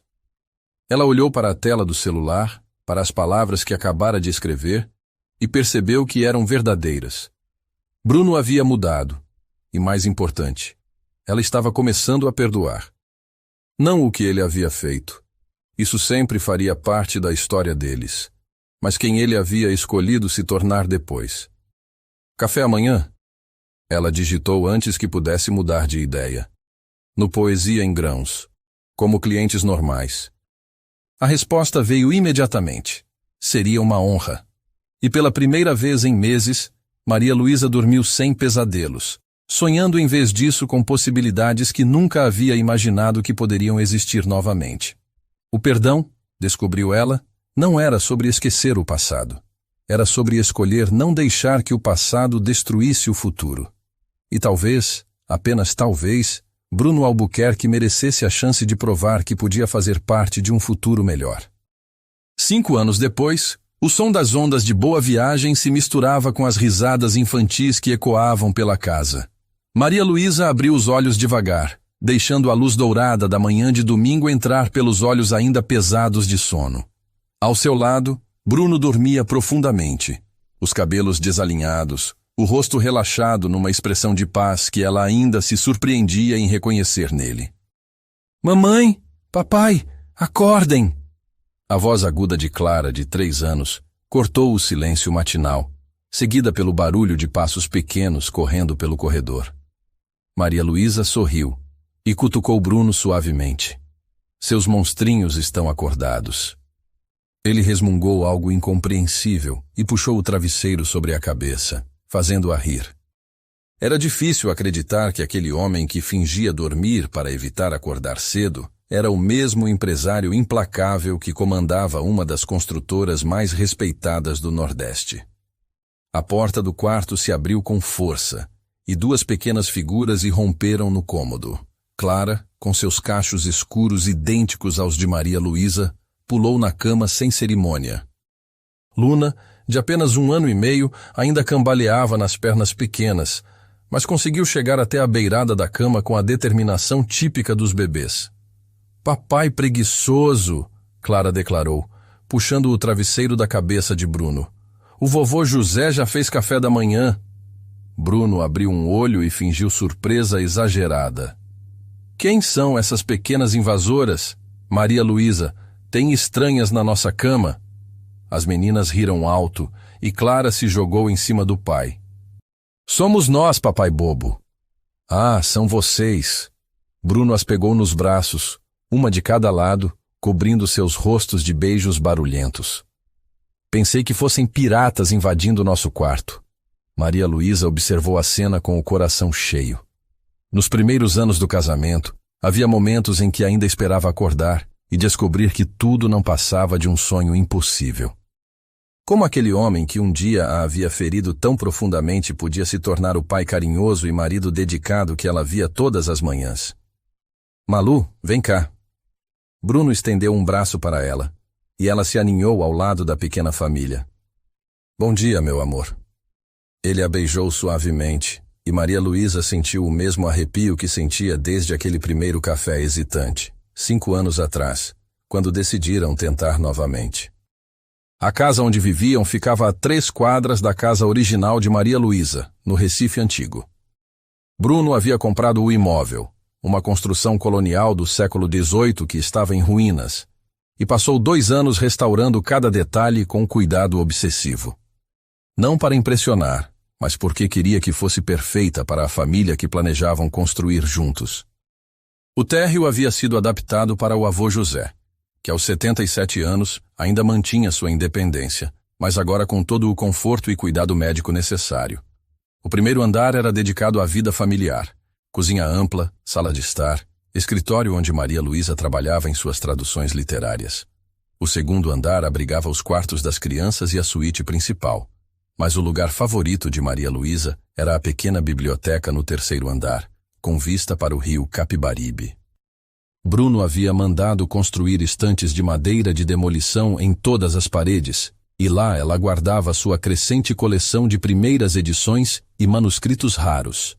Ela olhou para a tela do celular, para as palavras que acabara de escrever, e percebeu que eram verdadeiras. Bruno havia mudado. E mais importante, ela estava começando a perdoar. Não o que ele havia feito. Isso sempre faria parte da história deles. Mas quem ele havia escolhido se tornar depois. Café amanhã? Ela digitou antes que pudesse mudar de ideia. No Poesia em Grãos. Como clientes normais. A resposta veio imediatamente. Seria uma honra. E pela primeira vez em meses, Maria Luísa dormiu sem pesadelos, sonhando em vez disso com possibilidades que nunca havia imaginado que poderiam existir novamente. O perdão, descobriu ela, não era sobre esquecer o passado. Era sobre escolher não deixar que o passado destruísse o futuro. E talvez, apenas talvez, Bruno Albuquerque merecesse a chance de provar que podia fazer parte de um futuro melhor. 5 anos depois, o som das ondas de Boa Viagem se misturava com as risadas infantis que ecoavam pela casa. Maria Luísa abriu os olhos devagar, deixando a luz dourada da manhã de domingo entrar pelos olhos ainda pesados de sono. Ao seu lado, Bruno dormia profundamente, os cabelos desalinhados, o rosto relaxado numa expressão de paz que ela ainda se surpreendia em reconhecer nele. Mamãe, papai, acordem! A voz aguda de Clara, de 3 anos, cortou o silêncio matinal, seguida pelo barulho de passos pequenos correndo pelo corredor. Maria Luísa sorriu e cutucou Bruno suavemente. Seus monstrinhos estão acordados. Ele resmungou algo incompreensível e puxou o travesseiro sobre a cabeça, fazendo-a rir. Era difícil acreditar que aquele homem que fingia dormir para evitar acordar cedo era o mesmo empresário implacável que comandava uma das construtoras mais respeitadas do Nordeste. A porta do quarto se abriu com força e 2 pequenas figuras irromperam no cômodo. Clara, com seus cachos escuros idênticos aos de Maria Luísa, pulou na cama sem cerimônia. Luna, de apenas 1 ano e meio, ainda cambaleava nas pernas pequenas, mas conseguiu chegar até a beirada da cama com a determinação típica dos bebês. Papai preguiçoso, Clara declarou, puxando o travesseiro da cabeça de Bruno. O vovô José já fez café da manhã. Bruno abriu um olho e fingiu surpresa exagerada. Quem são essas pequenas invasoras? Maria Luísa, tem estranhas na nossa cama? As meninas riram alto e Clara se jogou em cima do pai. Somos nós, papai bobo. Ah, são vocês. Bruno as pegou nos braços, uma de cada lado, cobrindo seus rostos de beijos barulhentos. Pensei que fossem piratas invadindo nosso quarto. Maria Luísa observou a cena com o coração cheio. Nos primeiros anos do casamento, havia momentos em que ainda esperava acordar e descobrir que tudo não passava de um sonho impossível. Como aquele homem que um dia a havia ferido tão profundamente podia se tornar o pai carinhoso e marido dedicado que ela via todas as manhãs? Malu, vem cá. Bruno estendeu um braço para ela, e ela se aninhou ao lado da pequena família. Bom dia, meu amor. Ele a beijou suavemente, e Maria Luísa sentiu o mesmo arrepio que sentia desde aquele primeiro café hesitante, 5 anos atrás, quando decidiram tentar novamente. A casa onde viviam ficava a 3 quadras da casa original de Maria Luísa, no Recife Antigo. Bruno havia comprado o imóvel, uma construção colonial do século XVIII que estava em ruínas, e passou 2 anos restaurando cada detalhe com cuidado obsessivo. Não para impressionar, mas porque queria que fosse perfeita para a família que planejavam construir juntos. O térreo havia sido adaptado para o avô José, que aos 77 anos ainda mantinha sua independência, mas agora com todo o conforto e cuidado médico necessário. O primeiro andar era dedicado à vida familiar, cozinha ampla, sala de estar, escritório onde Maria Luísa trabalhava em suas traduções literárias. O segundo andar abrigava os quartos das crianças e a suíte principal, mas o lugar favorito de Maria Luísa era a pequena biblioteca no 3º andar, com vista para o rio Capibaribe. Bruno havia mandado construir estantes de madeira de demolição em todas as paredes, e lá ela guardava sua crescente coleção de primeiras edições e manuscritos raros.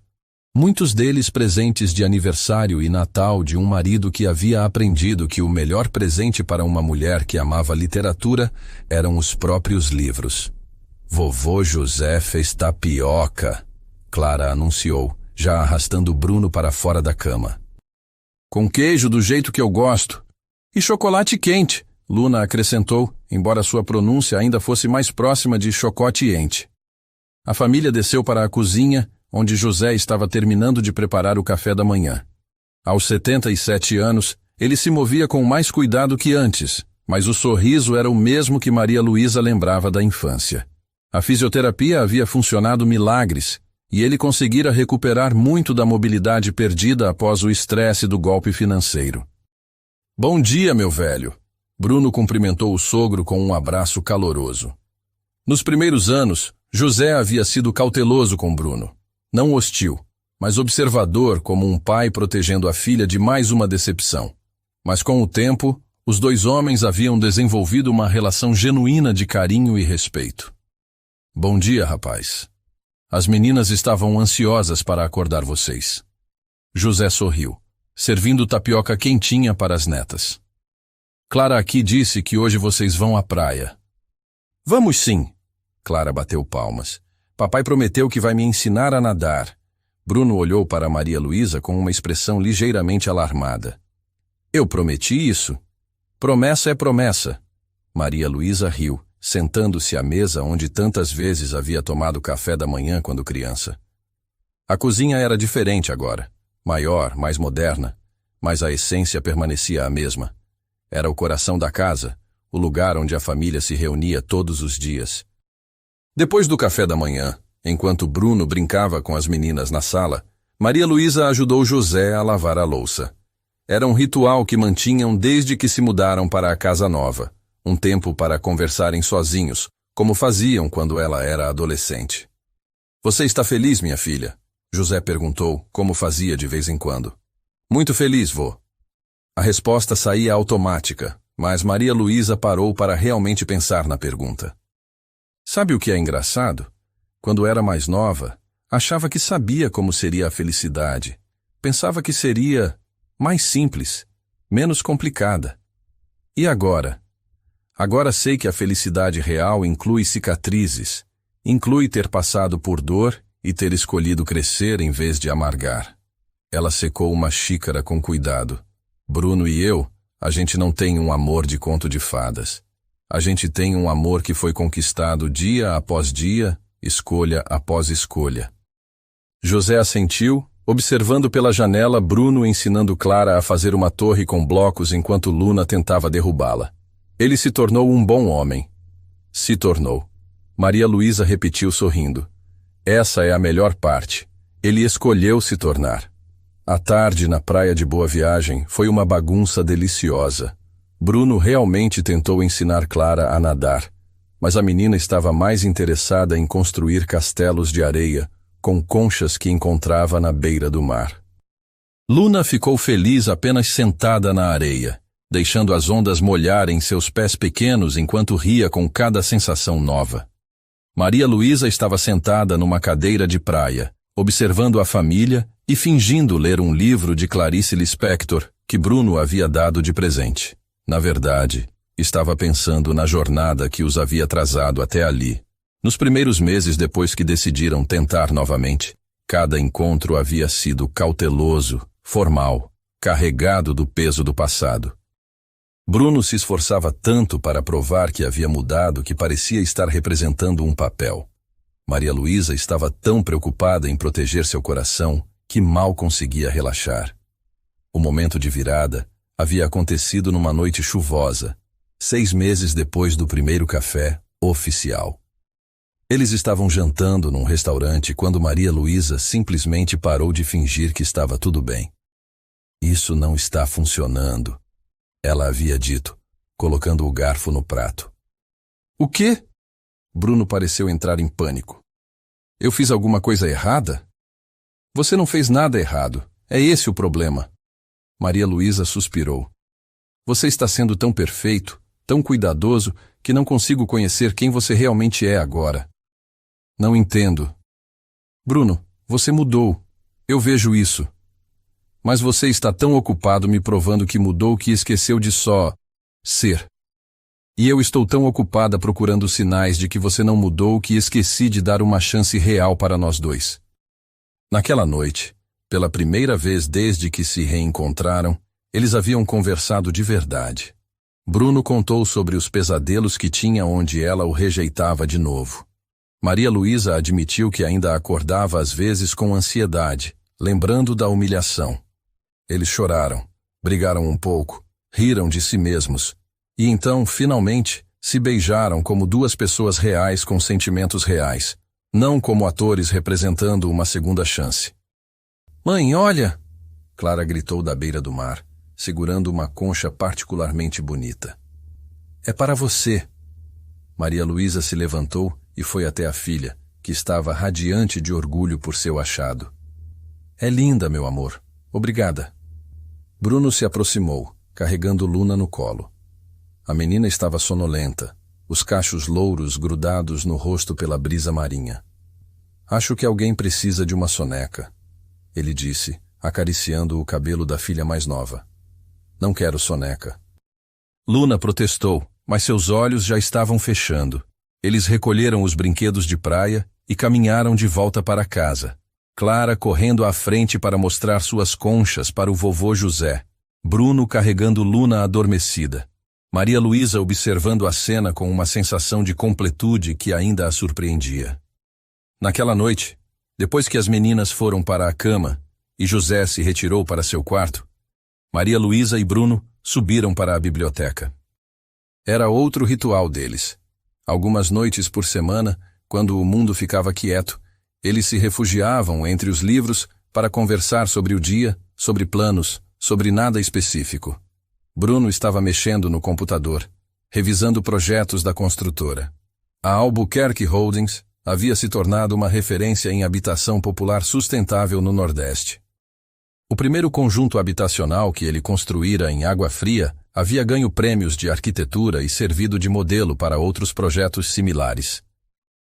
Muitos deles presentes de aniversário e Natal de um marido que havia aprendido que o melhor presente para uma mulher que amava literatura eram os próprios livros. Vovô José fez tapioca, Clara anunciou, já arrastando Bruno para fora da cama. Com queijo do jeito que eu gosto. E chocolate quente, Luna acrescentou, embora sua pronúncia ainda fosse mais próxima de chocote-ente. A família desceu para a cozinha, onde José estava terminando de preparar o café da manhã. Aos 77 anos, ele se movia com mais cuidado que antes, mas o sorriso era o mesmo que Maria Luísa lembrava da infância. A fisioterapia havia funcionado milagres, e ele conseguira recuperar muito da mobilidade perdida após o estresse do golpe financeiro. Bom dia, meu velho. Bruno cumprimentou o sogro com um abraço caloroso. Nos primeiros anos, José havia sido cauteloso com Bruno. Não hostil, mas observador como um pai protegendo a filha de mais uma decepção. Mas com o tempo, os 2 homens haviam desenvolvido uma relação genuína de carinho e respeito. Bom dia, rapaz. As meninas estavam ansiosas para acordar vocês. José sorriu, servindo tapioca quentinha para as netas. Clara aqui disse que hoje vocês vão à praia. Vamos sim. Clara bateu palmas. Papai prometeu que vai me ensinar a nadar. Bruno olhou para Maria Luísa com uma expressão ligeiramente alarmada. Eu prometi isso? Promessa é promessa. Maria Luísa riu, sentando-se à mesa onde tantas vezes havia tomado café da manhã quando criança. A cozinha era diferente agora, maior, mais moderna, mas a essência permanecia a mesma. Era o coração da casa, o lugar onde a família se reunia todos os dias. Depois do café da manhã, enquanto Bruno brincava com as meninas na sala, Maria Luísa ajudou José a lavar a louça. Era um ritual que mantinham desde que se mudaram para a casa nova, um tempo para conversarem sozinhos, como faziam quando ela era adolescente. Você está feliz, minha filha? José perguntou, como fazia de vez em quando. Muito feliz, vô. A resposta saía automática, mas Maria Luísa parou para realmente pensar na pergunta. Sabe o que é engraçado? Quando era mais nova, achava que sabia como seria a felicidade. Pensava que seria mais simples, menos complicada. E agora? Agora sei que a felicidade real inclui cicatrizes, inclui ter passado por dor e ter escolhido crescer em vez de amargar. Ela secou uma xícara com cuidado. Bruno e eu, a gente não tem um amor de conto de fadas. A gente tem um amor que foi conquistado dia após dia, escolha após escolha. José assentiu, observando pela janela Bruno ensinando Clara a fazer uma torre com blocos enquanto Luna tentava derrubá-la. Ele se tornou um bom homem. Se tornou. Maria Luísa repetiu sorrindo. Essa é a melhor parte. Ele escolheu se tornar. A tarde na praia de Boa Viagem foi uma bagunça deliciosa. Bruno realmente tentou ensinar Clara a nadar, mas a menina estava mais interessada em construir castelos de areia com conchas que encontrava na beira do mar. Luna ficou feliz apenas sentada na areia, deixando as ondas molharem seus pés pequenos enquanto ria com cada sensação nova. Maria Luísa estava sentada numa cadeira de praia, observando a família e fingindo ler um livro de Clarice Lispector que Bruno havia dado de presente. Na verdade, estava pensando na jornada que os havia trazado até ali. Nos primeiros meses depois que decidiram tentar novamente, cada encontro havia sido cauteloso, formal, carregado do peso do passado. Bruno se esforçava tanto para provar que havia mudado que parecia estar representando um papel. Maria Luísa estava tão preocupada em proteger seu coração que mal conseguia relaxar. O momento de virada havia acontecido numa noite chuvosa, 6 meses depois do primeiro café oficial. Eles estavam jantando num restaurante quando Maria Luísa simplesmente parou de fingir que estava tudo bem. Isso não está funcionando, ela havia dito, colocando o garfo no prato. O quê? Bruno pareceu entrar em pânico. Eu fiz alguma coisa errada? Você não fez nada errado, é esse o problema. Maria Luísa suspirou. Você está sendo tão perfeito, tão cuidadoso, que não consigo conhecer quem você realmente é agora. Não entendo. Bruno, você mudou. Eu vejo isso. Mas você está tão ocupado me provando que mudou que esqueceu de só ser. E eu estou tão ocupada procurando sinais de que você não mudou que esqueci de dar uma chance real para nós dois. Naquela noite, pela primeira vez desde que se reencontraram, eles haviam conversado de verdade. Bruno contou sobre os pesadelos que tinha onde ela o rejeitava de novo. Maria Luísa admitiu que ainda acordava às vezes com ansiedade, lembrando da humilhação. Eles choraram, brigaram um pouco, riram de si mesmos, e então, finalmente, se beijaram como duas pessoas reais com sentimentos reais, não como atores representando uma segunda chance. Mãe, olha! Clara gritou da beira do mar, segurando uma concha particularmente bonita. É para você. Maria Luísa se levantou e foi até a filha, que estava radiante de orgulho por seu achado. É linda, meu amor. Obrigada. Bruno se aproximou, carregando Luna no colo. A menina estava sonolenta, os cachos louros grudados no rosto pela brisa marinha. Acho que alguém precisa de uma soneca, ele disse, acariciando o cabelo da filha mais nova. Não quero soneca. Luna protestou, mas seus olhos já estavam fechando. Eles recolheram os brinquedos de praia e caminharam de volta para casa. Clara correndo à frente para mostrar suas conchas para o vovô José. Bruno carregando Luna adormecida. Maria Luísa observando a cena com uma sensação de completude que ainda a surpreendia. Naquela noite, depois que as meninas foram para a cama e José se retirou para seu quarto, Maria Luísa e Bruno subiram para a biblioteca. Era outro ritual deles. Algumas noites por semana, quando o mundo ficava quieto, eles se refugiavam entre os livros para conversar sobre o dia, sobre planos, sobre nada específico. Bruno estava mexendo no computador, revisando projetos da construtora. A Albuquerque Holdings havia se tornado uma referência em habitação popular sustentável no Nordeste. O primeiro conjunto habitacional que ele construíra em Água Fria havia ganho prêmios de arquitetura e servido de modelo para outros projetos similares.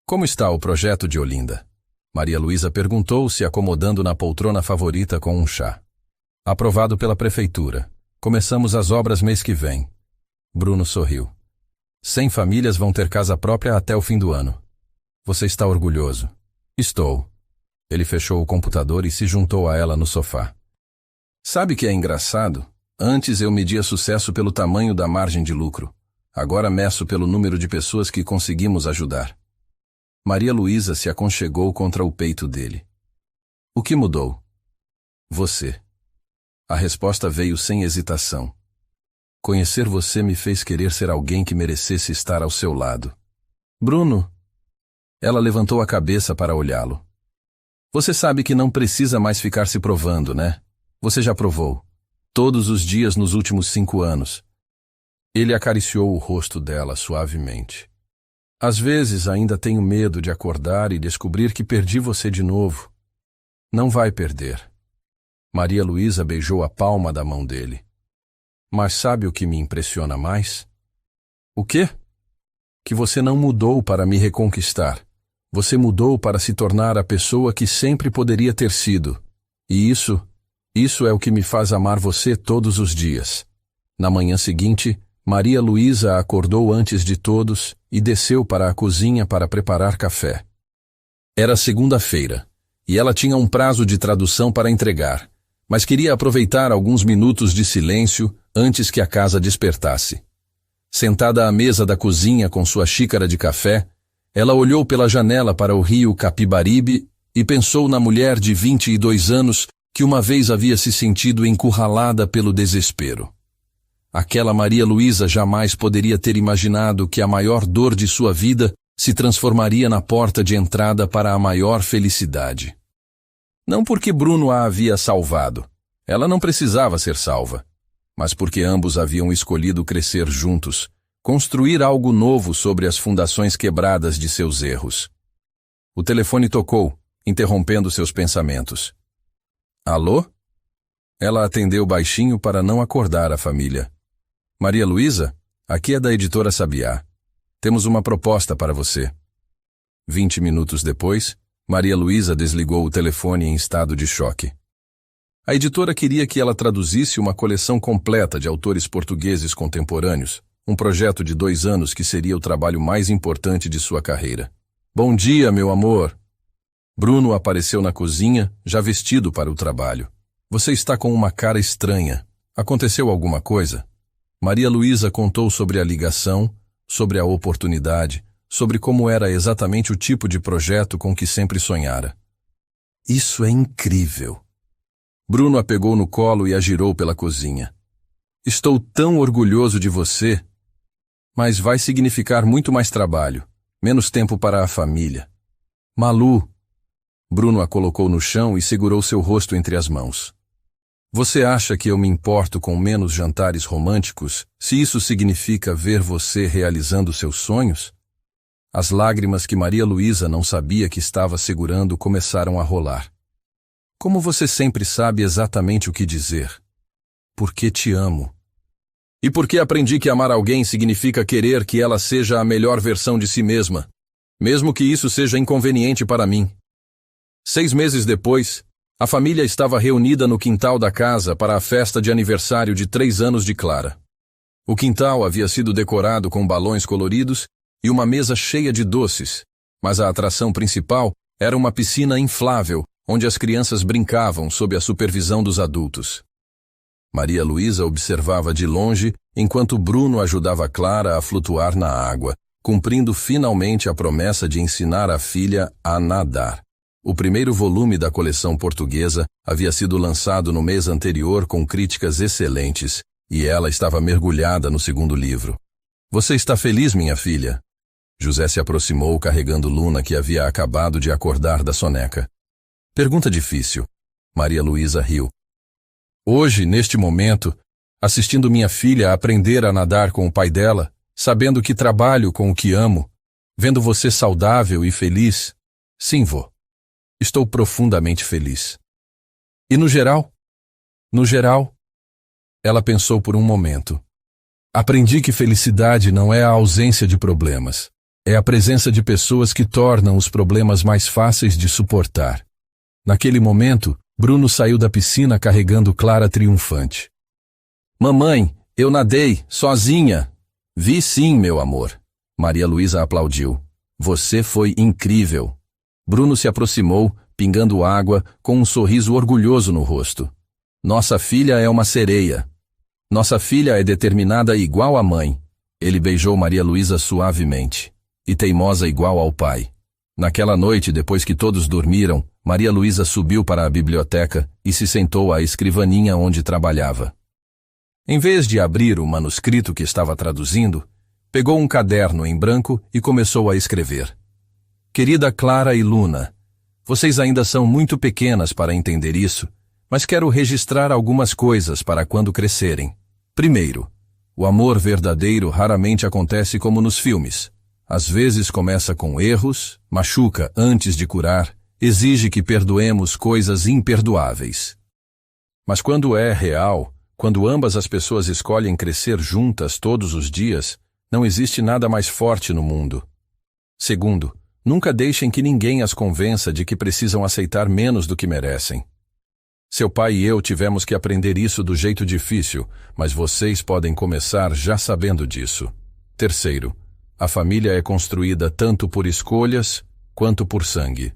Como está o projeto de Olinda? Maria Luísa perguntou, se acomodando na poltrona favorita com um chá. Aprovado pela prefeitura. Começamos as obras mês que vem. Bruno sorriu. 100 famílias vão ter casa própria até o fim do ano. Você está orgulhoso? Estou. Ele fechou o computador e se juntou a ela no sofá. Sabe que é engraçado? Antes eu media sucesso pelo tamanho da margem de lucro. Agora meço pelo número de pessoas que conseguimos ajudar. Maria Luísa se aconchegou contra o peito dele. O que mudou? Você. A resposta veio sem hesitação. Conhecer você me fez querer ser alguém que merecesse estar ao seu lado. Bruno. Ela levantou a cabeça para olhá-lo. Você sabe que não precisa mais ficar se provando, né? Você já provou. Todos os dias nos últimos 5 anos. Ele acariciou o rosto dela suavemente. Às vezes ainda tenho medo de acordar e descobrir que perdi você de novo. Não vai perder. Maria Luísa beijou a palma da mão dele. Mas sabe o que me impressiona mais? O quê? Que você não mudou para me reconquistar. Você mudou para se tornar a pessoa que sempre poderia ter sido. E isso é o que me faz amar você todos os dias. Na manhã seguinte, Maria Luísa acordou antes de todos e desceu para a cozinha para preparar café. Era segunda-feira, e ela tinha um prazo de tradução para entregar, mas queria aproveitar alguns minutos de silêncio antes que a casa despertasse. Sentada à mesa da cozinha com sua xícara de café, ela olhou pela janela para o rio Capibaribe e pensou na mulher de 22 anos que uma vez havia se sentido encurralada pelo desespero. Aquela Maria Luísa jamais poderia ter imaginado que a maior dor de sua vida se transformaria na porta de entrada para a maior felicidade. Não porque Bruno a havia salvado. Ela não precisava ser salva. Mas porque ambos haviam escolhido crescer juntos, construir algo novo sobre as fundações quebradas de seus erros. O telefone tocou, interrompendo seus pensamentos. Alô? Ela atendeu baixinho para não acordar a família. Maria Luísa, aqui é da editora Sabiá. Temos uma proposta para você. 20 minutos depois, Maria Luísa desligou o telefone em estado de choque. A editora queria que ela traduzisse uma coleção completa de autores portugueses contemporâneos, um projeto de 2 anos que seria o trabalho mais importante de sua carreira. Bom dia, meu amor! Bruno apareceu na cozinha, já vestido para o trabalho. Você está com uma cara estranha. Aconteceu alguma coisa? Maria Luísa contou sobre a ligação, sobre a oportunidade, sobre como era exatamente o tipo de projeto com que sempre sonhara. Isso é incrível! Bruno a pegou no colo e a girou pela cozinha. Estou tão orgulhoso de você, mas vai significar muito mais trabalho, menos tempo para a família. Malu! Bruno a colocou no chão e segurou seu rosto entre as mãos. Você acha que eu me importo com menos jantares românticos, se isso significa ver você realizando seus sonhos? As lágrimas que Maria Luísa não sabia que estava segurando começaram a rolar. Como você sempre sabe exatamente o que dizer? Porque te amo. E porque aprendi que amar alguém significa querer que ela seja a melhor versão de si mesma, mesmo que isso seja inconveniente para mim. 6 meses depois, a família estava reunida no quintal da casa para a festa de aniversário de 3 anos de Clara. O quintal havia sido decorado com balões coloridos e uma mesa cheia de doces, mas a atração principal era uma piscina inflável, onde as crianças brincavam sob a supervisão dos adultos. Maria Luísa observava de longe enquanto Bruno ajudava Clara a flutuar na água, cumprindo finalmente a promessa de ensinar a filha a nadar. O primeiro volume da coleção portuguesa havia sido lançado no mês anterior com críticas excelentes, e ela estava mergulhada no segundo livro. Você está feliz, minha filha? José se aproximou carregando Luna, que havia acabado de acordar da soneca. Pergunta difícil. Maria Luísa riu. Hoje, neste momento, assistindo minha filha aprender a nadar com o pai dela, sabendo que trabalho com o que amo, vendo você saudável e feliz, sim, vô. Estou profundamente feliz. E no geral? No geral? Ela pensou por um momento. Aprendi que felicidade não é a ausência de problemas. É a presença de pessoas que tornam os problemas mais fáceis de suportar. Naquele momento, Bruno saiu da piscina carregando Clara triunfante. Mamãe, eu nadei, sozinha. Vi sim, meu amor. Maria Luísa aplaudiu. Você foi incrível. Bruno se aproximou, pingando água, com um sorriso orgulhoso no rosto. Nossa filha é uma sereia. Nossa filha é determinada igual à mãe. Ele beijou Maria Luísa suavemente. E teimosa igual ao pai. Naquela noite, depois que todos dormiram, Maria Luísa subiu para a biblioteca e se sentou à escrivaninha onde trabalhava. Em vez de abrir o manuscrito que estava traduzindo, pegou um caderno em branco e começou a escrever. Querida Clara e Luna, vocês ainda são muito pequenas para entender isso, mas quero registrar algumas coisas para quando crescerem. Primeiro, o amor verdadeiro raramente acontece como nos filmes. Às vezes começa com erros, machuca antes de curar, exige que perdoemos coisas imperdoáveis. Mas quando é real, quando ambas as pessoas escolhem crescer juntas todos os dias, não existe nada mais forte no mundo. Segundo, nunca deixem que ninguém as convença de que precisam aceitar menos do que merecem. Seu pai e eu tivemos que aprender isso do jeito difícil, mas vocês podem começar já sabendo disso. Terceiro, a família é construída tanto por escolhas quanto por sangue.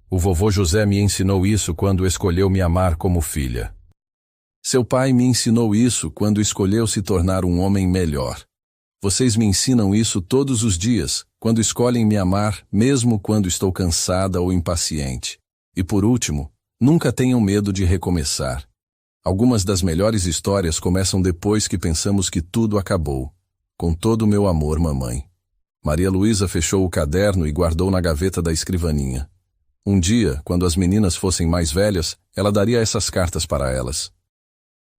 O vovô José me ensinou isso quando escolheu me amar como filha. Seu pai me ensinou isso quando escolheu se tornar um homem melhor. Vocês me ensinam isso todos os dias, quando escolhem me amar, mesmo quando estou cansada ou impaciente. E por último, nunca tenham medo de recomeçar. Algumas das melhores histórias começam depois que pensamos que tudo acabou. Com todo o meu amor, mamãe. Maria Luísa fechou o caderno e guardou na gaveta da escrivaninha. Um dia, quando as meninas fossem mais velhas, ela daria essas cartas para elas.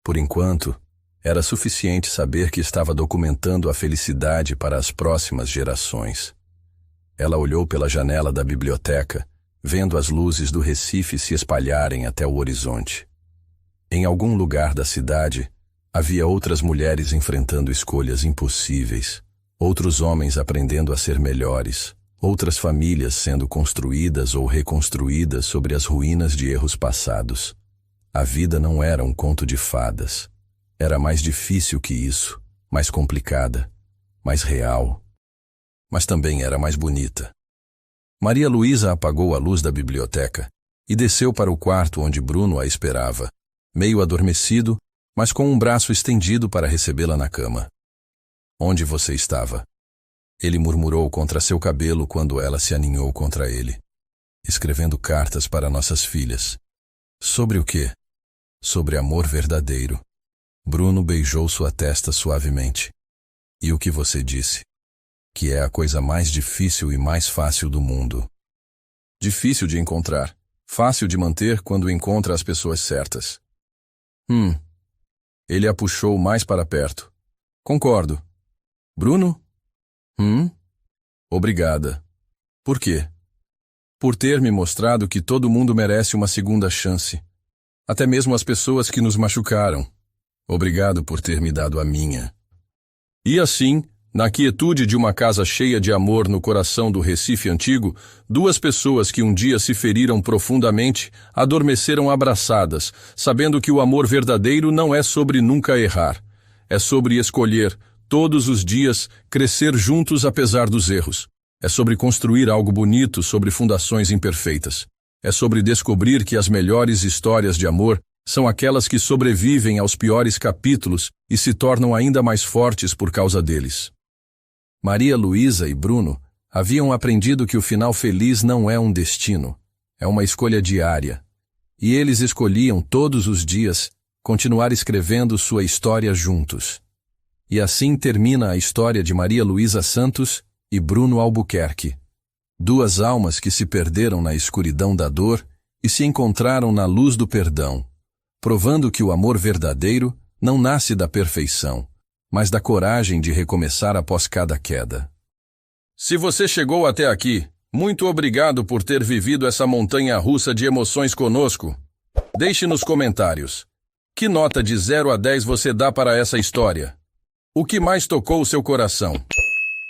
Por enquanto, era suficiente saber que estava documentando a felicidade para as próximas gerações. Ela olhou pela janela da biblioteca, vendo as luzes do Recife se espalharem até o horizonte. Em algum lugar da cidade, havia outras mulheres enfrentando escolhas impossíveis, outros homens aprendendo a ser melhores, outras famílias sendo construídas ou reconstruídas sobre as ruínas de erros passados. A vida não era um conto de fadas. Era mais difícil que isso, mais complicada, mais real. Mas também era mais bonita. Maria Luísa apagou a luz da biblioteca e desceu para o quarto onde Bruno a esperava, meio adormecido, mas com um braço estendido para recebê-la na cama. Onde você estava? Ele murmurou contra seu cabelo quando ela se aninhou contra ele. Escrevendo cartas para nossas filhas. Sobre o quê? Sobre amor verdadeiro. Bruno beijou sua testa suavemente. E o que você disse? Que é a coisa mais difícil e mais fácil do mundo. Difícil de encontrar. Fácil de manter quando encontra as pessoas certas. Ele a puxou mais para perto. Concordo. Bruno? Obrigada. Por quê? Por ter me mostrado que todo mundo merece uma segunda chance. Até mesmo as pessoas que nos machucaram. Obrigado por ter me dado a minha. E assim, na quietude de uma casa cheia de amor no coração do Recife antigo, duas pessoas que um dia se feriram profundamente adormeceram abraçadas, sabendo que o amor verdadeiro não é sobre nunca errar. É sobre escolher, todos os dias, crescer juntos apesar dos erros. É sobre construir algo bonito sobre fundações imperfeitas. É sobre descobrir que as melhores histórias de amor são aquelas que sobrevivem aos piores capítulos e se tornam ainda mais fortes por causa deles. Maria Luísa e Bruno haviam aprendido que o final feliz não é um destino, é uma escolha diária. E eles escolhiam todos os dias continuar escrevendo sua história juntos. E assim termina a história de Maria Luísa Santos e Bruno Albuquerque. Duas almas que se perderam na escuridão da dor e se encontraram na luz do perdão, provando que o amor verdadeiro não nasce da perfeição, mas da coragem de recomeçar após cada queda. Se você chegou até aqui, muito obrigado por ter vivido essa montanha-russa de emoções conosco. Deixe nos comentários. Que nota de 0 a 10 você dá para essa história? O que mais tocou o seu coração?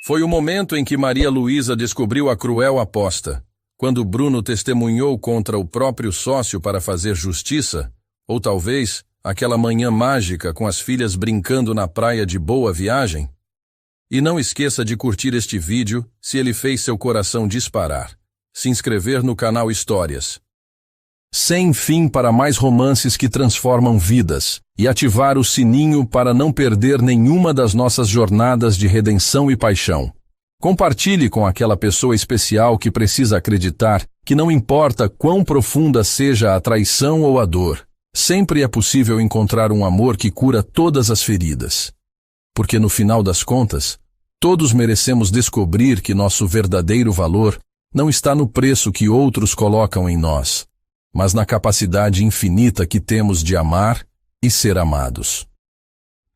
Foi o momento em que Maria Luísa descobriu a cruel aposta, quando Bruno testemunhou contra o próprio sócio para fazer justiça, ou talvez aquela manhã mágica com as filhas brincando na praia de Boa Viagem? E não esqueça de curtir este vídeo se ele fez seu coração disparar, se inscrever no canal Histórias sem fim para mais romances que transformam vidas, e ativar o sininho para não perder nenhuma das nossas jornadas de redenção e paixão. Compartilhe com aquela pessoa especial que precisa acreditar que não importa quão profunda seja a traição ou a dor, sempre é possível encontrar um amor que cura todas as feridas. Porque no final das contas, todos merecemos descobrir que nosso verdadeiro valor não está no preço que outros colocam em nós, mas na capacidade infinita que temos de amar e ser amados.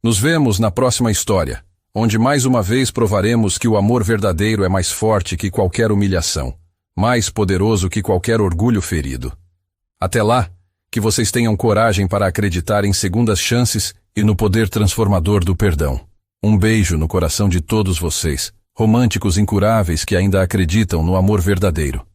Nos vemos na próxima história, onde mais uma vez provaremos que o amor verdadeiro é mais forte que qualquer humilhação, mais poderoso que qualquer orgulho ferido. Até lá, que vocês tenham coragem para acreditar em segundas chances e no poder transformador do perdão. Um beijo no coração de todos vocês, românticos incuráveis que ainda acreditam no amor verdadeiro.